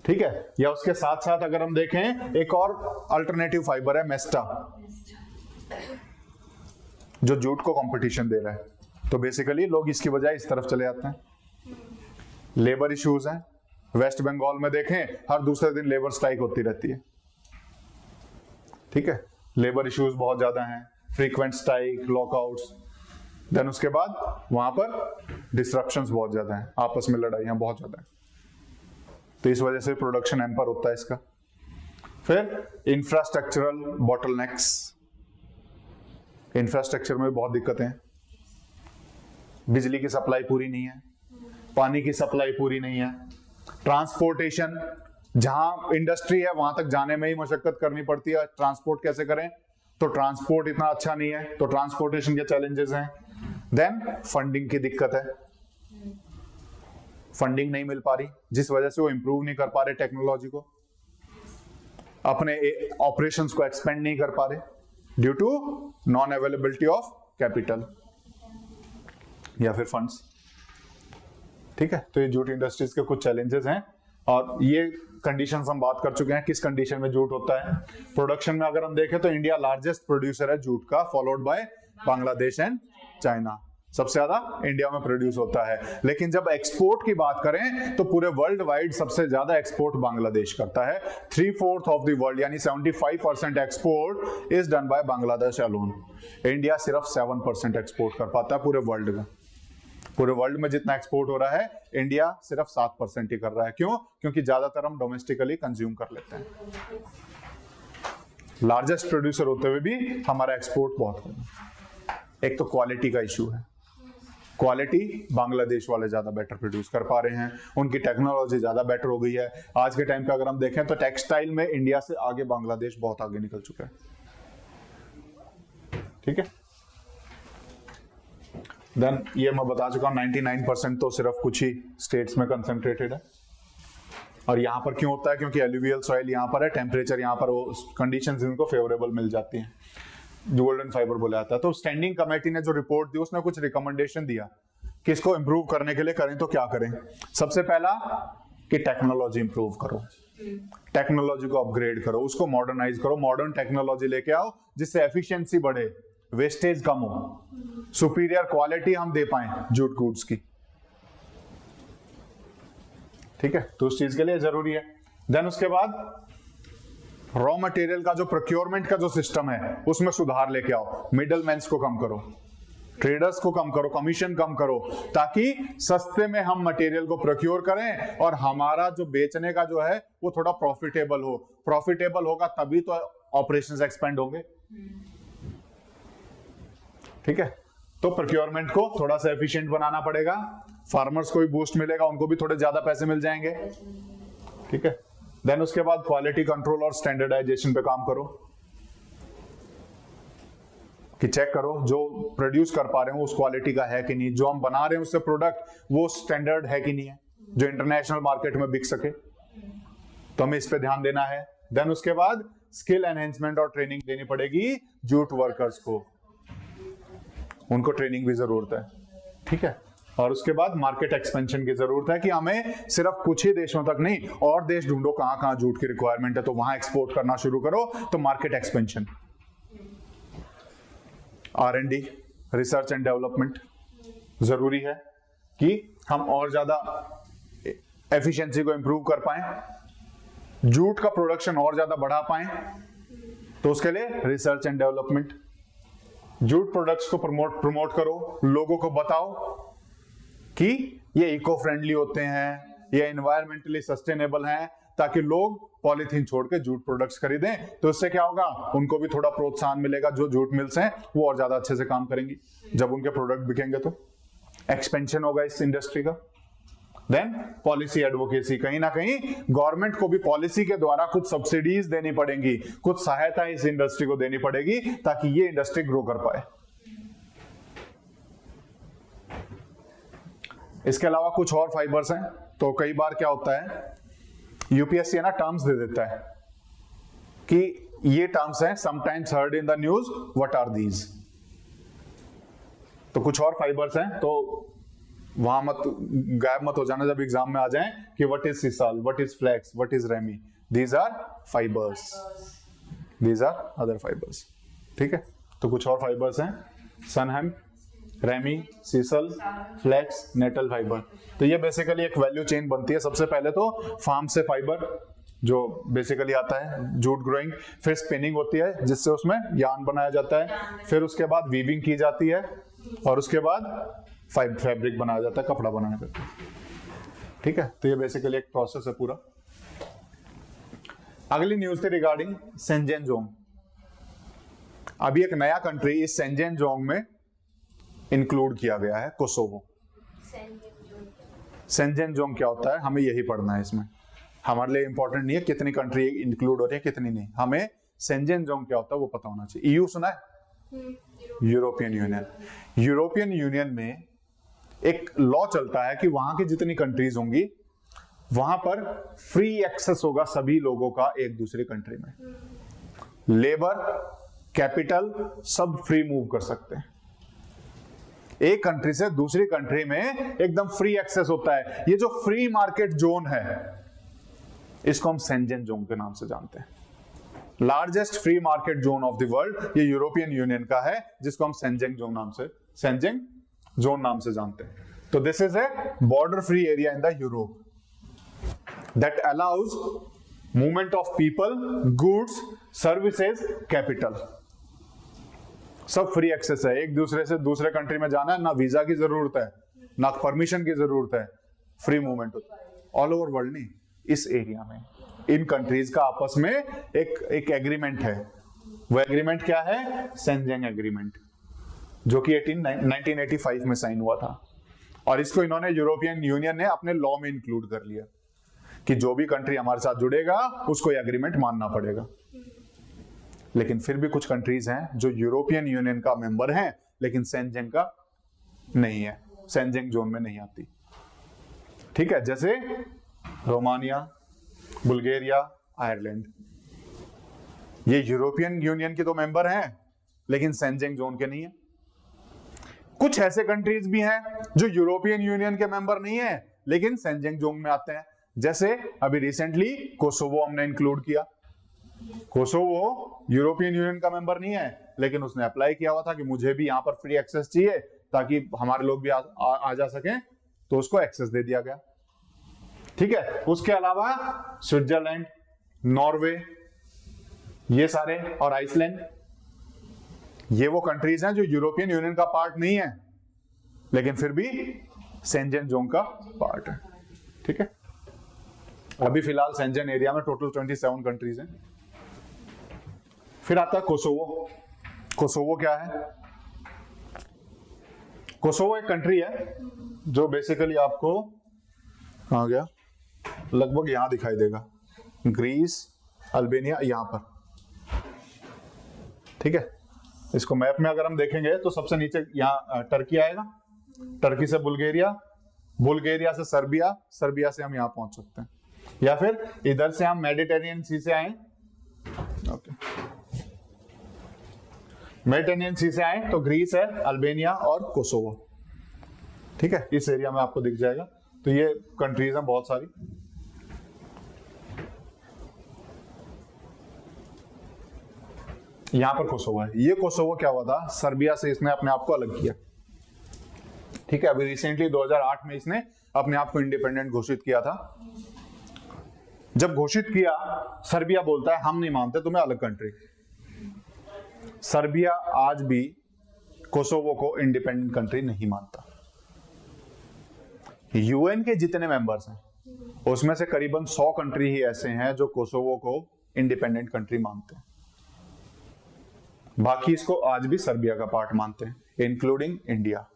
ठीक है, या उसके साथ साथ अगर हम देखें एक और अल्टरनेटिव फाइबर है मेस्टा, जो जूट को कंपटीशन दे रहा है। तो बेसिकली लोग इसकी बजाय इस तरफ चले जाते हैं। लेबर इश्यूज हैं, वेस्ट बंगाल में देखें हर दूसरे दिन लेबर स्ट्राइक होती रहती है। ठीक है, लेबर इश्यूज बहुत ज्यादा हैं, फ्रीक्वेंट स्ट्राइक, लॉकआउट्स। देन उसके बाद वहां पर डिसरप्शंस बहुत ज्यादा हैं, आपस में लड़ाइयां बहुत ज्यादा हैं, तो इस वजह से प्रोडक्शन हैम्पर होता है इसका। फिर इंफ्रास्ट्रक्चरल बॉटलनेक्स, इंफ्रास्ट्रक्चर में बहुत दिक्कतें हैं। बिजली की सप्लाई पूरी नहीं है, पानी की सप्लाई पूरी नहीं है, ट्रांसपोर्टेशन, जहां इंडस्ट्री है वहां तक जाने में ही मशक्कत करनी पड़ती है। ट्रांसपोर्ट कैसे करें? तो ट्रांसपोर्ट इतना अच्छा नहीं है, तो ट्रांसपोर्टेशन के चैलेंजेस हैं। देन फंडिंग की दिक्कत है, फंडिंग नहीं मिल पा रही, जिस वजह से वो इंप्रूव नहीं कर पा रहे टेक्नोलॉजी को, अपने ऑपरेशंस को एक्सपेंड नहीं कर पा रहे due to non availability of capital या फिर फंड्स। ठीक है, तो ये जूट इंडस्ट्रीज के कुछ चैलेंजेस हैं, और ये कंडीशंस हम बात कर चुके हैं किस कंडीशन में जूट होता है। प्रोडक्शन में अगर हम देखें तो इंडिया लार्जेस्ट प्रोड्यूसर है जूट का, followed by Bangladesh and China. सबसे ज्यादा इंडिया में प्रोड्यूस होता है। लेकिन जब एक्सपोर्ट की बात करें तो पूरे वर्ल्ड वाइड सबसे ज्यादा एक्सपोर्ट बांग्लादेश करता है। 3/4 ऑफ द वर्ल्ड यानी 75% export is done by Bangladesh alone. India सिर्फ 7% एक्सपोर्ट कर पाता है पूरे वर्ल्ड में। पूरे वर्ल्ड में जितना एक्सपोर्ट हो रहा है इंडिया सिर्फ 7% ही कर रहा है। क्यों? क्योंकि ज्यादातर हम डोमेस्टिकली कंज्यूम कर लेते हैं। लार्जेस्ट प्रोड्यूसर होते हुए भी हमारा एक्सपोर्ट बहुत कम है। एक तो क्वालिटी का इशू है, क्वालिटी बांग्लादेश वाले ज्यादा बेटर प्रोड्यूस कर पा रहे हैं, उनकी टेक्नोलॉजी ज्यादा बेटर हो गई है। आज के टाइम पे अगर हम देखें तो टेक्सटाइल में इंडिया से आगे बांग्लादेश बहुत आगे निकल चुका है। ठीक है, देन ये मैं बता चुका हूं 99% तो सिर्फ कुछ ही स्टेट्स में कंसंट्रेटेड है। और यहाँ पर क्यों होता है? क्योंकि एलुवियल सॉइल यहाँ पर है, टेम्परेचर यहाँ पर, वो कंडीशंस इनको फेवरेबल मिल जाती हैं, गोल्डन फाइबर बोला जाता है। तो स्टैंडिंग कमेटी ने जो रिपोर्ट दी उसने कुछ रिकमेंडेशन दिया कि इसको इंप्रूव करने के लिए करें तो क्या करें। सबसे पहला कि टेक्नोलॉजी इंप्रूव करो, टेक्नोलॉजी को अपग्रेड करो, उसको मॉडर्नाइज करो, मॉडर्न टेक्नोलॉजी लेके आओ जिससे एफिशिएंसी बढ़े, वेस्टेज कम हो, सुपीरियर क्वालिटी हम दे पाए जूट गुड्स की। ठीक है, तो उस चीज के लिए जरूरी है। देन उसके बाद रॉ मटेरियल का जो प्रोक्योरमेंट का जो सिस्टम है उसमें सुधार लेके आओ, मिडलमैन्स को कम करो, ट्रेडर्स को कम करो, कमीशन कम करो, ताकि सस्ते में हम मटेरियल को प्रोक्योर करें और हमारा जो बेचने का जो है वो थोड़ा प्रॉफिटेबल हो। प्रॉफिटेबल होगा तभी तो ऑपरेशंस एक्सपेंड होंगे। ठीक है, तो प्रोक्योरमेंट को थोड़ा सा एफिशिएंट बनाना पड़ेगा, फार्मर्स को भी बूस्ट मिलेगा, उनको भी थोड़े ज्यादा पैसे मिल जाएंगे। ठीक है, देन उसके बाद क्वालिटी कंट्रोल और स्टैंडर्डाइजेशन पे काम करो कि चेक करो जो प्रोड्यूस कर पा रहे हो उस क्वालिटी का है कि नहीं, जो हम बना रहे हैं उससे प्रोडक्ट वो स्टैंडर्ड है कि नहीं है, जो इंटरनेशनल मार्केट में बिक सके। तो हमें इस पे ध्यान देना है। देन उसके बाद स्किल एनहेंसमेंट और ट्रेनिंग देनी पड़ेगी जूट वर्कर्स को, उनको ट्रेनिंग भी जरूरत है। ठीक है, और उसके बाद मार्केट एक्सपेंशन की जरूरत है कि हमें सिर्फ कुछ ही देशों तक नहीं, और देश ढूंढो कहां कहां जूट की रिक्वायरमेंट है तो वहां एक्सपोर्ट करना शुरू करो। तो market expansion, R&D, research and development जरूरी है कि हम और ज्यादा एफिशिएंसी को इंप्रूव कर पाए, जूट का प्रोडक्शन और ज्यादा बढ़ा पाए। तो उसके लिए research and development, jute products को प्रमोट करो, लोगों को बताओ कि ये इको फ्रेंडली होते हैं, ये एनवायरमेंटली सस्टेनेबल हैं, ताकि लोग पॉलीथीन छोड़ के जूट प्रोडक्ट्स खरीदें। तो इससे क्या होगा, उनको भी थोड़ा प्रोत्साहन मिलेगा, जो जूट मिल्स हैं वो और ज्यादा अच्छे से काम करेंगी। जब उनके प्रोडक्ट बिकेंगे तो एक्सपेंशन होगा इस इंडस्ट्री का। देन पॉलिसी एडवोकेसी, कहीं ना कहीं गवर्नमेंट को भी पॉलिसी के द्वारा कुछ सब्सिडीज देनी पड़ेंगी, कुछ सहायता इस इंडस्ट्री को देनी पड़ेगी ताकि ये इंडस्ट्री ग्रो कर पाए। इसके अलावा कुछ और फाइबर्स हैं। तो कई बार क्या होता है, यूपीएससी है ना टर्म्स दे देता है कि ये टर्म्स हैं, sometimes heard in the news, what are these. तो कुछ और फाइबर्स हैं, तो वहां मत गायब मत हो जाना जब एग्जाम में आ जाएं कि what is sisal, what is flax, what is ramie, these are fibres, these are other fibres. ठीक है, तो कुछ और फाइबर्स हैं, sunhemp, ramie, sisal, flax, nettle fibre. तो ये बेसिकली एक वैल्यू चेन बनती है। सबसे पहले तो फार्म से फाइबर जो बेसिकली आता है जूट ग्रोइंग, फिर स्पिनिंग होती है जिससे उसमें यार्न बनाया जाता है, फिर उसके बाद वीविंग की जाती है और उसके बाद फैब्रिक बनाया जाता है, कपड़ा बनाया जाता है। ठीक है, तो ये बेसिकली एक प्रोसेस है पूरा। अगली न्यूज थी रिगार्डिंग शेंजेनजोंग। अभी एक नया कंट्री इस शेंजेनजोंग में इंक्लूड किया गया है, कोसोवो। शेंजेनजोंग क्या होता है, हमें यही पढ़ना है इसमें। हमारे लिए इंपॉर्टेंट नहीं है कितनी कंट्री इंक्लूड हो रही है कितनी नहीं, हमें शेंजेनजोंग क्या होता है वो पता होना चाहिए। ईयू सुना है, यूरोपियन यूनियन। यूरोपियन यूनियन में एक लॉ चलता है कि वहां की जितनी कंट्रीज होंगी वहां पर फ्री एक्सेस होगा सभी लोगों का एक दूसरी कंट्री में। लेबर, कैपिटल सब फ्री मूव कर सकते हैं। एक कंट्री से दूसरी कंट्री में एकदम फ्री एक्सेस होता है। ये जो फ्री मार्केट जोन है इसको हम शेंजेनजोंग के नाम से जानते हैं। Largest free market zone of the world ये यूरोपियन यूनियन का है, जिसको हम शेंजेनजोंग जोन नाम से जानते हैं। तो this is a border free area in the Europe that allows movement of people, goods, services, capital, सब फ्री एक्सेस है। एक दूसरे से दूसरे कंट्री में जाना है, ना वीजा की जरूरत है ना परमिशन की जरूरत है, फ्री मूवमेंट होता है ऑल ओवर वर्ल्ड। नहीं, इस एरिया में इन कंट्रीज का आपस में एक एग्रीमेंट है। वो एग्रीमेंट क्या है, शेंजेन एग्रीमेंट, जो कि 1985 में साइन हुआ था। और इसको इन्होंने यूरोपियन यूनियन ने अपने लॉ में इंक्लूड कर लिया कि जो भी कंट्री हमारे साथ जुड़ेगा उसको ये एग्रीमेंट मानना पड़ेगा। लेकिन फिर भी कुछ कंट्रीज हैं जो यूरोपियन यूनियन का मेंबर हैं लेकिन शेंजेन का नहीं है, शेंजेन जोन में नहीं आती। ठीक है, जैसे रोमानिया, बुल्गारिया, आयरलैंड। ये यूरोपियन यूनियन के तो मेंबर हैं लेकिन सेंजेंग जोन के नहीं है। कुछ ऐसे कंट्रीज भी हैं जो यूरोपियन यूनियन के मेंबर नहीं है लेकिन सेंजेंग जोन में आते हैं, जैसे अभी रिसेंटली कोसोवो हमने इंक्लूड किया। कोसोवो यूरोपियन यूनियन का मेंबर नहीं है लेकिन उसने अप्लाई किया हुआ था कि मुझे भी यहां पर फ्री एक्सेस चाहिए ताकि हमारे लोग भी आ जा सकें, तो उसको एक्सेस दे दिया गया। ठीक है, उसके अलावा स्विट्जरलैंड, नॉर्वे, ये सारे, और आइसलैंड, ये वो कंट्रीज हैं जो यूरोपियन यूनियन का पार्ट नहीं है लेकिन फिर भी सेंजेन जोन का पार्ट है। ठीक है, अभी फिलहाल सेंजेन एरिया में टोटल 27 कंट्रीज हैं। फिर आता है कोसोवो। कोसोवो क्या है? कोसोवो एक कंट्री है जो बेसिकली आपको कहां गया, लगभग यहां दिखाई देगा, ग्रीस, अल्बेनिया, यहां पर। ठीक है, इसको मैप में अगर हम देखेंगे तो सबसे नीचे यहां टर्की आएगा, टर्की से बुल्गारिया, बुल्गारिया से सर्बिया, सर्बिया से हम यहां पहुंच सकते हैं, या फिर इधर से हम मेडिटेरियन सी से आए, ओके, मेडिटेरियन सी से आए तो ग्रीस है, अल्बेनिया और कोसोवो। ठीक है, इस एरिया में आपको दिख जाएगा। तो ये कंट्रीज हैं बहुत सारी। यहां पर कोसोवो है। ये कोसोवो क्या हुआ था, सर्बिया से इसने अपने आप को अलग किया। ठीक है, अभी रिसेंटली 2008 में इसने अपने आप को इंडिपेंडेंट घोषित किया था। जब घोषित किया, सर्बिया बोलता है हम नहीं मानते तुम्हें अलग कंट्री। सर्बिया आज भी कोसोवो को इंडिपेंडेंट कंट्री नहीं मानता। यूएन के जितने मेंबर्स हैं उसमें से करीबन 100 कंट्री ही ऐसे हैं जो कोसोवो को इंडिपेंडेंट कंट्री मानते हैं, बाकी इसको आज भी सर्बिया का पार्ट मानते हैं, इंक्लूडिंग इंडिया।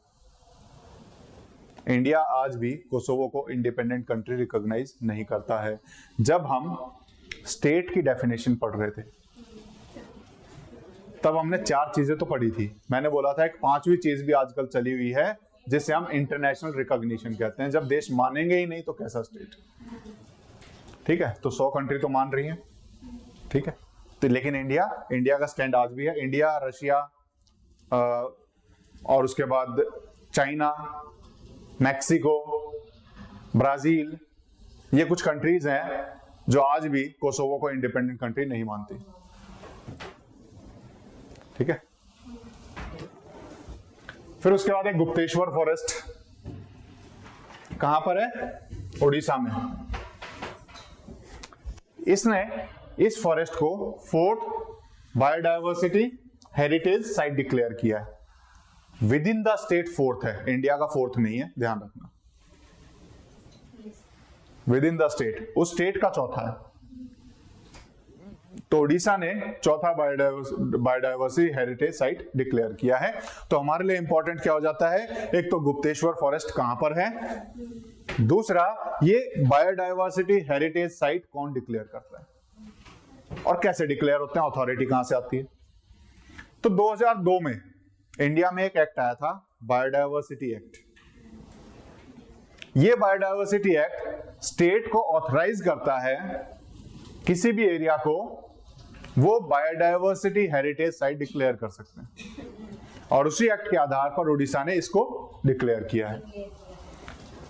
इंडिया आज भी कोसोवो को इंडिपेंडेंट कंट्री रिकॉग्नाइज नहीं करता है। जब हम स्टेट की डेफिनेशन पढ़ रहे थे तब हमने 4 चीजें तो पढ़ी थी। मैंने बोला था एक 5वीं चीज भी आजकल चली हुई है जिसे हम इंटरनेशनल रिकॉग्निशन कहते हैं। जब देश मानेंगे ही नहीं तो कैसा स्टेट। ठीक है, तो 100 कंट्री तो मान रही है। ठीक है, तो लेकिन इंडिया का स्टैंड आज भी है। इंडिया, रशिया और उसके बाद चाइना, मैक्सिको, ब्राजील, ये कुछ कंट्रीज हैं जो आज भी कोसोवो को इंडिपेंडेंट कंट्री नहीं मानती। ठीक है, फिर उसके बाद एक गुप्तेश्वर फॉरेस्ट, कहां पर है, उड़ीसा में। इसने इस फॉरेस्ट को 4th biodiversity heritage site declare किया है। With in the state 4th है, इंडिया का 4th नहीं है, ध्यान रखना। विद इन द स्टेट, उस स्टेट का चौथा है। तो उड़ीसा ने चौथा बायोडायवर्सिटी हेरिटेज साइट डिक्लेयर किया है। तो हमारे लिए इंपॉर्टेंट क्या हो जाता है, एक तो गुप्तेश्वर फॉरेस्ट कहां पर है, दूसरा ये बायोडायवर्सिटी हेरिटेज साइट कौन डिक्लेयर करता है और कैसे डिक्लेयर होते हैं, अथॉरिटी कहां से आती है। तो 2002 में इंडिया में एक एक्ट आया था, बायोडायवर्सिटी एक्ट। ये बायोडायवर्सिटी एक्ट स्टेट को ऑथराइज करता है किसी भी एरिया को वो बायोडायवर्सिटी हेरिटेज साइट डिक्लेयर कर सकते हैं, और उसी एक्ट के आधार पर उड़ीसा ने इसको डिक्लेयर किया है।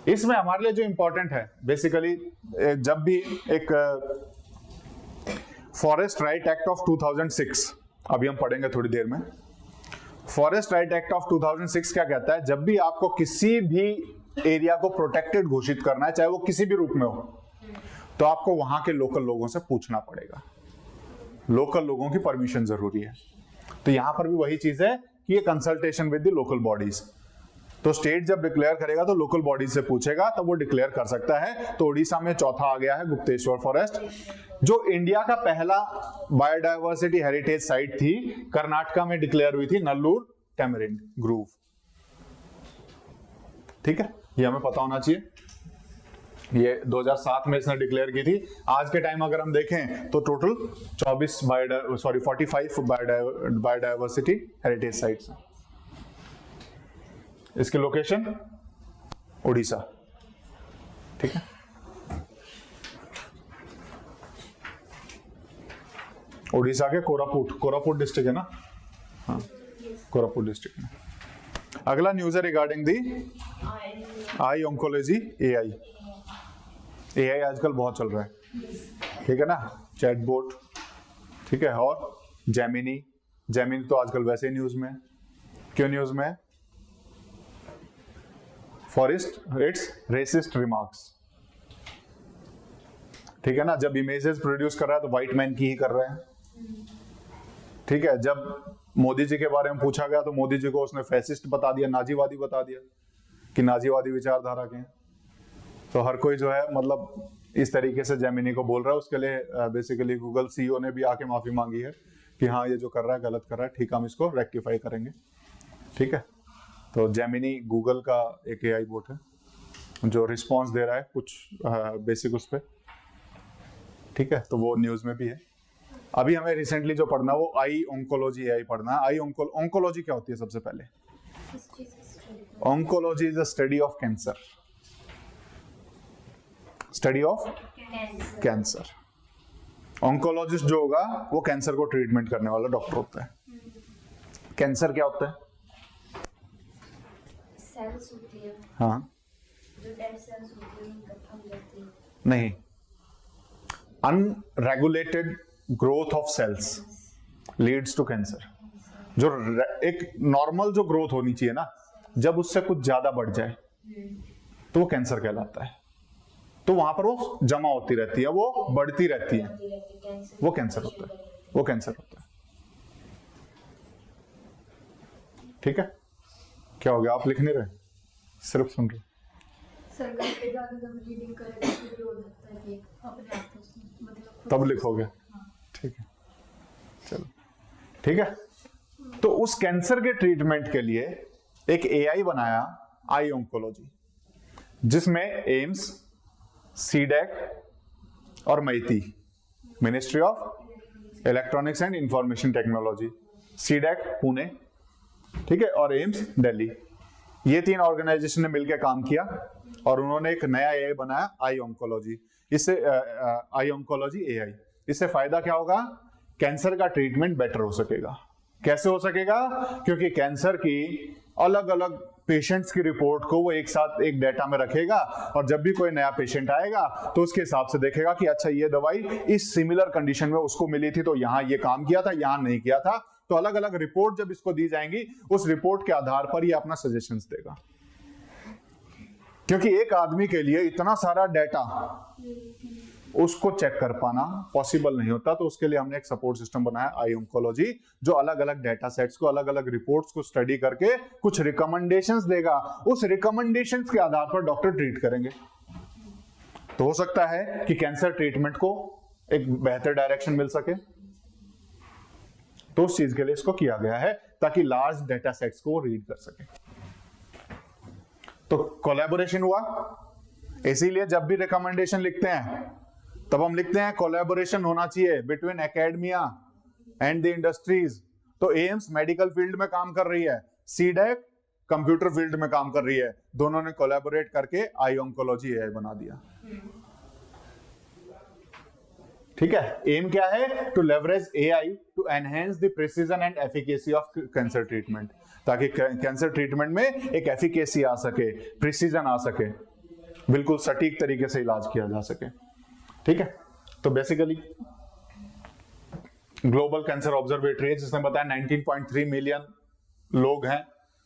इसमें हमारे लिए जो इंपॉर्टेंट है, बेसिकली जब भी एक फॉरेस्ट राइट एक्ट ऑफ 2006, अभी हम पढ़ेंगे थोड़ी देर में, फॉरेस्ट राइट एक्ट ऑफ 2006 क्या कहता है, जब भी आपको किसी भी एरिया को प्रोटेक्टेड घोषित करना है, चाहे वो किसी भी रूप में हो, तो आपको वहां के लोकल लोगों से पूछना पड़ेगा। लोकल लोगों की परमिशन जरूरी है। तो यहां पर भी वही चीज है कि ये consultation with the local bodies. तो स्टेट जब डिक्लेयर करेगा तो लोकल बॉडीज से पूछेगा, तब वो डिक्लेयर कर सकता है। तो उड़ीसा में चौथा आ गया है गुप्तेश्वर फॉरेस्ट, जो इंडिया का पहला बायोडायवर्सिटी हेरिटेज साइट थी। कर्नाटका में डिक्लेयर हुई थी, नल्लूर टैमरिंड ग्रूव। ठीक है, ये हमें पता होना चाहिए। ये 2007 में इसने डिक्लेयर की थी। आज के टाइम अगर हम देखें तो टोटल 45 बायोडायवर्सिटी हेरिटेज साइट्स हैं। इसकी लोकेशन उड़ीसा। ठीक है, उड़ीसा के कोरापुट डिस्ट्रिक्ट है ना, हाँ कोरापुट डिस्ट्रिक्ट में। अगला न्यूज है regarding the I oncology AI. AI आजकल बहुत चल रहा है, ठीक है ना, चैटबॉट, ठीक है, और जेमिनी तो आजकल वैसे ही न्यूज में है। क्यों न्यूज में है? फॉर इट्स रेसिस्ट रिमार्क्स, ठीक है ना। जब इमेजेस प्रोड्यूस कर रहा है तो व्हाइट मैन की ही कर रहे हैं, ठीक है। जब मोदी जी के बारे में पूछा गया तो मोदी जी को उसने फैसिस्ट बता दिया, नाजीवादी बता दिया कि नाजीवादी विचारधारा के हैं। तो हर कोई जो है मतलब इस तरीके से जेमिनी को बोल रहा है। उसके लिए बेसिकली गूगल सीईओ ने भी आके माफी मांगी है कि हाँ ये जो कर रहा है गलत कर रहा है, ठीक है हम इसको रेक्टिफाई करेंगे, ठीक है। तो जेमिनी गूगल का एक एआई बोट है जो रिस्पॉन्स दे रहा है कुछ बेसिक उस पर, ठीक है। तो वो न्यूज में भी है। अभी हमें रिसेंटली जो पढ़ना है वो आई ऑन्कोलॉजी एआई पढ़ना है। ऑन्कोलॉजी क्या होती है? सबसे पहले oncology is the study of cancer, study of cancer. Oncologist जो होगा वो कैंसर को ट्रीटमेंट करने वाला डॉक्टर होता है। कैंसर क्या होता है? सेल्स होती है, हाँ जो डेड सेल्स होती है उनका खत्म हो जाती है। नहीं, unregulated growth of cells leads to cancer. जो एक नॉर्मल जो ग्रोथ होनी चाहिए ना, जब उससे कुछ ज्यादा बढ़ जाए तो वो कैंसर कहलाता है। तो वहां पर वो जमा होती रहती है, वो बढ़ती रहती है, वो कैंसर होता है, वो कैंसर होता है, ठीक है। क्या हो गया? आप लिख नहीं रहे, सिर्फ सुन रहे। सर घर पे जाके जब रीडिंग करें तो फिर हो जाता है कि अपने आप को मतलब तब लिखोगे, ठीक है, चलो ठीक है। तो उस कैंसर के ट्रीटमेंट के लिए एक एआई बनाया आई ऑन्कोलॉजी, जिसमें एम्स, सीडेक और MeitY, ministry of electronics and information technology, CDAC Pune, ठीक है, और एम्स दिल्ली, ये तीन ऑर्गेनाइजेशन ने मिलकर काम किया और उन्होंने एक नया एआई बनाया आई ऑन्कोलॉजी। इससे आई ऑन्कोलॉजी एआई, इससे फायदा क्या होगा? कैंसर का ट्रीटमेंट बेटर हो सकेगा। कैसे हो सकेगा? क्योंकि कैंसर की अलग अलग पेशेंट्स की रिपोर्ट को वो एक साथ एक डेटा में रखेगा और जब भी कोई नया पेशेंट आएगा तो उसके हिसाब से देखेगा कि अच्छा ये दवाई इस सिमिलर कंडीशन में उसको मिली थी तो यहाँ ये काम किया था, यहाँ नहीं किया था। तो अलग अलग रिपोर्ट जब इसको दी जाएंगी उस रिपोर्ट के आधार पर ये अपना सजेशंस देगा। क्योंकि एक आदमी के लिए इतना सारा डेटा उसको चेक कर पाना पॉसिबल नहीं होता, तो उसके लिए हमने एक सपोर्ट सिस्टम बनाया आई ऑन्कोलॉजी, जो अलग अलग डेटा सेट्स को, अलग अलग रिपोर्ट्स को स्टडी करके कुछ रिकमेंडेशंस देगा। उस रिकमेंडेशंस के आधार पर डॉक्टर ट्रीट करेंगे। तो हो सकता है कि कैंसर ट्रीटमेंट को एक बेहतर डायरेक्शन मिल सके, तो उस चीज के लिए इसको किया गया है ताकि लार्ज डेटा सेट्स को रीड कर सके। तो कोलैबोरेशन हुआ, इसीलिए जब भी रिकमेंडेशन लिखते हैं तब हम लिखते हैं कोलैबोरेशन होना चाहिए between academia and the industries. तो एम्स मेडिकल फील्ड में काम कर रही है, सीडेक कंप्यूटर फील्ड में काम कर रही है, दोनों ने कोलैबोरेट करके आई ऑन्कोलॉजी एआई बना दिया। ठीक है, एम क्या है? To leverage AI to enhance the precision and efficacy of cancer treatment, ताकि कैंसर ट्रीटमेंट में एक एफिकेसी आ सके, प्रिसीजन आ सके, बिल्कुल सटीक तरीके से इलाज किया जा सके। ठीक है, तो बेसिकली ग्लोबल कैंसर ऑब्जर्वेटरी है जिसने बताया 19.3 मिलियन लोग हैं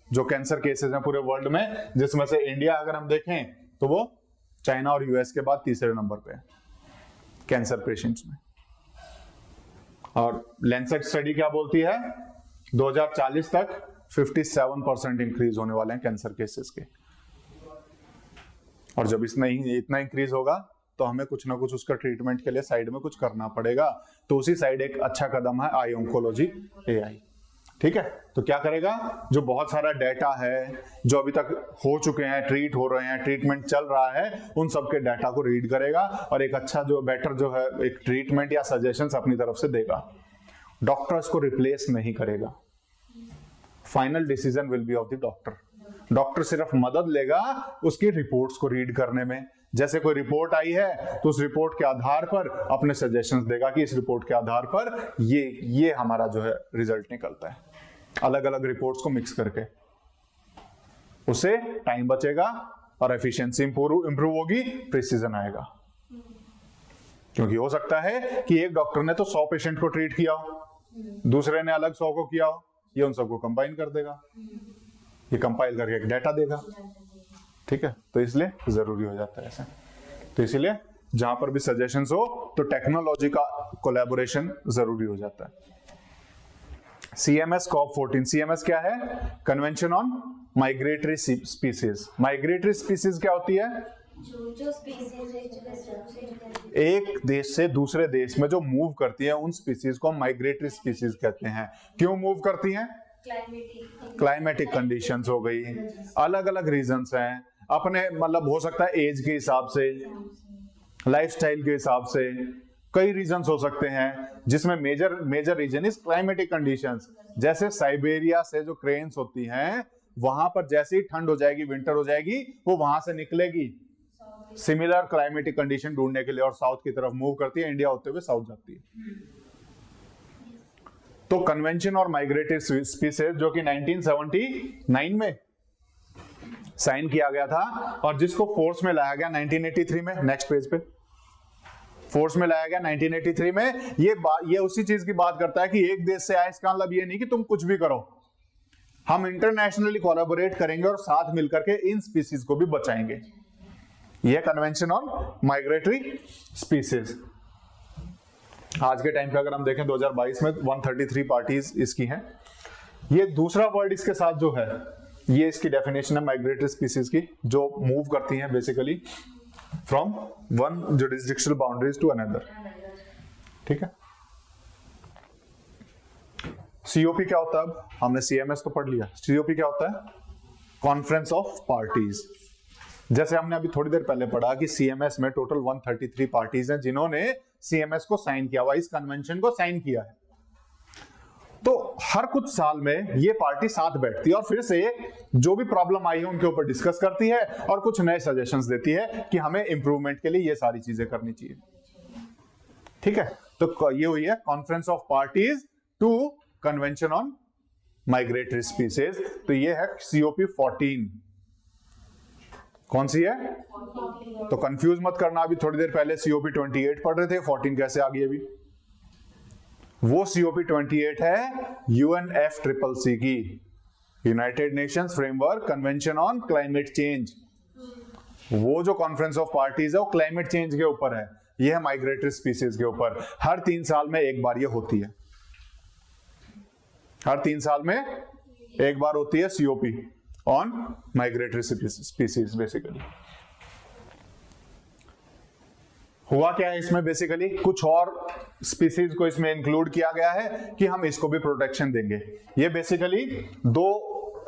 जो कैंसर केसेस हैं पूरे वर्ल्ड में, जिसमें से इंडिया अगर हम देखें तो वो चाइना और यूएस के बाद तीसरे नंबर पे है कैंसर पेशेंट्स में। और लैंसेट स्टडी क्या बोलती है? 2040 तक 57% इंक्रीज होने वाले हैं कैंसर केसेस के। और जब इतना इंक्रीज होगा तो हमें कुछ ना कुछ उसका ट्रीटमेंट के लिए साइड में कुछ करना पड़ेगा। तो उसी साइड एक अच्छा कदम है आई ऑन्कोलॉजी एआई। ठीक है, तो क्या करेगा? जो बहुत सारा डेटा है जो अभी तक हो चुके हैं, ट्रीट हो रहे हैं, ट्रीटमेंट चल रहा है, उन सब के डेटा को रीड करेगा और एक अच्छा जो बेटर जो है एक ट्रीटमेंट या सजेशंस अपनी तरफ से देगा। डॉक्टर्स को रिप्लेस नहीं करेगा, final decision will be of the doctor. Doctor सिर्फ मदद लेगा उसकी रिपोर्ट्स को रीड करने में। जैसे कोई रिपोर्ट आई है तो उस रिपोर्ट के आधार पर अपने सजेशंस देगा कि इस रिपोर्ट के आधार पर ये हमारा जो है रिजल्ट निकलता है। अलग अलग रिपोर्ट्स को मिक्स करके उससे टाइम बचेगा और एफिशिएंसी इंप्रूव होगी, प्रिसीजन आएगा। क्योंकि हो सकता है कि एक डॉक्टर ने तो 100 पेशेंट को ट्रीट किया हो, दूसरे ने अलग 100 को किया हो, ये उन सबको कंबाइन कर देगा, ये कंपाइल करके एक डाटा देगा। ठीक है, तो इसलिए जरूरी हो जाता है ऐसे। तो इसीलिए जहां पर भी सजेशंस हो तो टेक्नोलॉजी का कोलैबोरेशन जरूरी हो जाता है। CMS COP14, CMS क्या है? Convention on migratory species. Migratory species क्या होती है? जो स्पीसीज एक जगह से दूसरी जगह एक देश से दूसरे देश में जो मूव करती है उन स्पीसीज को हम माइग्रेटरी स्पीसीज कहते हैं। क्यों मूव करती हैं? क्लाइमेटिक कंडीशंस हो गई, अलग अलग रीजंस हैं, अपने मतलब हो सकता है एज के हिसाब से, लाइफस्टाइल के हिसाब से, कई रीजंस हो सकते हैं, जिसमें major reason is climatic conditions. जैसे साइबेरिया से जो क्रेन्स होती हैं वहां पर जैसे ही ठंड हो जाएगी, विंटर हो जाएगी, वो वहां से निकलेगी सिमिलर क्लाइमेटिक कंडीशन ढूंढने के लिए और साउथ की तरफ मूव करती है, इंडिया होते हुए साउथ जाती है। तो कन्वेंशन और माइग्रेटरी स्पीसीज जो कि 1979 में साइन किया गया था और जिसको फोर्स में लाया गया 1983 में, नेक्स्ट पेज पे, फोर्स में लाया गया 1983 में। ये उसी चीज की बात करता है कि एक देश से आए, इसका मतलब ये नहीं कि तुम कुछ भी करो, हम इंटरनेशनली कोलैबोरेट करेंगे और साथ मिलकर के इन स्पीसीज को भी बचाएंगे। यह कन्वेंशन ऑन माइग्रेटरी स्पीसीज। आज के टाइम पे अगर हम देखें 2022 में 133 पार्टीज इसकी हैं। ये दूसरा वर्ड इसके साथ जो है, ये इसकी डेफिनेशन है माइग्रेटरी स्पीसीज की, जो मूव करती हैं basically from one jurisdictional boundaries to another. ठीक है, सीओपी क्या होता है? अब हमने सीएमएस तो पढ़ लिया, सीओपी क्या होता है? Conference of parties. जैसे हमने अभी थोड़ी देर पहले पढ़ा कि सीएमएस में टोटल 133 पार्टीज हैं जिन्होंने सीएमएस को साइन किया हुआ, इस कन्वेंशन को साइन किया है। तो हर कुछ साल में ये पार्टी साथ बैठती है और फिर से जो भी प्रॉब्लम आई है उनके ऊपर डिस्कस करती है और कुछ नए सजेशंस देती है कि हमें इंप्रूवमेंट के लिए ये सारी चीजें करनी चाहिए। ठीक है, तो ये हुई है conference of parties to convention on migratory species. तो ये है COP 14। कौन सी है? तो कंफ्यूज मत करना, अभी थोड़ी देर पहले COP 28 पढ़ रहे थे, 14 कैसे आ गई अभी? वो COP 28 है UNFCCC की, United Nations framework convention on climate change. वो जो कॉन्फ्रेंस ऑफ पार्टीज है वो क्लाइमेट चेंज के ऊपर है, ये है माइग्रेटरी स्पीसीज के ऊपर। हर 3 साल में एक बार ये होती है, हर 3 साल में एक बार होती है COP on migratory species. Basically हुआ क्या है इसमें? बेसिकली कुछ और स्पीसीज को इसमें इंक्लूड किया गया है कि हम इसको भी प्रोटेक्शन देंगे। ये बेसिकली 2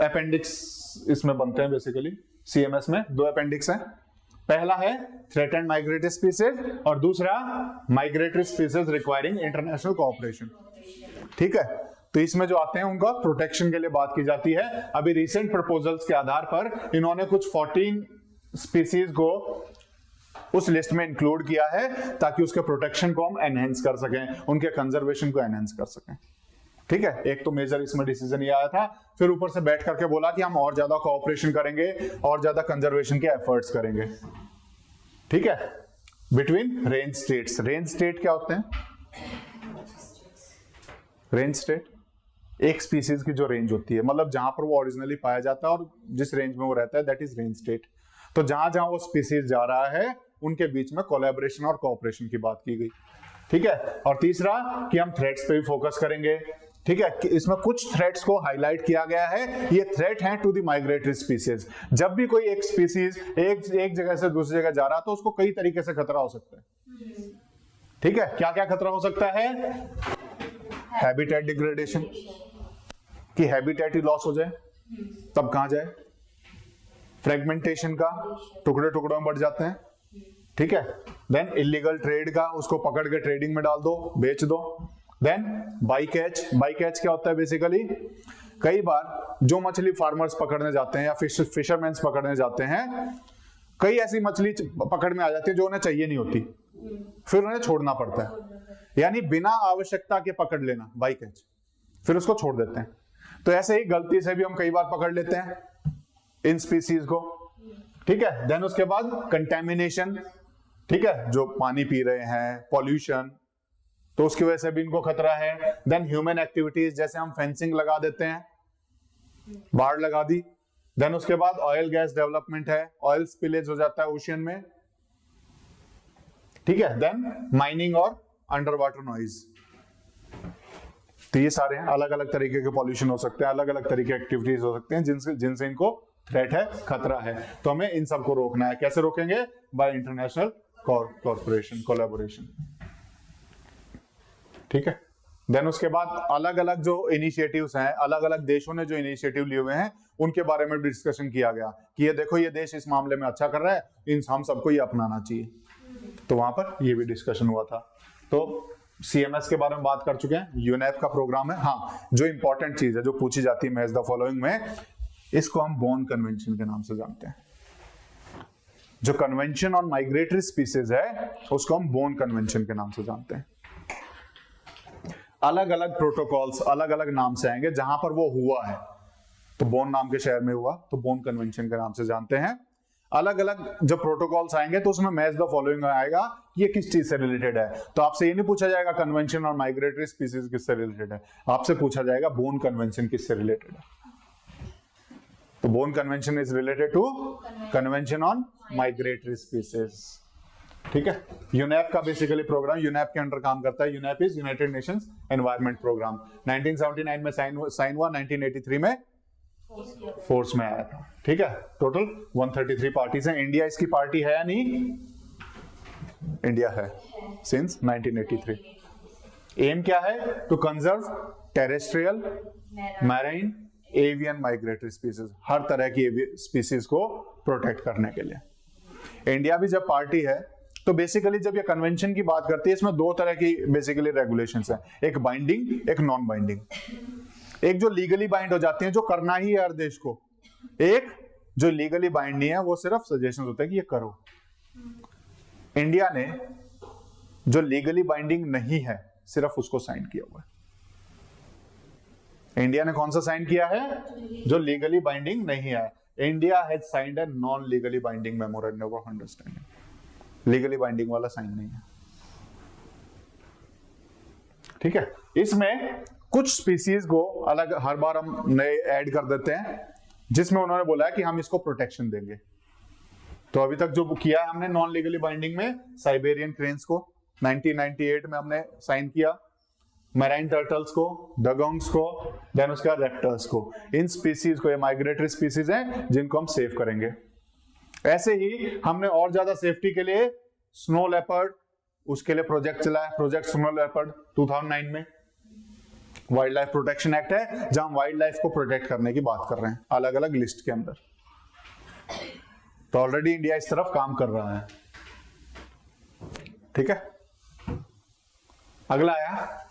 अपेंडिक्स इसमें बनते हैं। बेसिकली CMS में 2 अपेंडिक्स हैं। पहला है थ्रेटेंड माइग्रेटरी स्पीसीज और दूसरा migratory species requiring international cooperation. ठीक है, तो इसमें जो आते हैं उनका प्रोटेक्शन के लिए बात की जाती है। अभी रिसेंट प्रपोजल्स के आधार पर इन्होंने कुछ 14 स्पीसीज को उस लिस्ट में इंक्लूड किया है ताकि उसके प्रोटेक्शन को हम एनहेंस कर सकें, उनके कंजर्वेशन को एनहेंस कर सकें। ठीक है, एक तो मेजर इसमें डिसीजन ये आया था, फिर ऊपर से बैठ करके बोला कि हम और ज्यादा कोऑपरेशन करेंगे और ज्यादा कंजर्वेशन के एफर्ट्स करेंगे। ठीक है, between range states. Range state क्या होते हैं? रेंज स्टेट एक स्पीसीज की जो रेंज होती है, मतलब जहां पर वो ओरिजिनली पाया जाता है और जिस रेंज में वो रहता है, दैट इज रेंज स्टेट। तो जहां जहां वो स्पीसीज जा रहा है उनके बीच में कोलैबोरेशन और कोऑपरेशन की बात की गई। ठीक है, और तीसरा कि हम थ्रेट्स पे भी फोकस करेंगे। ठीक है, कि इसमें कुछ थ्रेट्स को हाईलाइट किया गया है, ये थ्रेट है टू द माइग्रेटरी स्पीसीज। जब भी कोई एक स्पीसीज एक जगह से दूसरी जगह जा रहा है तो उसको कई तरीके से खतरा हो सकता है। ठीक है, क्या क्या खतरा हो सकता है? हैबिटेट डिग्रेडेशन, कि हैबिटेट ही लॉस हो जाए, तब कहां जाए? फ्रेगमेंटेशन का, टुकड़े टुकड़ों में बढ़ जाते हैं। ठीक है, देन इलीगल ट्रेड का, उसको पकड़ के ट्रेडिंग में डाल दो, बेच दो। Then bycatch. Bycatch क्या होता है? बेसिकली कई बार जो मछली फार्मर्स पकड़ने जाते हैं या फिशरमैन्स पकड़ने जाते हैं, कई ऐसी मछली पकड़ में आ जाती है जो उन्हें चाहिए नहीं होती, फिर उन्हें छोड़ना पड़ता है, यानी बिना आवश्यकता के पकड़ लेना, बाई कैच, फिर उसको छोड़ देते हैं। तो ऐसे ही गलती से भी हम कई बार पकड़ लेते हैं इन स्पीसीज को, ठीक है। देन उसके बाद कंटेमिनेशन, ठीक है, जो पानी पी रहे हैं, पॉल्यूशन, तो उसकी वजह से भी इनको खतरा है। देन ह्यूमन एक्टिविटीज, जैसे हम फेंसिंग लगा देते हैं, बाड़ लगा दी। देन उसके बाद ऑयल गैस डेवलपमेंट है, ऑयल स्पिलेज हो जाता है ओशियन में, ठीक है। देन माइनिंग और अंडर वाटर नॉइज, तो ये सारे हैं, अलग अलग तरीके के पॉल्यूशन हो सकते हैं, अलग अलग तरीके के एक्टिविटीज हो सकते हैं जिनसे इनको थ्रेट है, खतरा है। तो हमें इन सबको रोकना है। कैसे रोकेंगे? बाय इंटरनेशनल कॉर्पोरेशन, कोलैबोरेशन, ठीक है। देन उसके बाद अलग अलग जो इनिशिएटिव्स हैं, अलग अलग देशों ने जो इनिशिएटिव लिए हुए हैं, उनके बारे में डिस्कशन किया गया कि ये देखो, ये देश इस मामले में अच्छा कर रहा है, इन हम सबको ये अपनाना चाहिए। तो वहां पर ये भी डिस्कशन हुआ था। तो CMS के बारे में बात कर चुके हैं, यूनेप का प्रोग्राम है। हाँ, जो इंपॉर्टेंट चीज है जो पूछी जाती है मैच द फॉलोइंग में, इसको हम बोन कन्वेंशन के नाम से जानते हैं। जो कन्वेंशन ऑन माइग्रेटरी स्पीसीज है, उसको हम बोन कन्वेंशन के नाम से जानते हैं। अलग अलग प्रोटोकॉल्स अलग अलग नाम से आएंगे, जहां पर वो हुआ है, तो बोन नाम के शहर में हुआ, तो बोन कन्वेंशन के नाम से जानते हैं। अलग अलग जब प्रोटोकॉल्स आएंगे तो उसमें मैच द फॉलोइंग आएगा, ये किस चीज से रिलेटेड है। तो आपसे ये नहीं पूछा जाएगा कन्वेंशन और माइग्रेटरी स्पीसीज किससे रिलेटेड है, आपसे पूछा जाएगा बोन कन्वेंशन किससे रिलेटेड है। तो Bonn convention is related to convention on migratory species, ठीक है। यूनेप का बेसिकली प्रोग्राम यूनेप के अंडर काम करता है। UNEP is United Nations Environment Programme. 1979 में साइन हुआ, 1983 में फोर्स में आया था, ठीक है। टोटल 133 पार्टीज हैं। इंडिया इसकी पार्टी है या नहीं? इंडिया है सिंस 1983। एम क्या है? To conserve terrestrial, marine, avian migratory species, हर तरह की स्पीसीज को प्रोटेक्ट करने के लिए। इंडिया भी जब पार्टी है तो बेसिकली जब ये कन्वेंशन की बात करती है, इसमें दो तरह की बेसिकली रेगुलेशंस हैं, एक बाइंडिंग, एक नॉन बाइंडिंग। एक जो लीगली बाइंड हो जाती है, जो करना ही है हर देश को, एक जो लीगली बाइंड नहीं है, वो सिर्फ सजेशन होता है कि ये करो। इंडिया ने जो लीगली बाइंडिंग नहीं है, सिर्फ उसको साइन किया हुआ है। इंडिया ने कौन सा साइन किया है? जो लीगली बाइंडिंग नहीं है। India has signed a non legally binding memorandum of understanding. Legally binding वाला साइन नहीं है, ठीक है। इसमें कुछ स्पीसीज को अलग हर बार हम नए ऐड कर देते हैं, जिसमें उन्होंने बोला है कि हम इसको प्रोटेक्शन देंगे। तो अभी तक जो किया है हमने नॉन लीगली बाइंडिंग में, साइबेरियन क्रेन्स को 1998 में हमने साइन किया, मैराइन टर्टल्स को, डगोंग्स को, देन उसके बाद रेप्टर्स को। इन स्पीसीज को, ये माइग्रेटरी स्पीसीज हैं जिनको हम सेव करेंगे। ऐसे ही हमने और ज्यादा सेफ्टी के लिए स्नो लेपर्ड, उसके लिए प्रोजेक्ट चलाया, प्रोजेक्ट स्नो लेपर्ड 2009 में। वाइल्ड लाइफ प्रोटेक्शन एक्ट है, जहां वाइल्ड लाइफ को प्रोटेक्ट करने की बात कर रहे हैं अलग अलग लिस्ट के अंदर। तो ऑलरेडी इंडिया इस तरफ काम कर रहा है, ठीक है। अगला आया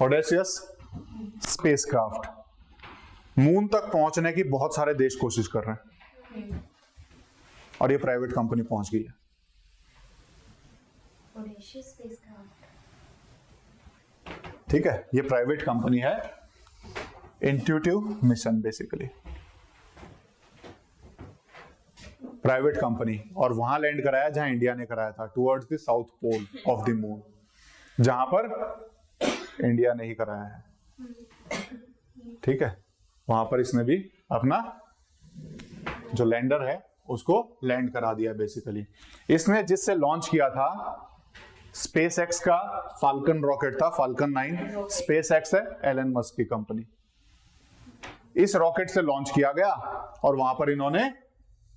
ऑडेसियस स्पेसक्राफ्ट। मून तक पहुंचने की बहुत सारे देश कोशिश कर रहे हैं और ये प्राइवेट कंपनी पहुंच गई है। Audacious spacecraft. ठीक है, ये प्राइवेट कंपनी है, intuitive mission basically private company, और वहां लैंड कराया जहां इंडिया ने कराया था, towards the south pole of the moon, जहां पर इंडिया ने ही कराया है। ठीक है, वहां पर इसने भी अपना जो लैंडर है उसको लैंड करा दिया बेसिकली। इसने जिससे लॉन्च किया था स्पेस एक्स का फाल्कन रॉकेट था, फाल्कन 9। स्पेस एक्स है एलन मस्क की कंपनी। इस रॉकेट से लॉन्च किया गया और वहां पर इन्होंने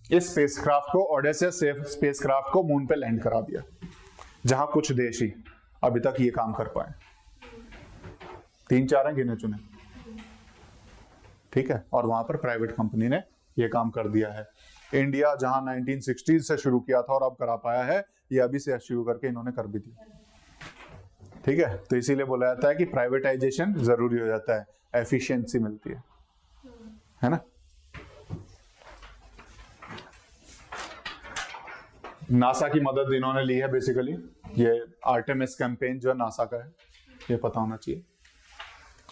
इस स्पेसक्राफ्ट को, ऑडेसियस स्पेसक्राफ्ट को मून पे लैंड करा दिया, जहां कुछ देश ही अभी तक ये काम कर पाए, 3-4 हैं गिने चुने। ठीक है, और वहां पर प्राइवेट कंपनी ने ये काम कर दिया है। इंडिया जहां 1960s से शुरू किया था और अब करा पाया है, ये अभी से शुरू करके इन्होंने कर भी दिया। ठीक है, तो इसीलिए बोला जाता है कि प्राइवेटाइजेशन जरूरी हो जाता है, एफिशिएंसी मिलती है। है ना। नासा की मदद इन्होंने ली है बेसिकली, ये आर्टेमिस कैंपेन जो है नासा का है, ये पता होना चाहिए।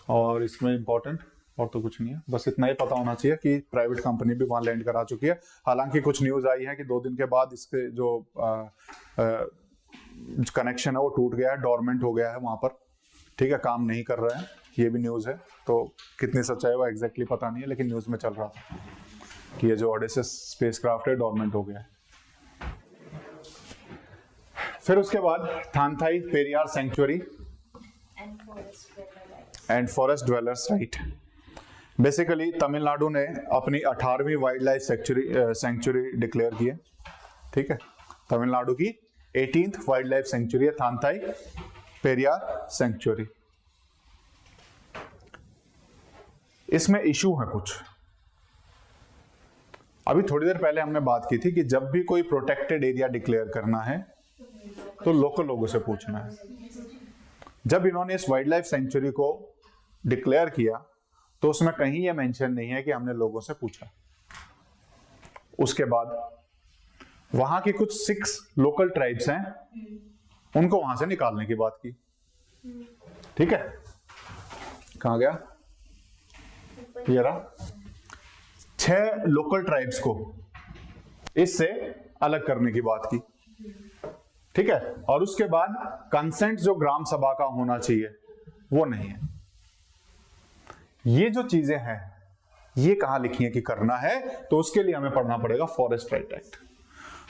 और इसमें इंपॉर्टेंट और तो कुछ नहीं है, बस इतना ही पता होना चाहिए कि प्राइवेट कंपनी भी वहां लैंड करा चुकी है। हालांकि कुछ न्यूज आई है कि 2 दिन के बाद इसके जो कनेक्शन है वो टूट गया है, डोरमेंट हो गया है वहां पर, ठीक है, काम नहीं कर रहा है, ये भी न्यूज है। तो कितनी सच्चाई है वो एग्जैक्टली पता नहीं है, लेकिन न्यूज में चल रहा था कि ये जो ओडेसिस स्पेसक्राफ्ट है डोरमेंट हो गया है। फिर उसके बाद Thanthai Periyar sanctuary and forest dwellers right. Basically Tamil Nadu ने अपनी 18वीं वाइल्ड लाइफ सेंचुरी डिक्लेयर की है, ठीक है। तमिलनाडु की 18th वाइल्ड लाइफ सेंचुरी है थानथाई पेरियार सेंचुरी। इसमें इशू है कुछ। अभी थोड़ी देर पहले हमने बात की थी कि जब भी कोई प्रोटेक्टेड एरिया डिक्लेयर करना है तो लोकल लोगों से पूछना है। जब इन्होंने इस वाइल्ड लाइफ सेंचुरी को डिक्लेयर किया तो उसमें कहीं यह मेंशन नहीं है कि हमने लोगों से पूछा। उसके बाद वहां के कुछ 6 लोकल ट्राइब्स हैं, उनको वहां से निकालने की बात की, ठीक है। कहां गया ये रहा, 6 लोकल ट्राइब्स को इससे अलग करने की बात की, ठीक है। और उसके बाद कंसेंट जो ग्राम सभा का होना चाहिए वो नहीं है। ये जो चीजें हैं ये कहां लिखी है कि करना है, तो उसके लिए हमें पढ़ना पड़ेगा forest right act.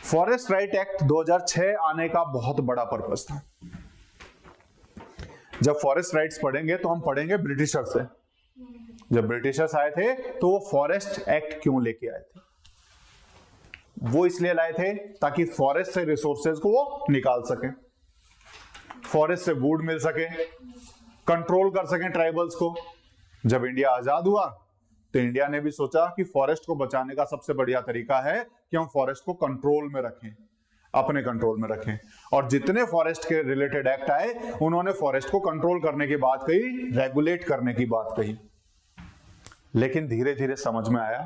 Forest right act 2006 आने का बहुत बड़ा पर्पस था। जब फॉरेस्ट राइट्स पढ़ेंगे तो हम पढ़ेंगे ब्रिटिशर से। जब ब्रिटिशर्स आए थे तो वो फॉरेस्ट एक्ट क्यों लेके आए थे? वो इसलिए लाए थे ताकि फॉरेस्ट से रिसोर्सेज को वो निकाल सके, फॉरेस्ट से वुड मिल सके, कंट्रोल कर सकें ट्राइबल्स को। जब इंडिया आजाद हुआ तो इंडिया ने भी सोचा कि फॉरेस्ट को बचाने का सबसे बढ़िया तरीका है कि हम फॉरेस्ट को कंट्रोल में रखें, अपने कंट्रोल में रखें। और जितने फॉरेस्ट के रिलेटेड एक्ट आए उन्होंने फॉरेस्ट को कंट्रोल करने की बात कही, रेगुलेट करने की बात कही। लेकिन धीरे धीरे समझ में आया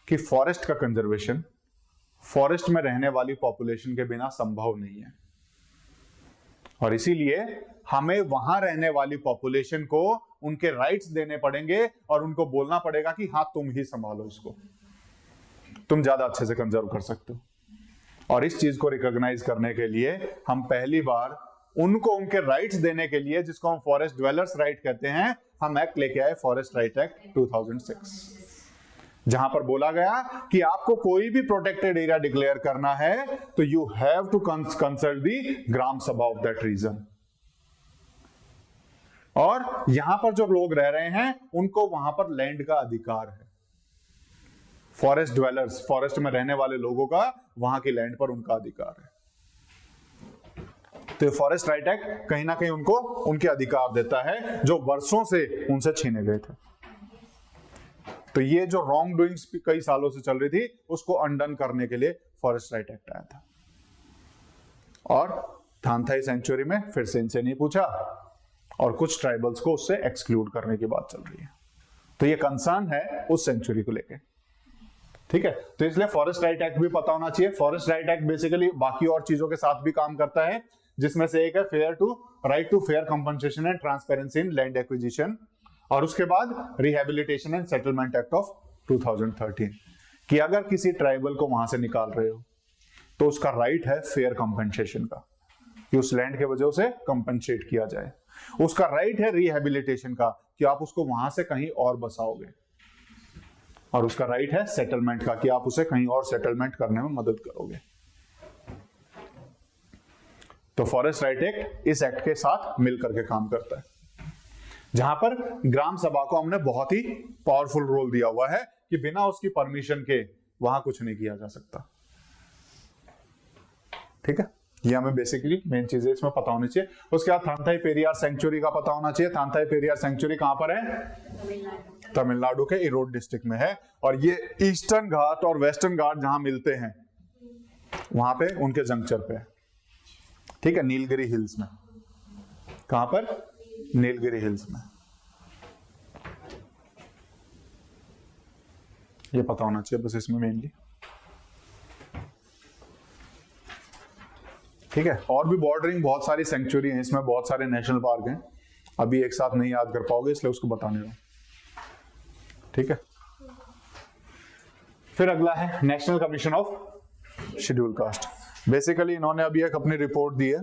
कि फॉरेस्ट का कंजर्वेशन फॉरेस्ट में रहने वाली पॉपुलेशन के बिना संभव नहीं है, और इसीलिए हमें वहां रहने वाली पॉपुलेशन को उनके राइट्स देने पड़ेंगे और उनको बोलना पड़ेगा कि हाँ तुम ही संभालो इसको, तुम ज्यादा अच्छे से कंजर्व कर सकते हो। और इस चीज को रिकॉग्नाइज करने के लिए हम पहली बार उनको उनके राइट्स देने के लिए, जिसको हम फॉरेस्ट ड्वेलर्स राइट कहते हैं, हम एक्ट लेके आए फॉरेस्ट राइट एक्ट 2006, जहां पर बोला गया कि आपको कोई भी प्रोटेक्टेड एरिया डिक्लेयर करना है तो you have to consult the gram sabha of that reason. और यहां पर जो लोग रह रहे हैं उनको वहां पर लैंड का अधिकार है। फॉरेस्ट ड्वेलर्स, फॉरेस्ट में रहने वाले लोगों का वहां की लैंड पर उनका अधिकार है। तो फॉरेस्ट राइट एक्ट कहीं ना कहीं उनको उनके अधिकार देता है जो वर्षों से उनसे छीने गए थे। तो ये जो रॉन्ग डूइंग्स कई सालों से चल रही थी उसको अनडन करने के लिए फॉरेस्ट राइट एक्ट आया था। और थानथाई सेंचुरी में फिर से इनसे नहीं पूछा और कुछ ट्राइबल्स को उससे एक्सक्लूड करने की बात चल रही है। तो ये कंसर्न है उस सेंचुरी को लेके, ठीक है। तो इसलिए फॉरेस्ट राइट एक्ट भी पता होना चाहिए। फॉरेस्ट राइट एक्ट बेसिकली बाकी और चीजों के साथ भी काम करता है, जिसमें से एक है right to fair compensation and transparency in land acquisition, और उसके बाद rehabilitation and settlement act of 2013, कि अगर किसी ट्राइबल को वहां से निकाल रहे हो तो उसका राइट है फेयर कंपनसेशन का, कि उस लैंड के वजह से कंपनसेट किया जाए। उसका राइट है रिहेबिलिटेशन का, कि आप उसको वहां से कहीं और बसाओगे, और उसका राइट है सेटलमेंट का, कि आप उसे कहीं और सेटलमेंट करने में मदद करोगे। तो फॉरेस्ट राइट एक्ट इस एक्ट के साथ मिलकर के काम करता है, जहां पर ग्राम सभा को हमने बहुत ही पावरफुल रोल दिया हुआ है कि बिना उसकी परमिशन के वहां कुछ नहीं किया जा सकता, ठीक है। ये हमें बेसिकली मेन चीजें इसमें पता होनी चाहिए। उसके बाद थानथाई पेरियार सेंचुरी का पता होना चाहिए। थानथाई पेरियार सेंचुरी कहां पर है? तमिलनाडु के इरोड डिस्ट्रिक्ट में है, और ये ईस्टर्न घाट और वेस्टर्न घाट जहां मिलते हैं वहां पे उनके जंक्चर पे है, ठीक है, नीलगिरी हिल्स में। कहां पर? नीलगिरी हिल्स में। ये पता होना चाहिए बस इसमें मेनली। ठीक है, और भी बॉर्डरिंग बहुत सारी सेंचुरी हैं इसमें, बहुत सारे नेशनल पार्क हैं, अभी एक साथ नहीं याद कर पाओगे इसलिए उसको बताने रहा हूं। ठीक है, फिर अगला है national commission of schedule caste. Basically इन्होंने अभी एक अपनी रिपोर्ट दी है,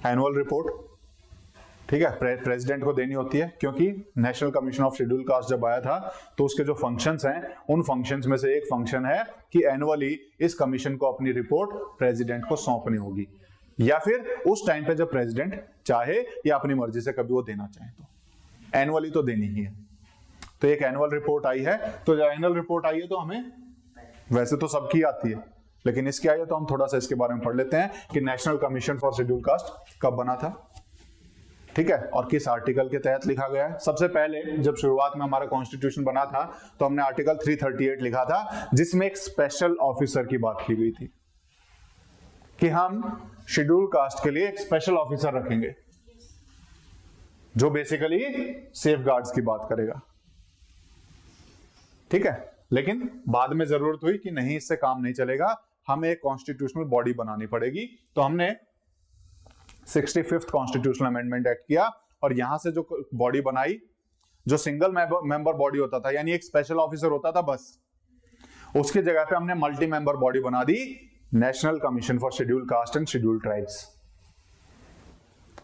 एनुअल रिपोर्ट। ठीक है, प्रेसिडेंट को देनी होती है, क्योंकि national commission of schedule caste जब आया था तो उसके जो फंक्शंस हैं, उन फंक्शंस में से एक फंक्शन है कि एनुअली इस कमीशन को अपनी रिपोर्ट प्रेसिडेंट को सौंपनी होगी, या फिर उस टाइम पे जब प्रेसिडेंट चाहे या अपनी मर्जी से कभी वो देना चाहे तो एनुअली तो देनी ही है। तो एक एनुअल रिपोर्ट आई है, तो जब एनुअल रिपोर्ट आई है तो हमें वैसे तो सबकी आती है, लेकिन इसकी आई है तो हम थोड़ा सा इसके बारे में पढ़ लेते हैं कि national commission for schedule cast कब बना था। ठीक है, और किस आर्टिकल के तहत लिखा गया है। सबसे पहले जब शुरुआत में हमारा कॉन्स्टिट्यूशन बना था तो हमने आर्टिकल 338 लिखा था, जिसमें एक स्पेशल ऑफिसर की बात की गई थी कि हम शेड्यूल कास्ट के लिए एक स्पेशल ऑफिसर रखेंगे जो बेसिकली सेफगार्ड्स की बात करेगा। ठीक है, लेकिन बाद में जरूरत हुई कि नहीं, इससे काम नहीं चलेगा, हमें एक कॉन्स्टिट्यूशनल बॉडी बनानी पड़ेगी। तो हमने 65th कॉन्स्टिट्यूशनल अमेंडमेंट एक्ट किया और यहां से जो बॉडी बनाई, जो सिंगल मेंबर बॉडी होता था, यानी एक स्पेशल ऑफिसर होता था बस, उसकी जगह पे हमने मल्टी मेंबर बॉडी बना दी, national commission for schedule caste and schedule tribes.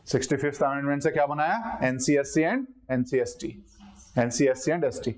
65th amendment से क्या बनाया, NCSC and NCST, NCSC and ST.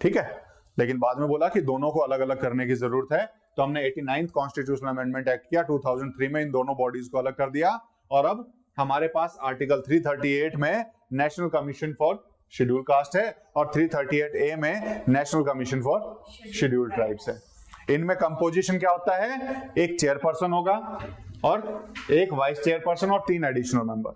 ठीक है, लेकिन बाद में बोला कि दोनों को अलग अलग करने की जरूरत है, तो हमने 89th कॉन्स्टिट्यूशनल अमेंडमेंट एक्ट किया 2003 में, इन दोनों बॉडीज को अलग कर दिया। और अब हमारे पास आर्टिकल 338 में national commission for schedule cast है और 338A में national commission for schedule tribes है। इनमें कंपोजिशन क्या होता है, एक चेयरपर्सन होगा और एक वाइस चेयरपर्सन और 3 एडिशनल मेंबर।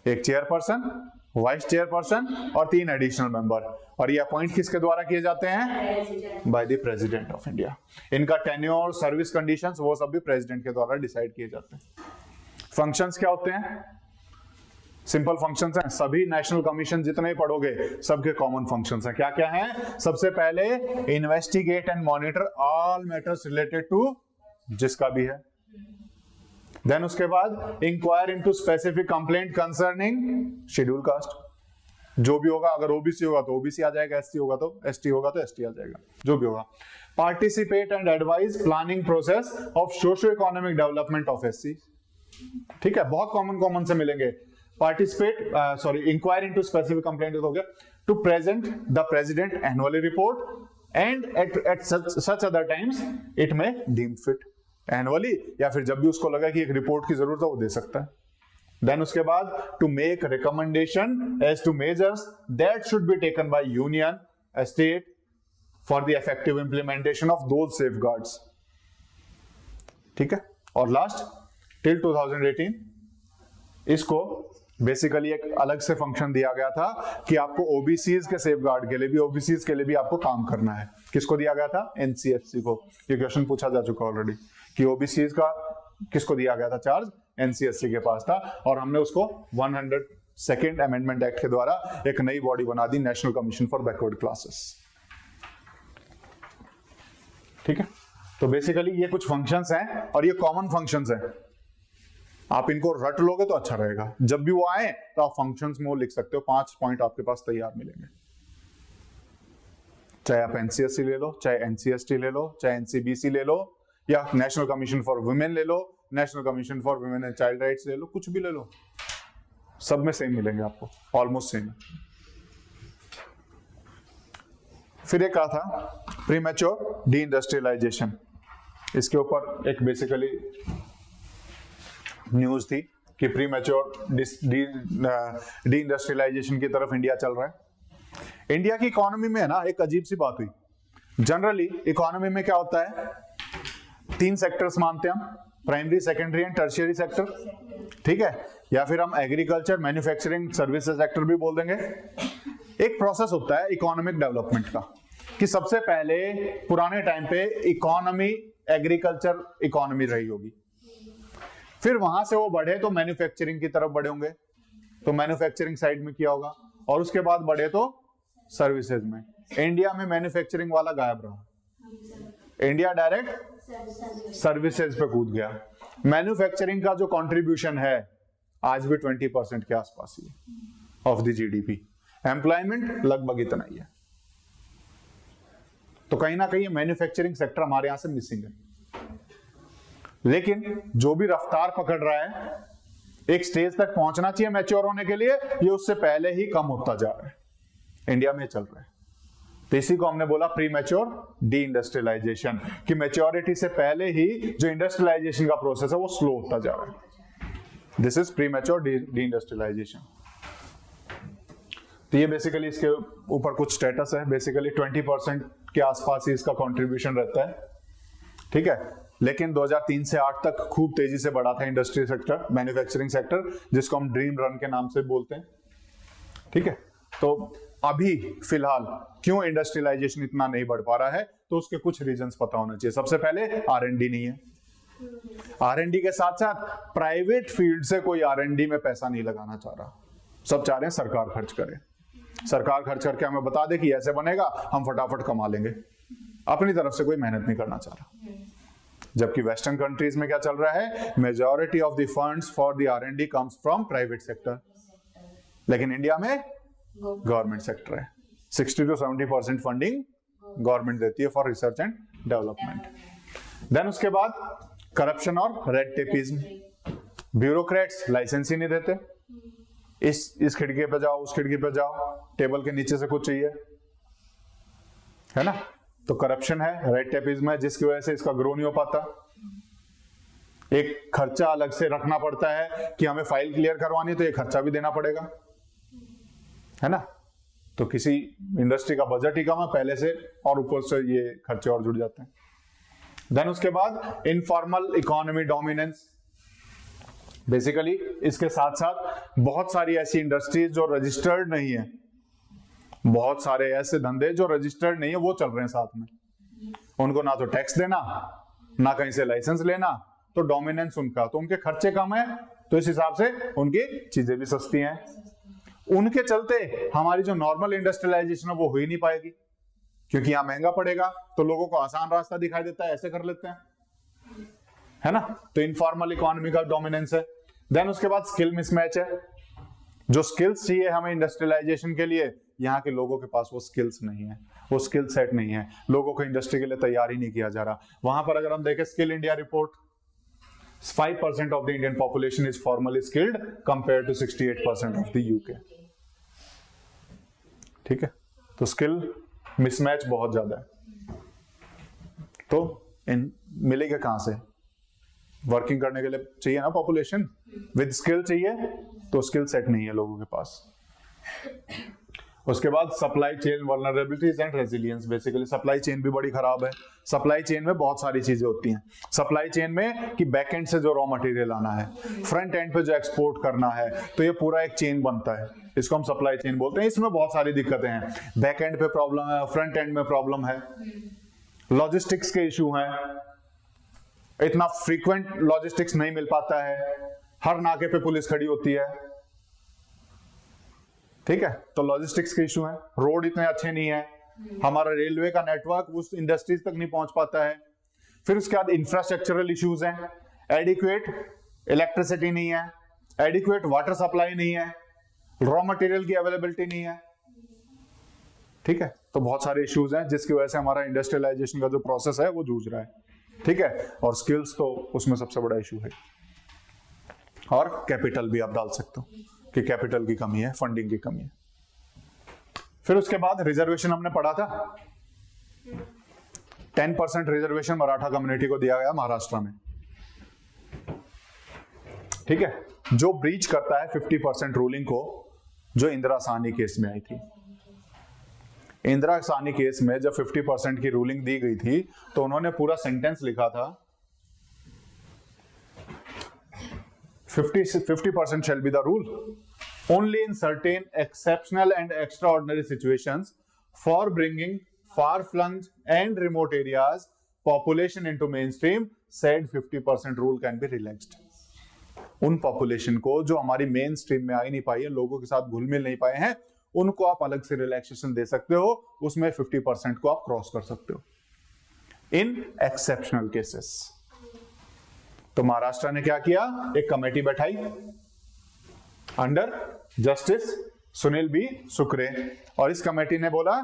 एक चेयरपर्सन, वाइस चेयरपर्सन और 3 एडिशनल मेंबर, और ये अपॉइंट किसके द्वारा किए जाते हैं, by the president of India. इनका टेन्योर, सर्विस कंडीशंस, वो सब भी प्रेसिडेंट के द्वारा डिसाइड किए जाते हैं। फंक्शंस क्या होते हैं, सिंपल फंक्शंस हैं, सभी नेशनल कमीशन जितने पढ़ोगे सबके कॉमन फंक्शंस हैं। क्या क्या हैं, सबसे पहले investigate and monitor all matters related to जिसका भी है। देन उसके बाद inquire into specific complaint concerning schedule caste, जो भी होगा, अगर ओबीसी होगा तो ओबीसी आ जाएगा, एसटी होगा तो एसटी होगा तो एसटी आ जाएगा, जो भी होगा। Participate and advise planning process of socio economic development of SC. ठीक है, बहुत कॉमन से मिलेंगे। Participate inquire into specific complaint हो गया, to present the president annually report and at such other times it may deem fit, annually या फिर जब भी उसको लगा कि एक रिपोर्ट की जरूरत है वो दे सकता है। देन उसके बाद to make recommendation as to measures that should be taken by union state for the effective implementation of those safeguards. ठीक है, और लास्ट टिल 2018 इसको बेसिकली एक अलग से फंक्शन दिया गया था कि आपको ओबीसीज के सेफगार्ड के लिए भी, ओबीसीज के लिए भी आपको काम करना है। किसको दिया गया था, एनसीएफसी को। ये क्वेश्चन पूछा जा चुका ऑलरेडी कि ओबीसीज का किसको दिया गया था चार्ज, एनसीएससी के पास था, और हमने उसको 102nd अमेंडमेंट एक्ट के द्वारा एक नई बॉडी बना दी, national commission for backward classes. ठीक है, तो बेसिकली ये कुछ फंक्शंस हैं और ये कॉमन फंक्शंस हैं, आप इनको रट लोगे तो अच्छा रहेगा। जब भी वो आए तो आप फंक्शंस में वो लिख सकते हो, 5 पॉइंट आपके पास तैयार मिलेंगे। चाहे आप एनसीएससी ले लो, चाहे एनसीएसटी ले लो, चाहे एनसीबीसी ले लो, या नेशनल कमीशन फॉर वुमेन ले लो, national commission for women and child rights ले लो, कुछ भी ले लो, सब में सेम मिलेंगे आपको, ऑलमोस्ट सेम। फिर एक कहा था प्रीमैच्योर डी इंडस्ट्रियलाइजेशन, इसके ऊपर एक बेसिकली न्यूज थी कि प्रीमैच्योर डी इंडस्ट्रियलाइजेशन की तरफ इंडिया चल रहा है। इंडिया की इकोनॉमी में है ना एक अजीब सी बात हुई। जनरली इकोनॉमी में क्या होता है, 3 सेक्टर्स मानते हैं हम, primary, secondary and tertiary sector. ठीक है, या फिर हम एग्रीकल्चर, मैन्युफैक्चरिंग, सर्विसेज सेक्टर भी बोल देंगे। एक प्रोसेस होता है इकोनॉमिक डेवलपमेंट का कि सबसे पहले पुराने टाइम पे इकोनॉमी एग्रीकल्चर इकोनॉमी रही होगी, फिर वहां से वो बढ़े तो मैन्युफैक्चरिंग की तरफ बढ़े होंगे, तो मैन्युफैक्चरिंग साइड में किया होगा, और उसके बाद बढ़े तो सर्विसेज में। इंडिया में मैन्युफैक्चरिंग वाला गायब रहा, इंडिया डायरेक्ट सर्विसेज पे कूद गया। मैन्युफैक्चरिंग का जो कंट्रीब्यूशन है आज भी 20% के आसपास ही ऑफ द जीडीपी, एम्प्लॉयमेंट लगभग इतना ही है। तो कहीं ना कहीं मैन्युफैक्चरिंग सेक्टर हमारे यहां से मिसिंग है। लेकिन जो भी रफ्तार पकड़ रहा है, एक स्टेज तक पहुंचना चाहिए मैच्योर होने के लिए, ये उससे पहले ही कम होता जा रहा है, इंडिया में चल रहा है। तो इसी को हमने बोला प्री मैच्योर डी इंडस्ट्रियलाइजेशन, कि मैच्योरिटी से पहले ही जो इंडस्ट्रियलाइजेशन का प्रोसेस है वो स्लो होता जा रहा है। This is premature deindustrialization. तो ये बेसिकली इसके ऊपर कुछ स्टेटस है। बेसिकली 20% के आसपास ही इसका कंट्रीब्यूशन रहता है, ठीक है। लेकिन 2003 से 8 तक खूब तेजी से बढ़ा था इंडस्ट्री सेक्टर, मैन्युफैक्चरिंग सेक्टर, जिसको हम ड्रीम रन के नाम से बोलते हैं, ठीक है। तो अभी फिलहाल क्यों इंडस्ट्रियलाइजेशन इतना नहीं बढ़ पा रहा है, तो उसके कुछ रीजंस पता होना चाहिए। सबसे पहले R&D नहीं है, R&D के साथ साथ प्राइवेट फील्ड से कोई R&D में पैसा नहीं लगाना चाह रहा, सब चाह रहे हैं सरकार खर्च करे, सरकार खर्च करके हमें बता दे कि ऐसे बनेगा, हम फटाफट कमा लेंगे, अपनी तरफ से कोई मेहनत नहीं करना चाह रहा। जबकि वेस्टर्न कंट्रीज में क्या चल रहा है, majority of the funds for the R&D comes from private sector, लेकिन इंडिया में गवर्नमेंट सेक्टर है। 60 to 70% फंडिंग गवर्नमेंट देती है for research and development. Then उसके बाद करप्शन और रेड टेपिज्म, ब्यूरोक्रेट्स लाइसेंस ही नहीं देते, इस खिड़की पे जाओ, उस खिड़की पे जाओ, टेबल के नीचे से कुछ चाहिए, है ना। तो करप्शन है, रेड टेपिज्म है, जिसकी वजह से इसका ग्रो नहीं हो पाता। एक खर्चा अलग से रखना पड़ता है कि हमें फाइल क्लियर करवानी है, तो ये खर्चा भी देना पड़ेगा, है ना। तो किसी इंडस्ट्री का बजट ही कम है पहले से, और ऊपर से ये खर्चे और जुड़ जाते हैं। देन उसके बाद इनफॉर्मल इकोनॉमी डोमिनेंस, बेसिकली इसके साथ साथ बहुत सारी ऐसी इंडस्ट्रीज जो रजिस्टर्ड नहीं है, बहुत सारे ऐसे धंधे जो रजिस्टर्ड नहीं है वो चल रहे हैं साथ में, उनको ना तो टैक्स देना, ना कहीं से लाइसेंस लेना, तो डोमिनेंस उनका, तो उनके खर्चे कम है, तो इस हिसाब से उनकी चीजें भी सस्ती हैं। उनके चलते हमारी जो नॉर्मल इंडस्ट्रियलाइजेशन है वो हो ही नहीं पाएगी, क्योंकि यहां महंगा पड़ेगा, तो लोगों को आसान रास्ता दिखाई देता है, ऐसे कर लेते हैं, है ना। तो इनफॉर्मल इकोनॉमी का डोमिनेंस है। देन उसके बाद स्किल मिसमैच है, जो स्किल्स चाहिए हमें इंडस्ट्रियलाइजेशन के लिए, यहाँ के लोगों के पास वो स्किल्स नहीं है, वो स्किल सेट नहीं है, लोगों को इंडस्ट्री के लिए तैयार ही नहीं किया जा रहा। वहां पर अगर हम देखें skill India report, 5% of the Indian population is formally skilled compare to 68% of the UK, ठीक है। तो स्किल मिसमैच बहुत ज्यादा है। तो मिलेगा कहां से, वर्किंग करने के लिए चाहिए ना पॉपुलेशन, विद स्किल चाहिए, तो स्किल सेट नहीं है लोगों के पास। उसके बाद supply chain vulnerabilities and resilience, basically supply chain भी बड़ी खराब है। सप्लाई चेन में बहुत सारी चीजें होती हैं। सप्लाई चेन में कि बैक एंड से जो रॉ मटेरियल आना है, फ्रंट एंड पे जो एक्सपोर्ट करना है, तो ये पूरा एक चेन बनता है, इसको हम सप्लाई चेन बोलते हैं। इसमें बहुत सारी दिक्कतें हैं, बैक एंड पे प्रॉब्लम है, फ्रंट एंड में प्रॉब्लम है, लॉजिस्टिक्स के इशू हैं, इतना फ्रीक्वेंट लॉजिस्टिक्स नहीं मिल पाता है, हर नाके पे पुलिस खड़ी होती है, ठीक है। तो लॉजिस्टिक्स के इशू हैं, रोड इतने अच्छे नहीं है, हमारा रेलवे का नेटवर्क उस इंडस्ट्रीज तक नहीं पहुंच पाता है। फिर उसके बाद इंफ्रास्ट्रक्चरल इश्यूज हैं, एडिक्वेट इलेक्ट्रिसिटी नहीं है, एडिक्वेट वाटर सप्लाई नहीं है, रॉ मटेरियल की अवेलेबिलिटी नहीं है, ठीक है। तो बहुत सारे इश्यूज हैं जिसकी वजह से हमारा इंडस्ट्रियलाइजेशन का जो प्रोसेस है वो जूझ रहा है, ठीक है। और स्किल्स तो उसमें सबसे बड़ा इशू है, और कैपिटल भी आप डाल सकते हो कि कैपिटल की कमी है, फंडिंग की कमी है। फिर उसके बाद रिजर्वेशन हमने पढ़ा था, 10% रिजर्वेशन मराठा कम्युनिटी को दिया गया महाराष्ट्र में, ठीक है। जो ब्रीच करता है 50% रूलिंग को, जो इंदिरा साहनी केस में आई थी। इंदिरा साहनी केस में जब 50% की रूलिंग दी गई थी, तो उन्होंने पूरा सेंटेंस लिखा था, 50% shall be the rule only in certain exceptional and extraordinary situations for bringing far-flung and remote areas population into mainstream, said 50% rule can be relaxed. उन पॉपुलेशन को जो हमारी मेन स्ट्रीम में आ ही नहीं पाई है, लोगों के साथ घुल मिल नहीं पाए हैं, उनको आप अलग से रिलैक्सेशन दे सकते हो, उसमें 50% को आप क्रॉस कर सकते हो इन एक्सेप्शनल केसेस। तो महाराष्ट्र ने क्या किया, एक कमेटी बैठाई अंडर जस्टिस सुनील बी सुकरे, और इस कमेटी ने बोला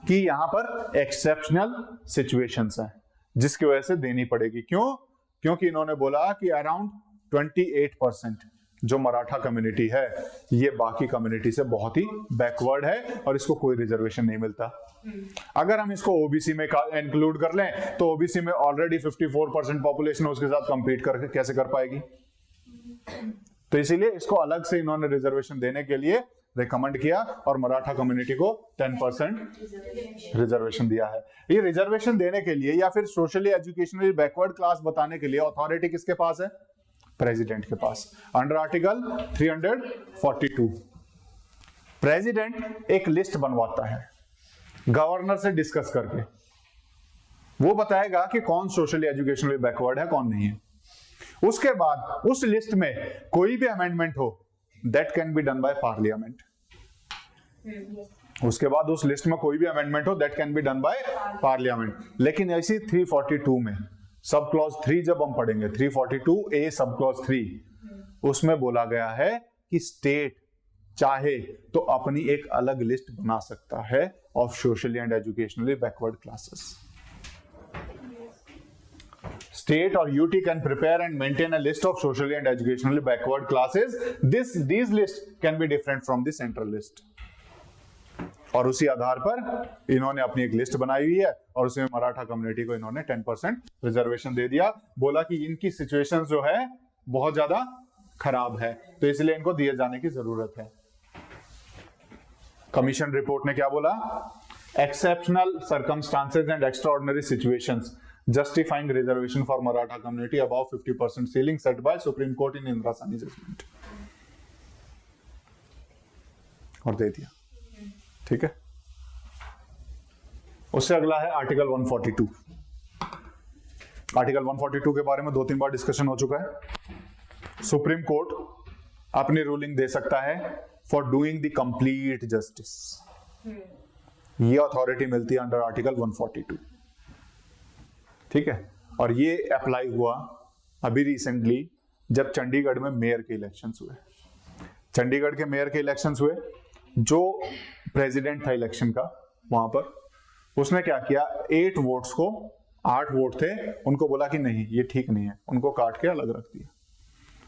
कि यहां पर एक्सेप्शनल सिचुएशंस हैं जिसकी वजह से देनी पड़ेगी। क्यों? क्योंकि इन्होंने बोला कि अराउंड 28% जो मराठा कम्युनिटी है ये बाकी कम्युनिटी से बहुत ही बैकवर्ड है और इसको कोई रिजर्वेशन नहीं मिलता। अगर हम इसको ओबीसी में इंक्लूड कर लें तो ओबीसी में ऑलरेडी 54% पॉपुलेशन उसके साथ कंपीट कर कैसे कर पाएगी। तो इसीलिए इसको अलग से इन्होंने रिजर्वेशन देने के लिए रिकमेंड किया और मराठा कम्युनिटी को 10% रिजर्वेशन दिया है। ये रिजर्वेशन देने के लिए या फिर सोशली एजुकेशनली बैकवर्ड क्लास बताने के लिए अथॉरिटी किसके पास है? प्रेसिडेंट के पास। अंडर आर्टिकल 342 प्रेसिडेंट एक लिस्ट बनवाता है गवर्नर से डिस्कस करके, वो बताएगा कि कौन सोशली एजुकेशनली बैकवर्ड है कौन नहीं है। उसके बाद उस लिस्ट में कोई भी अमेंडमेंट हो that can be done by parliament. उसके बाद उस लिस्ट में कोई भी अमेंडमेंट हो that can be done by parliament. लेकिन ऐसी 342 में सब क्लॉज 3 जब हम पढ़ेंगे 342A सब क्लॉज 3 उसमें बोला गया है कि स्टेट चाहे तो अपनी एक अलग लिस्ट बना सकता है of socially and educationally backward classes. State or UT can prepare and maintain a list of socially and educationally backward classes. These lists can be different from the central list. और उसी आधार पर इन्होंने अपनी एक लिस्ट बनाई हुई है और उसमें मराठा कम्युनिटी को इन्होंने 10% रिजर्वेशन दे दिया। बोला कि इनकी सिचुएशन जो है बहुत ज्यादा खराब है तो इसलिए इनको दिए जाने की जरूरत है। कमीशन रिपोर्ट ने क्या बोला? Exceptional circumstances and extraordinary situations justifying reservation for Maratha community above 50% ceiling set by Supreme Court in Indrasani judgment। और दे दिया, ठीक है। उससे अगला है आर्टिकल 142। आर्टिकल 142 के बारे में 2-3 बार डिस्कशन हो चुका है। सुप्रीम कोर्ट अपनी रूलिंग दे सकता है for doing the complete justice, ये अथॉरिटी मिलती है अंडर आर्टिकल 142, ठीक है। और ये अप्लाई हुआ अभी रिसेंटली जब चंडीगढ़ में मेयर के इलेक्शंस हुए। चंडीगढ़ के मेयर के इलेक्शंस हुए, जो प्रेसिडेंट था इलेक्शन का वहां पर, उसने क्या किया, 8 वोट्स को 8 वोट थे, उनको बोला कि नहीं ये ठीक नहीं है, उनको काट के अलग रख दिया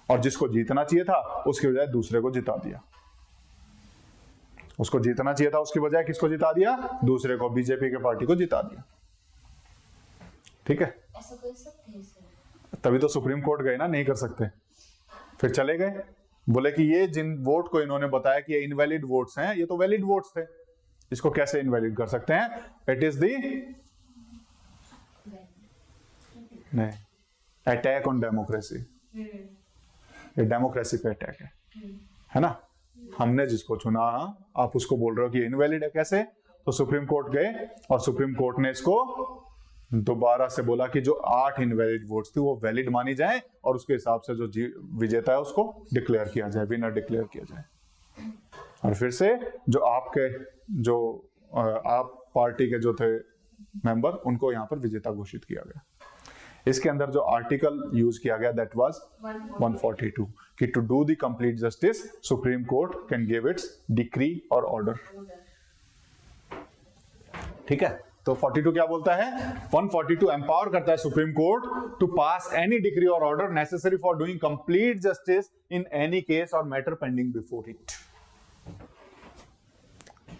और जिसको जीतना चाहिए था उसकी बजाय दूसरे को जिता दिया। उसको जीतना चाहिए था उसकी बजाय किसको जिता दिया? दूसरे को, बीजेपी के पार्टी को जिता दिया, ठीक है। ऐसा कर सकते हैं सर? तभी तो सुप्रीम कोर्ट गए ना, नहीं कर सकते फिर चले गए, बोले कि ये जिन वोट को इन्होंने बताया कि ये इनवैलिड वोट्स हैं, ये तो वैलिड वोट्स थे, इसको कैसे इनवैलिड कर सकते हैं? इट इज दी नहीं अटैक ऑन डेमोक्रेसी, ये डेमोक्रेसी पे अटैक है ना। हमने जिसको चुना आप उसको बोल रहे हो कि इनवैलिड है, कैसे? तो सुप्रीम कोर्ट गए और सुप्रीम कोर्ट ने इसको दोबारा से बोला कि जो 8 इनवैलिड वोट्स थी वो वैलिड मानी जाए और उसके हिसाब से जो विजेता है उसको डिक्लेयर किया जाए, विनर डिक्लेयर किया जाए। और फिर से जो आपके जो आप पार्टी के जो थे मेंबर, उनको यहाँ पर विजेता घोषित किया गया। इसके अंदर जो आर्टिकल यूज किया गया दैट वाज 142 कि to do the complete justice Supreme Court can give its decree और ऑर्डर, ठीक है। तो 42 क्या बोलता है? 142 एम्पावर करता है supreme court to pass any decree और order necessary for doing complete justice in any case और मैटर पेंडिंग बिफोर इट,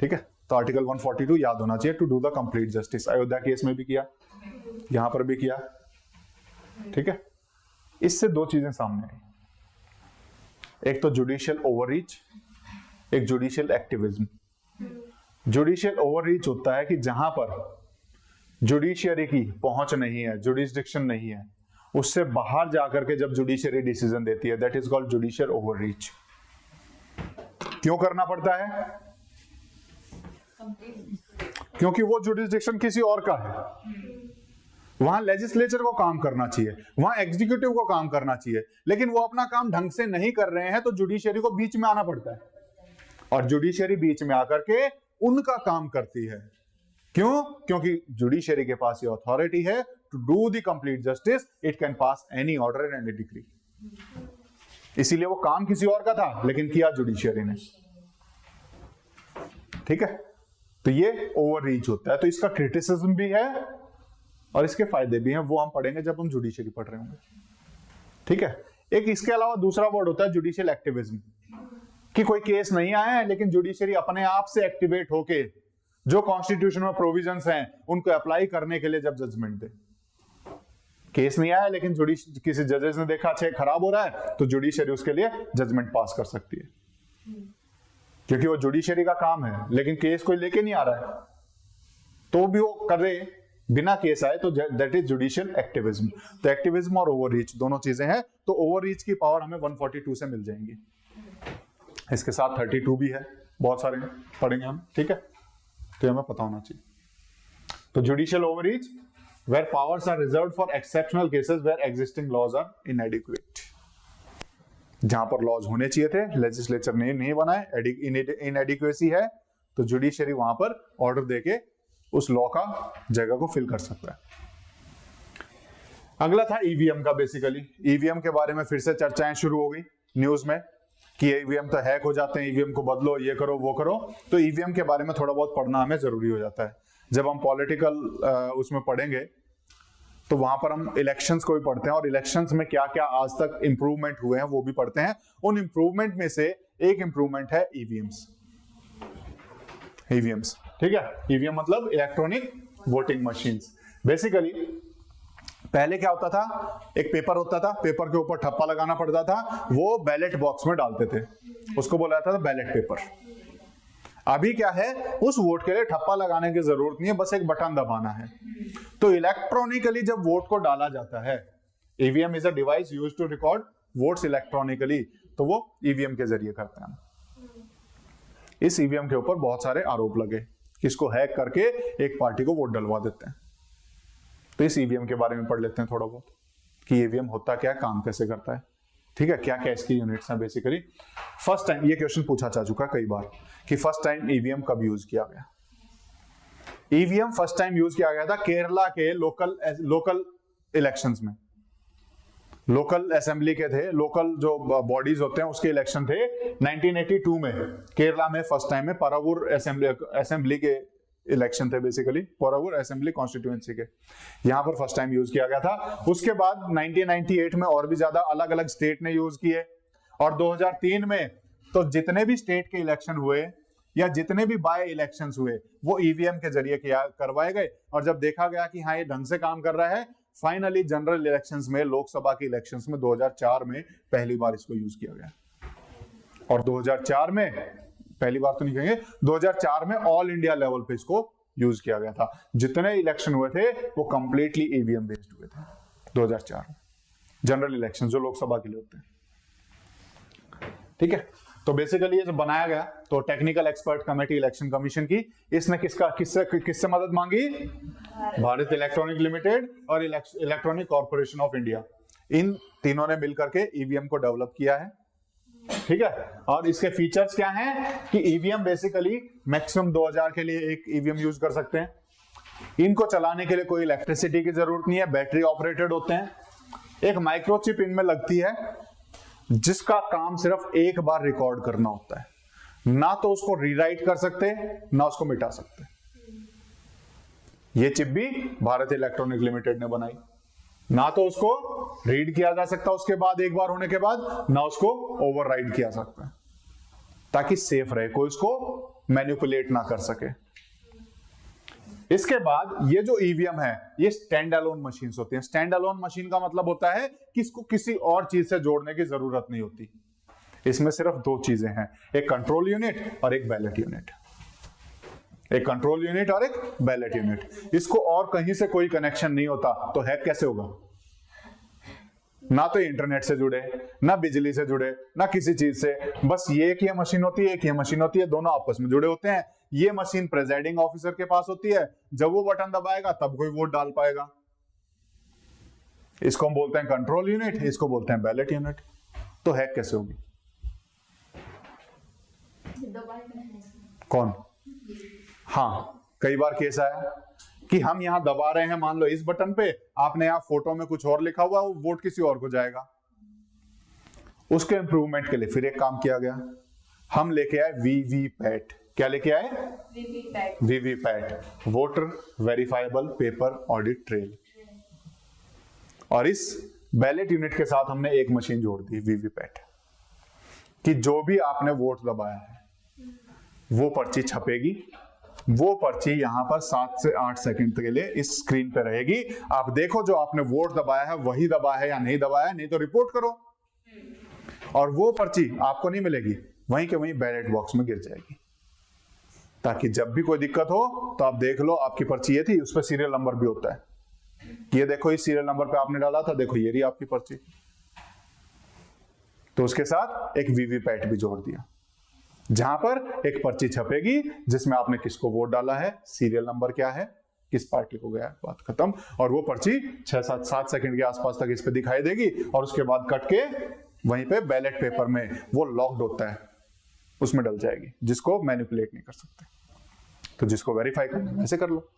ठीक है। तो आर्टिकल 142 याद होना चाहिए, to do the complete justice. Ayodhya case में भी किया, यहां पर भी किया, ठीक है। इससे 2 चीजें सामने आई, एक तो जुडिशियल ओवररीच, एक जुडिशियल एक्टिविज्म। जुडिशियल ओवररीच होता है कि जहां पर जुडिशियरी की पहुंच नहीं है, जुडिस्डिक्शन नहीं है, उससे बाहर जाकर के जब जुडिशियरी डिसीजन देती है, that is called judicial overreach. क्यों करना पड़ता है? क्योंकि वो जुडिस्डिक्शन किसी और का है। वहां लेजिस्लेचर को काम करना चाहिए, वहां एग्जीक्यूटिव को काम करना चाहिए, लेकिन वो अपना काम ढंग से नहीं कर रहे हैं तो जुडिशरी को बीच में आना पड़ता है, और जुडिशरी बीच में आकर के उनका काम करती है। क्यों? क्योंकि जुडिशरी के पास ये अथॉरिटी है to do the complete justice, it can pass any order and any decree. इसीलिए वो काम किसी और का था लेकिन किया जुडिशरी ने। ठीक है, तो ये ओवर रीच होता है, तो इसका क्रिटिसिज्म भी है और इसके फायदे भी हैं, वो हम पढ़ेंगे जब हम जुडिशरी पढ़ रहे होंगे। ठीक है, एक इसके अलावा दूसरा वर्ड होता है जुडिशियल एक्टिविज्म, कि कोई केस नहीं आया है लेकिन जुडिशरी अपने आप से एक्टिवेट होके जो कॉन्स्टिट्यूशन में प्रोविजंस हैं उनको अप्लाई करने के लिए जब जजमेंट दे। केस नहीं आया लेकिन किसी जजेस ने देखा अच्छा खराब हो रहा है तो जुडिशरी उसके लिए जजमेंट पास कर सकती है, क्योंकि वो जुडिशरी का काम है, लेकिन केस कोई लेके नहीं आ रहा है तो भी वो करे बिना केस आए, तो दैट इज जुडिशियल एक्टिविज्म। तो एक्टिविज्म और ओवररीच दोनों चीजें हैं, तो ओवररीच की पावर हमें 142 से मिल जाएंगी, इसके साथ 32 भी है, बहुत सारे पढ़ेंगे हम। ठीक है, तो हमें पता होना चाहिए। तो judicial overreach where powers are reserved for exceptional cases where existing laws are inadequate, जहां पर लॉज होने चाहिए थे लेजिस्लेचर ने नहीं बनाए, इनएडिक्वेसी है, तो जुडिशरी वहां पर ऑर्डर देके उस लॉ का जगह को फिल कर सकता है। अगला था ईवीएम का। बेसिकली ईवीएम के बारे में फिर से चर्चाएं शुरू हो गई न्यूज में कि ईवीएम तो हैक हो जाते हैं, ईवीएम को बदलो, ये करो वो करो। तो ईवीएम के बारे में थोड़ा बहुत पढ़ना हमें जरूरी हो जाता है। जब हम पॉलिटिकल उसमें पढ़ेंगे तो वहां पर हम इलेक्शंस को भी पढ़ते हैं, और इलेक्शंस में क्या क्या आज तक इंप्रूवमेंट हुए हैं वो भी पढ़ते हैं। उन इंप्रूवमेंट में से एक इंप्रूवमेंट है ईवीएम्स। ईवीएम्स, ठीक है, ईवीएम मतलब इलेक्ट्रॉनिक वोटिंग मशीन्स। बेसिकली पहले क्या होता था, एक पेपर होता था, पेपर के ऊपर ठप्पा लगाना पड़ता था, वो बैलेट बॉक्स में डालते थे, उसको बोला जाता था बैलेट पेपर। अभी क्या है, उस वोट के लिए ठप्पा लगाने की जरूरत नहीं है, बस एक बटन दबाना है। तो इलेक्ट्रॉनिकली जब वोट को डाला जाता है, EVM is a device used to record votes electronically, तो वो ईवीएम के जरिए करते हैं। इस ईवीएम के ऊपर बहुत सारे आरोप लगे कि इसको हैक करके एक पार्टी को वोट डलवा देते हैं। तो इस ईवीएम के बारे में पढ़ लेते हैं थोड़ा बहुत कि ईवीएम होता क्या है, काम कैसे करता है। ठीक है, क्या क्या इसकी यूनिट्स हैं। बेसिकली फर्स्ट टाइम ये क्वेश्चन पूछा जा चुका कई बार कि फर्स्ट टाइम ईवीएम कब यूज किया गया। ईवीएम फर्स्ट टाइम यूज किया गया था केरला के लोकल इलेक्शंस में। लोकल असेंबली के थे, लोकल जो बॉडीज होते हैं उसके इलेक्शन थे 1982 में केरला में। फर्स्ट टाइम में परावूर असेंबली के इलेक्शन थे, बेसिकली परावूर असेंबली कॉन्स्टिट्यूएंसी के, यहां पर फर्स्ट टाइम यूज किया गया था। उसके बाद 1998 में और भी ज्यादा अलग अलग स्टेट ने यूज किए, और 2003 में तो जितने भी स्टेट के इलेक्शन हुए या जितने भी बाय इलेक्शंस हुए वो ईवीएम के जरिए करवाए गए। और जब देखा गया कि हाँ ये ढंग से काम कर रहा है, फाइनली जनरल इलेक्शंस में, लोकसभा के इलेक्शंस में 2004 में पहली बार इसको यूज किया गया। और 2004 में पहली बार तो नहीं कहेंगे, 2004 में ऑल इंडिया लेवल पे इसको यूज किया गया था। जितने इलेक्शन हुए थे वो कंप्लीटली ईवीएम बेस्ड हुए थे 2004 में, जनरल इलेक्शन जो लोकसभा के लिए होते हैं। ठीक है, तो बेसिकली ये जो बनाया गया, तो technical expert committee election commission की, इसने किससे मदद मांगी? भारत इलेक्ट्रॉनिक लिमिटेड और इलेक्ट्रॉनिक कॉर्पोरेशन ऑफ इंडिया, इन तीनों ने मिलकर के ईवीएम को डेवलप किया है। ठीक है, और इसके फीचर्स क्या हैं कि ईवीएम बेसिकली मैक्सिमम 2000 के लिए एक ईवीएम यूज कर सकते हैं। इनको चलाने के लिए कोई इलेक्ट्रिसिटी की जरूरत नहीं है, बैटरी ऑपरेटेड होते हैं। एक माइक्रोचिप इनमें लगती है जिसका काम सिर्फ एक बार रिकॉर्ड करना होता है, ना तो उसको रीराइट कर सकते ना उसको मिटा सकते। ये चिप भी भारत इलेक्ट्रॉनिक लिमिटेड ने बनाई, ना तो उसको रीड किया जा सकता उसके बाद, एक बार होने के बाद, ना उसको ओवरराइड किया सकता है, ताकि सेफ रहे, कोई उसको मैनिपुलेट ना कर सके। इसके बाद ये जो ईवीएम है ये स्टैंड अलोन मशीन्स होती हैं। स्टैंड अलोन मशीन का मतलब होता है कि इसको किसी और चीज से जोड़ने की जरूरत नहीं होती। इसमें सिर्फ दो चीजें हैं, एक कंट्रोल यूनिट और एक बैलेट यूनिट। एक कंट्रोल यूनिट और एक बैलेट यूनिट, इसको और कहीं से कोई कनेक्शन नहीं होता, तो हैक कैसे होगा? ना तो इंटरनेट से जुड़े, ना बिजली से जुड़े, ना किसी चीज से, बस ये एक ये मशीन होती है, एक ये मशीन होती है, दोनों आपस में जुड़े होते हैं। ये मशीन प्रेजाइडिंग ऑफिसर के पास होती है, जब वो बटन दबाएगा तब कोई वोट डाल पाएगा। इसको हम बोलते हैं कंट्रोल यूनिट, इसको बोलते हैं बैलेट यूनिट। तो हैक कैसे होगी? दबाए मैकेनिज्म। कौन? हाँ, कई बार केस आया कि हम यहां दबा रहे हैं, मान लो इस बटन पे, आपने यहां फोटो में कुछ और लिखा हुआ, वो वोट किसी और को जाएगा। उसके इंप्रूवमेंट के लिए फिर एक काम किया गया, हम लेके आए वीवीपैट। क्या लेके आए? VVPAT, voter verifiable paper audit trail. और इस बैलेट यूनिट के साथ हमने एक मशीन जोड़ दी, वीवीपैट, कि जो भी आपने वोट दबाया है वो पर्ची छपेगी। वो पर्ची यहां पर 7 से 8 सेकंड के लिए इस स्क्रीन पे रहेगी। आप देखो जो आपने वोट दबाया है वही दबाया है या नहीं दबाया, नहीं तो रिपोर्ट करो। और वो पर्ची आपको नहीं मिलेगी, वहीं के वहीं बैलेट बॉक्स में गिर जाएगी, ताकि जब भी कोई दिक्कत हो तो आप देख लो आपकी पर्ची ये थी, उस पर सीरियल नंबर भी होता है, ये देखो इस सीरियल नंबर पे आपने डाला था, देखो ये रही आपकी पर्ची। तो उसके साथ एक वीवीपैट भी जोड़ दिया, जहां पर एक पर्ची छपेगी जिसमें आपने किसको वोट डाला है, सीरियल नंबर क्या है, किस पार्टी को गया है, बात खत्म। और वो पर्ची 6-7 सेकंड के आसपास तक इस पे दिखाई देगी, और उसके बाद कट के वहीं पे बैलेट पेपर में वो लॉक्ड होता है, उसमें डल जाएगी, जिसको मैनिपुलेट नहीं कर सकते। तो जिसको वेरीफाई करना है ऐसे कर लो।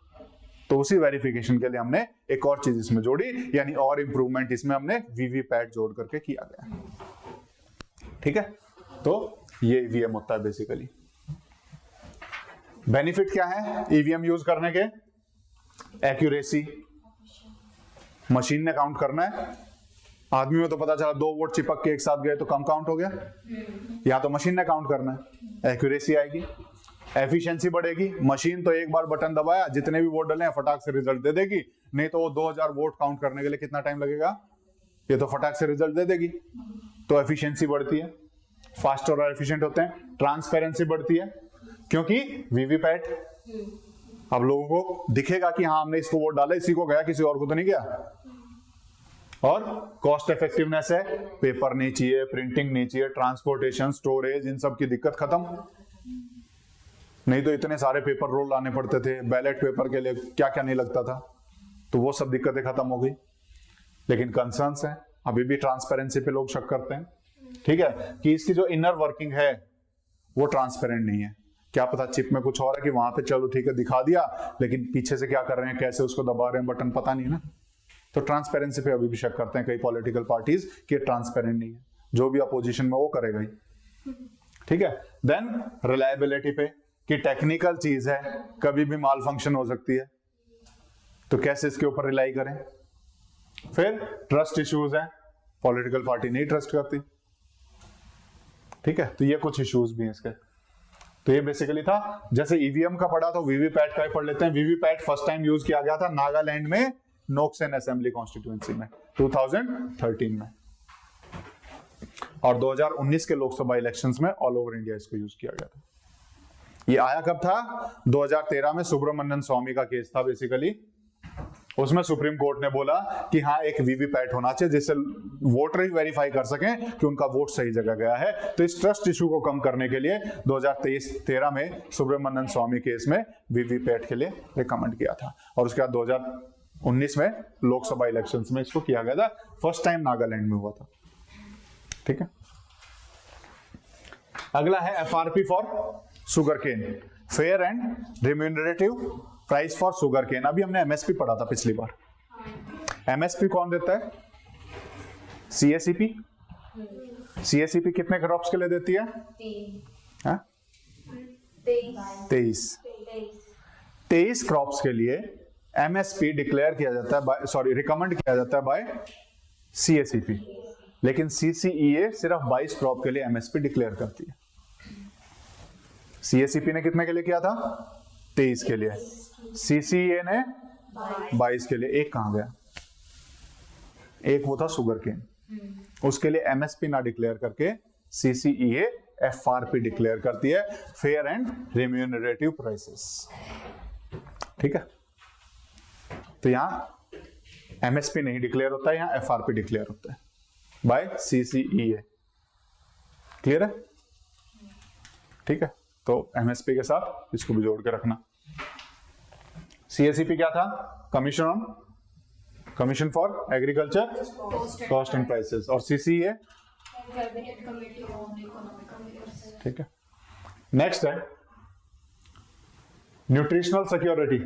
तो उसी वेरिफिकेशन के लिए हमने एक और चीज इसमें जोड़ी, यानी और इंप्रूवमेंट इसमें हमने वीवीपैट जोड़ करके किया गया। ठीक है, तो ये ईवीएम होता है बेसिकली। बेनिफिट क्या है ईवीएम यूज करने के? एक्यूरेसी, मशीन ने काउंट करना है। आदमी में तो पता चला 2 वोट चिपक के एक साथ गए तो कम काउंट हो गया, या तो मशीन ने काउंट करना है, एक्यूरेसी आएगी, एफिशिएंसी बढ़ेगी। मशीन तो एक बार बटन दबाया, जितने भी वोट डले हैं फटाक से रिजल्ट दे देगी, नहीं तो वो 2000 वोट काउंट करने के लिए कितना टाइम लगेगा, ये तो फटाक से रिजल्ट दे देगी। तो एफिशिएंसी बढ़ती है, फास्टर और एफिशिएंट होते हैं। ट्रांसपेरेंसी बढ़ती है, क्योंकि वीवीपैट अब लोगों को दिखेगा कि हाँ हमने इसको वोट डाला, इसी को गया, किसी और को तो नहीं गया। और कॉस्ट इफेक्टिवनेस है, पेपर नहीं चाहिए, प्रिंटिंग नहीं चाहिए, ट्रांसपोर्टेशन, स्टोरेज, इन सब की दिक्कत खत्म। नहीं तो इतने सारे पेपर रोल लाने पड़ते थे, बैलेट पेपर के लिए क्या क्या नहीं लगता था, तो वो सब दिक्कतें खत्म हो गई। लेकिन कंसर्न्स हैं, अभी भी ट्रांसपेरेंसी पे लोग शक करते हैं, ठीक है, कि इसकी जो इनर वर्किंग है वो ट्रांसपेरेंट नहीं है। क्या पता चिप में कुछ और है कि वहां पे चलो ठीक है दिखा दिया, लेकिन पीछे से क्या कर रहे हैं, कैसे उसको दबा रहे हैं बटन, पता नहीं है ना। तो ट्रांसपेरेंसी पे अभी भी शक करते हैं कई पॉलिटिकल पार्टीज कि ट्रांसपेरेंट नहीं है। जो भी अपोजिशन में वो करेगा ही, ठीक है। देन रिलायबिलिटी पे, कि टेक्निकल चीज है, कभी भी माल फंक्शन हो सकती है, तो कैसे इसके ऊपर रिलाई करें। फिर ट्रस्ट इश्यूज है, पॉलिटिकल पार्टी नहीं ट्रस्ट करती, ठीक है, तो ये कुछ इश्यूज भी हैं इसके। तो ये बेसिकली था, जैसे ईवीएम का पढ़ा तो वीवीपैट का ही पढ़ लेते हैं। वीवीपैट फर्स्ट टाइम यूज किया गया था नागालैंड में, नोक्सन असेंबली कॉन्स्टिट्यूएंसी में 2013 में, और 2019 के लोकसभा इलेक्शंस में ऑल ओवर इंडिया इसको यूज किया गया था। ये आया कब था? 2013 में सुब्रमण्यम स्वामी का केस था बेसिकली। उसमें सुप्रीम कोर्ट ने बोला कि हाँ एक वीवीपैट होना चाहिए जिससे वोटर ही वेरीफाई कर सकें कि उनका वोट सही जगह गया है। तो इस ट्रस्ट इशू को कम करने के लिए 2013 में सुब्रमण्यम स्वामी केस में वीवीपैट के लिए रिकमेंड किया था, और उसके बाद 2019 में लोकसभा इलेक्शंस में इसको किया गया था। फर्स्ट टाइम नागालैंड में हुआ था, ठीक है। अगला है FRP for sugarcane, fair and remunerative price for sugarcane. अभी हमने एमएसपी पढ़ा था पिछली बार। एमएसपी कौन देता है? सीएसईपी। सीएसईपी कितने क्रॉप्स के लिए देती है? 23 क्रॉप्स के लिए एमएसपी डिक्लेयर किया जाता है, रिकमेंड किया जाता है बाय सीएसईपी। लेकिन सीसीईए सिर्फ 22 क्रॉप के लिए एमएसपी डिक्लेयर करती है। सीएसईपी ने कितने के लिए किया था? 23 के लिए। सीसीईए ने 22 के लिए। एक कहां गया? एक वो था शुगर केन, उसके लिए एमएसपी ना डिक्लेयर करके सीसीईए एफआरपी डिक्लेयर करती है, फेयर एंड रिम्यूनरेटिव प्राइसेस, ठीक है। तो यहां एमएसपी नहीं डिक्लेयर होता है, यहां एफआरपी डिक्लेयर होता है बाय सीसीईए। क्लियर है? ठीक है, तो एमएसपी के साथ इसको भी जोड़ के रखना। सीएसईपी क्या था? Commission on commission for agriculture cost and prices, और सीसी है cabinet committee on economic affairs. ठीक है। नेक्स्ट है न्यूट्रिशनल सिक्योरिटी।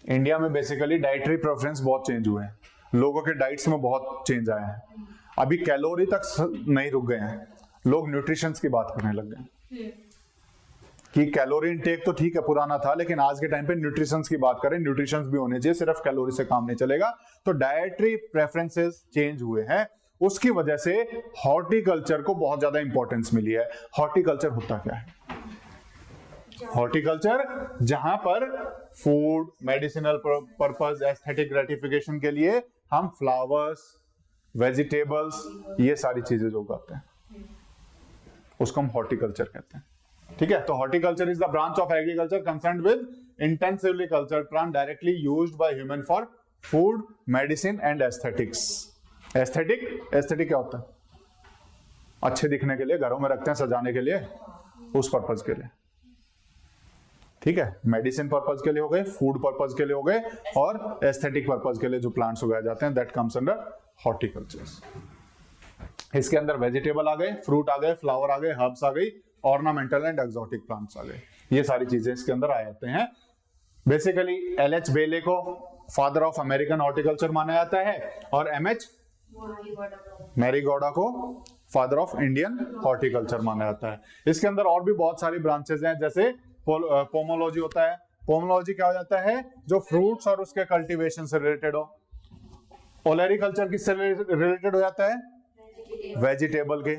इंडिया में बेसिकली डाइटरी प्रेफरेंस बहुत चेंज हुए हैं, लोगों के डाइट्स में बहुत चेंज आया है। अभी कैलोरी तक नहीं रुक गए हैं, लोग न्यूट्रिशंस की बात करने लग गए हैं कि कैलोरी इनटेक तो ठीक है पुराना था, लेकिन आज के टाइम पे न्यूट्रिशंस की बात करें, न्यूट्रिशंस भी होने चाहिए, सिर्फ कैलोरी से काम नहीं चलेगा। तो डाइटरी प्रेफरेंसेस चेंज हुए हैं, उसकी वजह से हॉर्टिकल्चर को बहुत ज्यादा इंपॉर्टेंस मिली है। हॉर्टिकल्चर होता क्या है? हॉर्टिकल्चर जहां पर food, medicinal purpose, aesthetic gratification के लिए हम फ्लावर्स, वेजिटेबल्स, ये सारी चीजें जो उगाते हैं उसको हम हॉर्टिकल्चर कहते हैं। ठीक है, तो horticulture is the branch of agriculture concerned with intensively cultured plant directly used by human for food, medicine and aesthetics. Aesthetic क्या होता है? अच्छे दिखने के लिए, घरों में रखते हैं सजाने के लिए, उस पर्पज के लिए। ठीक है, मेडिसिन पर्पज के लिए हो गए, फूड पर्पज के लिए हो गए, और एस्थेटिक पर्पज के लिए जो प्लांट्स उगाए जाते हैं, दैट कम्स अंडर हॉर्टिकल्चर। इसके अंदर वेजिटेबल आ गए, फ्रूट आ गए, फ्लावर आ गए, हर्ब्स आ गई, ऑर्नामेंटल एंड एक्सोटिक प्लांट्स आ गए, ये सारी चीजें इसके अंदर आ जाते हैं। Basically LH. बेले को फादर ऑफ अमेरिकन हॉर्टिकल्चर माना जाता है, और एम.एच. मैरीगोडा को फादर ऑफ इंडियन हॉर्टिकल्चर माना जाता है। इसके अंदर और भी बहुत सारी ब्रांचेस हैं, जैसे पोमोलॉजी होता है। पोमोलॉजी क्या हो जाता है? जो फ्रूट्स और उसके कल्टीवेशन से रिलेटेड हो। ओलेरिकल्चर किससे रिलेटेड हो जाता है? वेजिटेबल के,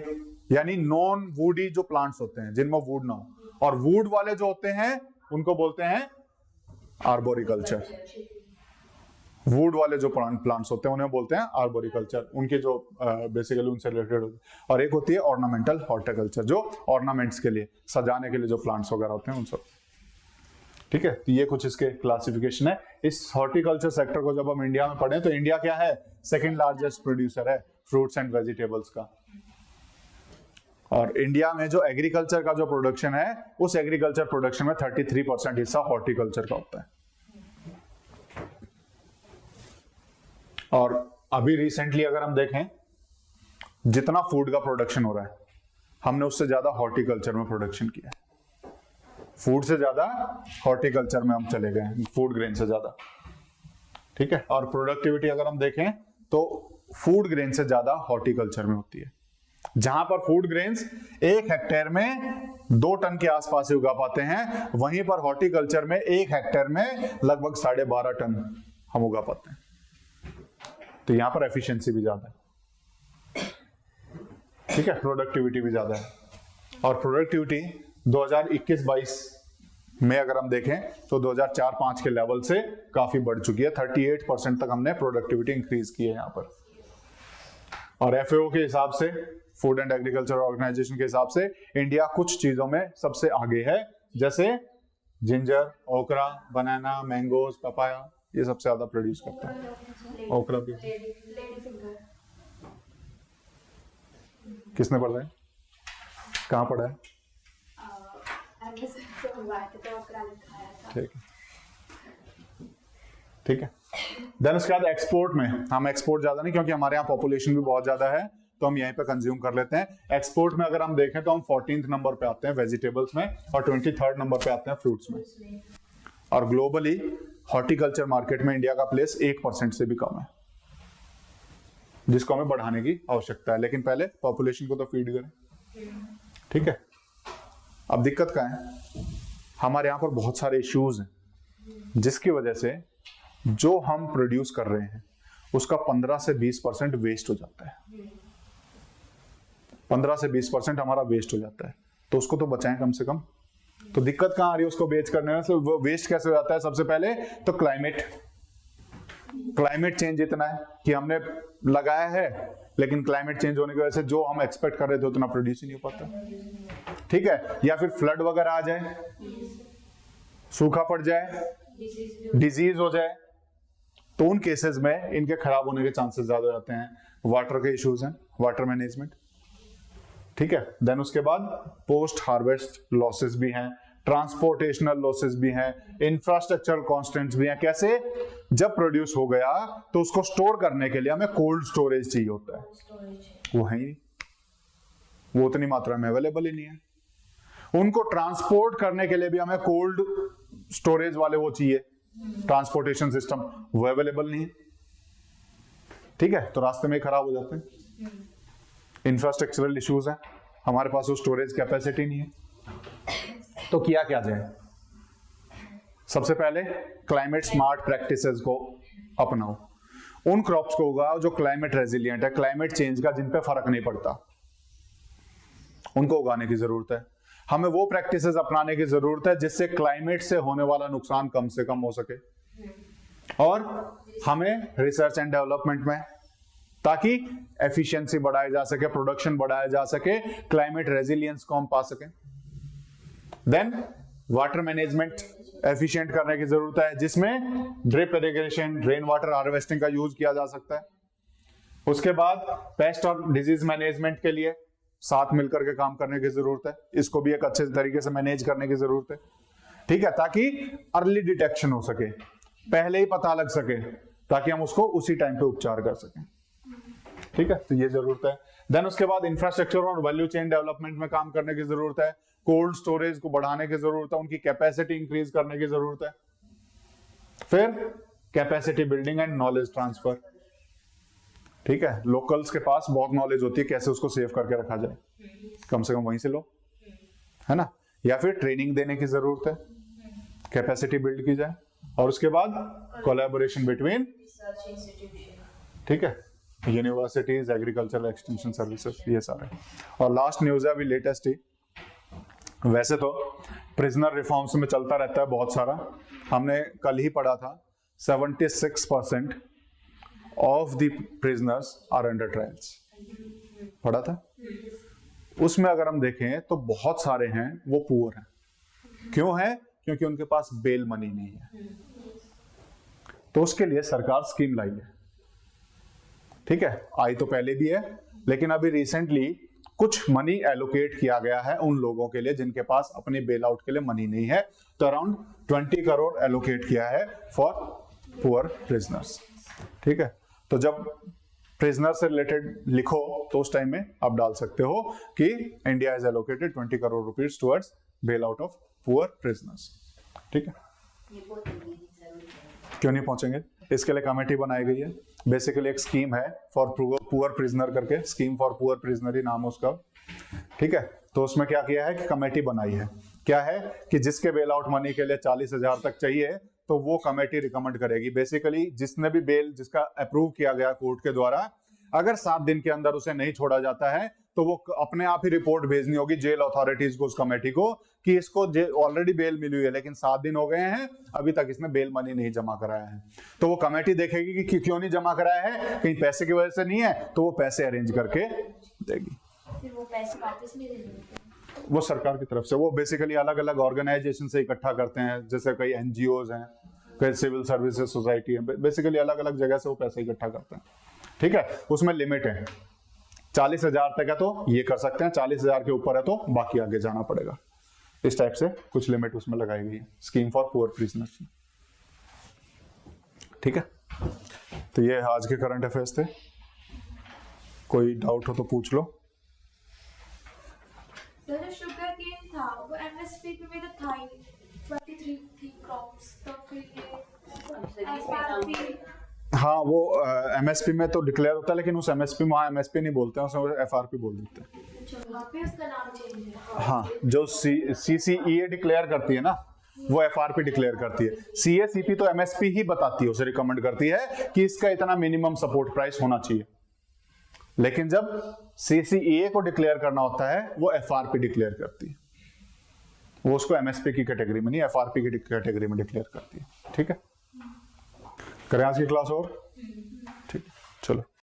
यानी नॉन वुडी जो प्लांट्स होते हैं जिनमें वुड ना हो, और वुड वाले जो होते हैं उनको बोलते हैं आर्बोरिकल्चर। वुड वाले जो प्लांट्स होते हैं उन्हें बोलते हैं आर्बोरिकल्चर, उनके जो बेसिकली उनसे रिलेटेड होते हैं। और एक होती है ऑर्नामेंटल हॉर्टिकल्चर, जो ऑर्नामेंट्स के लिए, सजाने के लिए जो प्लांट्स वगैरह होते हैं उन सब। ठीक है, तो ये कुछ इसके क्लासिफिकेशन है। इस हॉर्टिकल्चर सेक्टर को जब हम इंडिया में पढ़ें तो इंडिया क्या है? सेकंड लार्जेस्ट प्रोड्यूसर है फ्रूट्स एंड वेजिटेबल्स का। और इंडिया में जो एग्रीकल्चर का जो प्रोडक्शन है, उस एग्रीकल्चर प्रोडक्शन में 33% हिस्सा हॉर्टिकल्चर का होता है। और अभी रिसेंटली अगर हम देखें, जितना फूड का प्रोडक्शन हो रहा है, हमने उससे ज्यादा हॉर्टिकल्चर में प्रोडक्शन किया है। फूड से ज्यादा हॉर्टिकल्चर में हम चले गए हैं, फूड ग्रेन से ज्यादा। ठीक है, और प्रोडक्टिविटी अगर हम देखें तो फूड ग्रेन से ज्यादा हॉर्टिकल्चर में होती है। जहां पर फूड ग्रेन्स 1 हेक्टेयर में 2 टन के आसपास ही उगा पाते हैं, वहीं पर हॉर्टिकल्चर में 1 हेक्टेयर में लगभग 12.5 टन हम उगा पाते हैं। तो यहां पर एफिशिएंसी भी ज्यादा है। ठीक है, प्रोडक्टिविटी भी ज्यादा है। और प्रोडक्टिविटी 2021-22 में अगर हम देखें तो 2004-05 के लेवल से काफी बढ़ चुकी है। 38% तक हमने प्रोडक्टिविटी इंक्रीज की है यहाँ पर। और एफएओ के हिसाब से, फूड एंड एग्रीकल्चर ऑर्गेनाइजेशन के हिसाब से, इंडिया कुछ चीजों में सबसे आगे है, जैसे जिंजर, ओकरा, बनाना, मैंगोज, पपाया, ये सबसे ज्यादा प्रोड्यूस करता है। ओकरा भी किसने पढ़ा है? कहाँ पढ़ा है? ठीक है, ठीक है। देन उसके बाद एक्सपोर्ट में, हम एक्सपोर्ट ज्यादा नहीं, क्योंकि हमारे यहाँ पॉपुलेशन भी बहुत ज्यादा है, तो हम यहीं पे कंज्यूम कर लेते हैं। एक्सपोर्ट में अगर हम देखें तो हम 14th नंबर पे आते हैं वेजिटेबल्स में, और 23rd नंबर पे आते हैं फ्रूट्स में। और ग्लोबली हॉर्टिकल्चर मार्केट में इंडिया का प्लेस 1% से भी कम है, जिसको हमें बढ़ाने की आवश्यकता है। लेकिन पहले पॉपुलेशन को तो फीड करें। ठीक है, अब दिक्कत क्या है? हमारे यहाँ पर बहुत सारे इश्यूज हैं, जिसकी वजह से जो हम प्रोड्यूस कर रहे हैं उसका 15 से 20% वेस्ट हो जाता है। 15 से 20% हमारा वेस्ट हो जाता है, तो उसको तो बचाएं कम से कम। तो दिक्कत कहां आ रही है उसको बेच करने में? वो वेस्ट कैसे हो जाता है? सबसे पहले तो क्लाइमेट चेंज इतना है कि हमने लगाया है, लेकिन क्लाइमेट चेंज होने की वजह से जो हम एक्सपेक्ट कर रहे थे उतना प्रोड्यूस ही नहीं हो पाता। ठीक है, या फिर फ्लड वगैरह आ जाए, सूखा पड़ जाए, डिजीज हो जाए, तो उन केसेस में इनके खराब होने के चांसेस ज्यादा हो जाते हैं। वाटर के इश्यूज हैं, वाटर मैनेजमेंट। ठीक है, देन उसके बाद पोस्ट हार्वेस्ट लॉसेस भी हैं, ट्रांसपोर्टेशनल लॉसेस भी हैं, इंफ्रास्ट्रक्चरल कॉन्स्टेंट्स भी हैं। कैसे? जब प्रोड्यूस हो गया तो उसको स्टोर करने के लिए हमें कोल्ड स्टोरेज चाहिए होता है, वो है ही नहीं, वो उतनी मात्रा में अवेलेबल ही नहीं है। उनको ट्रांसपोर्ट करने के लिए भी हमें कोल्ड स्टोरेज वाले वो चाहिए, ट्रांसपोर्टेशन सिस्टम, वो अवेलेबल नहीं है। ठीक है, तो रास्ते में खराब हो जाते हैं। इंफ्रास्ट्रक्चरल इश्यूज हैं, हमारे पास वो स्टोरेज कैपेसिटी नहीं है। तो किया क्या जाए? सबसे पहले क्लाइमेट स्मार्ट प्रैक्टिसेस को अपनाओ, उन क्रॉप्स को उगाओ जो क्लाइमेट रेजिलिएंट है, क्लाइमेट चेंज का जिन पे फर्क नहीं पड़ता, उनको उगाने की जरूरत है। हमें वो प्रैक्टिसेस अपनाने की जरूरत है जिससे क्लाइमेट से होने वाला नुकसान कम से कम हो सके। और हमें रिसर्च एंड डेवलपमेंट में, ताकि एफिशिएंसी बढ़ाई जा सके, प्रोडक्शन बढ़ाया जा सके, क्लाइमेट रेजिलियंस को हम पा सके। देन वाटर मैनेजमेंट एफिशिएंट करने की जरूरत है, जिसमें drip irrigation, rain water harvesting का यूज किया जा सकता है। उसके बाद पेस्ट और डिजीज मैनेजमेंट के लिए साथ मिलकर के काम करने की जरूरत है, इसको भी एक अच्छे तरीके से मैनेज करने की जरूरत है। ठीक है, ताकि अर्ली डिटेक्शन हो सके, पहले ही पता लग सके, ताकि हम उसको उसी टाइम पे उपचार कर सकें। ठीक है, तो ये जरूरत है। देन उसके बाद इंफ्रास्ट्रक्चर और वैल्यू चेन डेवलपमेंट में काम करने की जरूरत है, कोल्ड स्टोरेज को बढ़ाने की जरूरत है, उनकी कैपेसिटी इंक्रीज करने की जरूरत है। फिर capacity building and knowledge transfer. ठीक है, लोकल्स के पास बहुत नॉलेज होती है कैसे उसको सेव करके रखा जाए, कम से कम वहीं से लो, है ना। या फिर ट्रेनिंग देने की जरूरत है, कैपेसिटी बिल्ड की जाए। और उसके बाद कोलैबोरेशन बिटवीन, ठीक है, यूनिवर्सिटीज, एग्रीकल्चरल एक्सटेंशन सर्विसेज, ये सारे। और लास्ट न्यूज है अभी लेटेस्ट ही, वैसे तो प्रिजनर रिफॉर्म्स में चलता रहता है बहुत सारा, हमने कल ही पढ़ा था 76% of the prisoners are under trials, पढ़ा था। उसमें अगर हम देखें तो बहुत सारे हैं वो पुअर हैं। क्यों है? क्योंकि उनके पास बेल मनी नहीं है। तो उसके लिए सरकार स्कीम लाई है। ठीक है, आई तो पहले भी है, लेकिन अभी रिसेंटली कुछ मनी एलोकेट किया गया है उन लोगों के लिए जिनके पास अपने बेल आउट के लिए मनी नहीं है। तो अराउंड 20 करोड़ एलोकेट किया है फॉर पुअर प्रिजनर्स। ठीक है, तो जब प्रिजनर से रिलेटेड लिखो तो उस टाइम में आप डाल सकते हो कि India has allocated 20 crore rupees towards bail out of poor prisoners. ठीक है, क्यों नहीं पहुंचेंगे? इसके लिए कमेटी बनाई गई है। बेसिकली एक स्कीम है फॉर पुअर प्रिजनर करके, स्कीम फॉर पुअर प्रिजनर ही नाम है उसका। ठीक है, तो उसमें क्या किया है कि कमेटी बनाई है। क्या है कि जिसके बेल आउट मनी के लिए 40,000 तक चाहिए तो वो कमेटी रिकमेंड करेगी। बेसिकली जिसने भी बेल जिसका अप्रूव किया गया कोर्ट के द्वारा, अगर 7 दिन के अंदर उसे नहीं छोड़ा जाता है तो वो अपने आप ही रिपोर्ट भेजनी होगी जेल अथॉरिटीज को, उस कमेटी को, कि इसको ऑलरेडी बेल मिली हुई है लेकिन 7 दिन हो गए हैं अभी तक इसने बेल मनी नहीं जमा कराया है। तो वो कमेटी देखेगी कि क्यों नहीं जमा कराया है, कहीं पैसे की वजह से नहीं है, तो वो पैसे अरेंज करके देगी। फिर वो पैसे वापस नहीं देंगे, वो सरकार की तरफ से, वो बेसिकली अलग अलग ऑर्गेनाइजेशन से इकट्ठा करते हैं, जैसे कई एनजीओज हैं, कई सिविल सर्विसेज सोसाइटी है, बेसिकली अलग अलग जगह से वो पैसे इकट्ठा करते हैं। ठीक है, उसमें लिमिट है, 40,000 तक है तो ये कर सकते हैं, 40,000 के ऊपर है तो बाकी आगे जाना पड़ेगा। इस टाइप से कुछ लिमिट उसमें लगाई गई है, स्कीम फॉर पुअर प्रिजनर्स। ठीक है, तो ये आज के करंट अफेयर्स थे। कोई डाउट हो तो पूछ लो। सर जो शुगर केन था वो एमएसपी पे भी तो था ही, 23 थी क्रॉप्स, तो फिर ये एफआरपी। हाँ, वो एमएसपी में तो डिक्लेयर होता है, लेकिन उस एमएसपी में एमएसपी नहीं बोलते हैं, उसमें एफआरपी बोल देते हैं। अच्छा, वहाँ पे उसका नाम चेंज है। हाँ, जो सीसीईए डिक्लेयर करती है ना, वो एफआरपी डिक्लेयर करती है। सीएसीपी तो एमएसपी ही बताती है, उसे रिकमेंड करती है कि इसका इतना मिनिमम सपोर्ट प्राइस होना चाहिए। लेकिन जब सीसीईए को डिक्लेयर करना होता है वो एफआरपी डिक्लेयर करती है, वो उसको एमएसपी की कैटेगरी में नहीं, एफआरपी की कैटेगरी में डिक्लेयर करती है। ठीक है, करें आज की क्लास और? ठीक, चलो।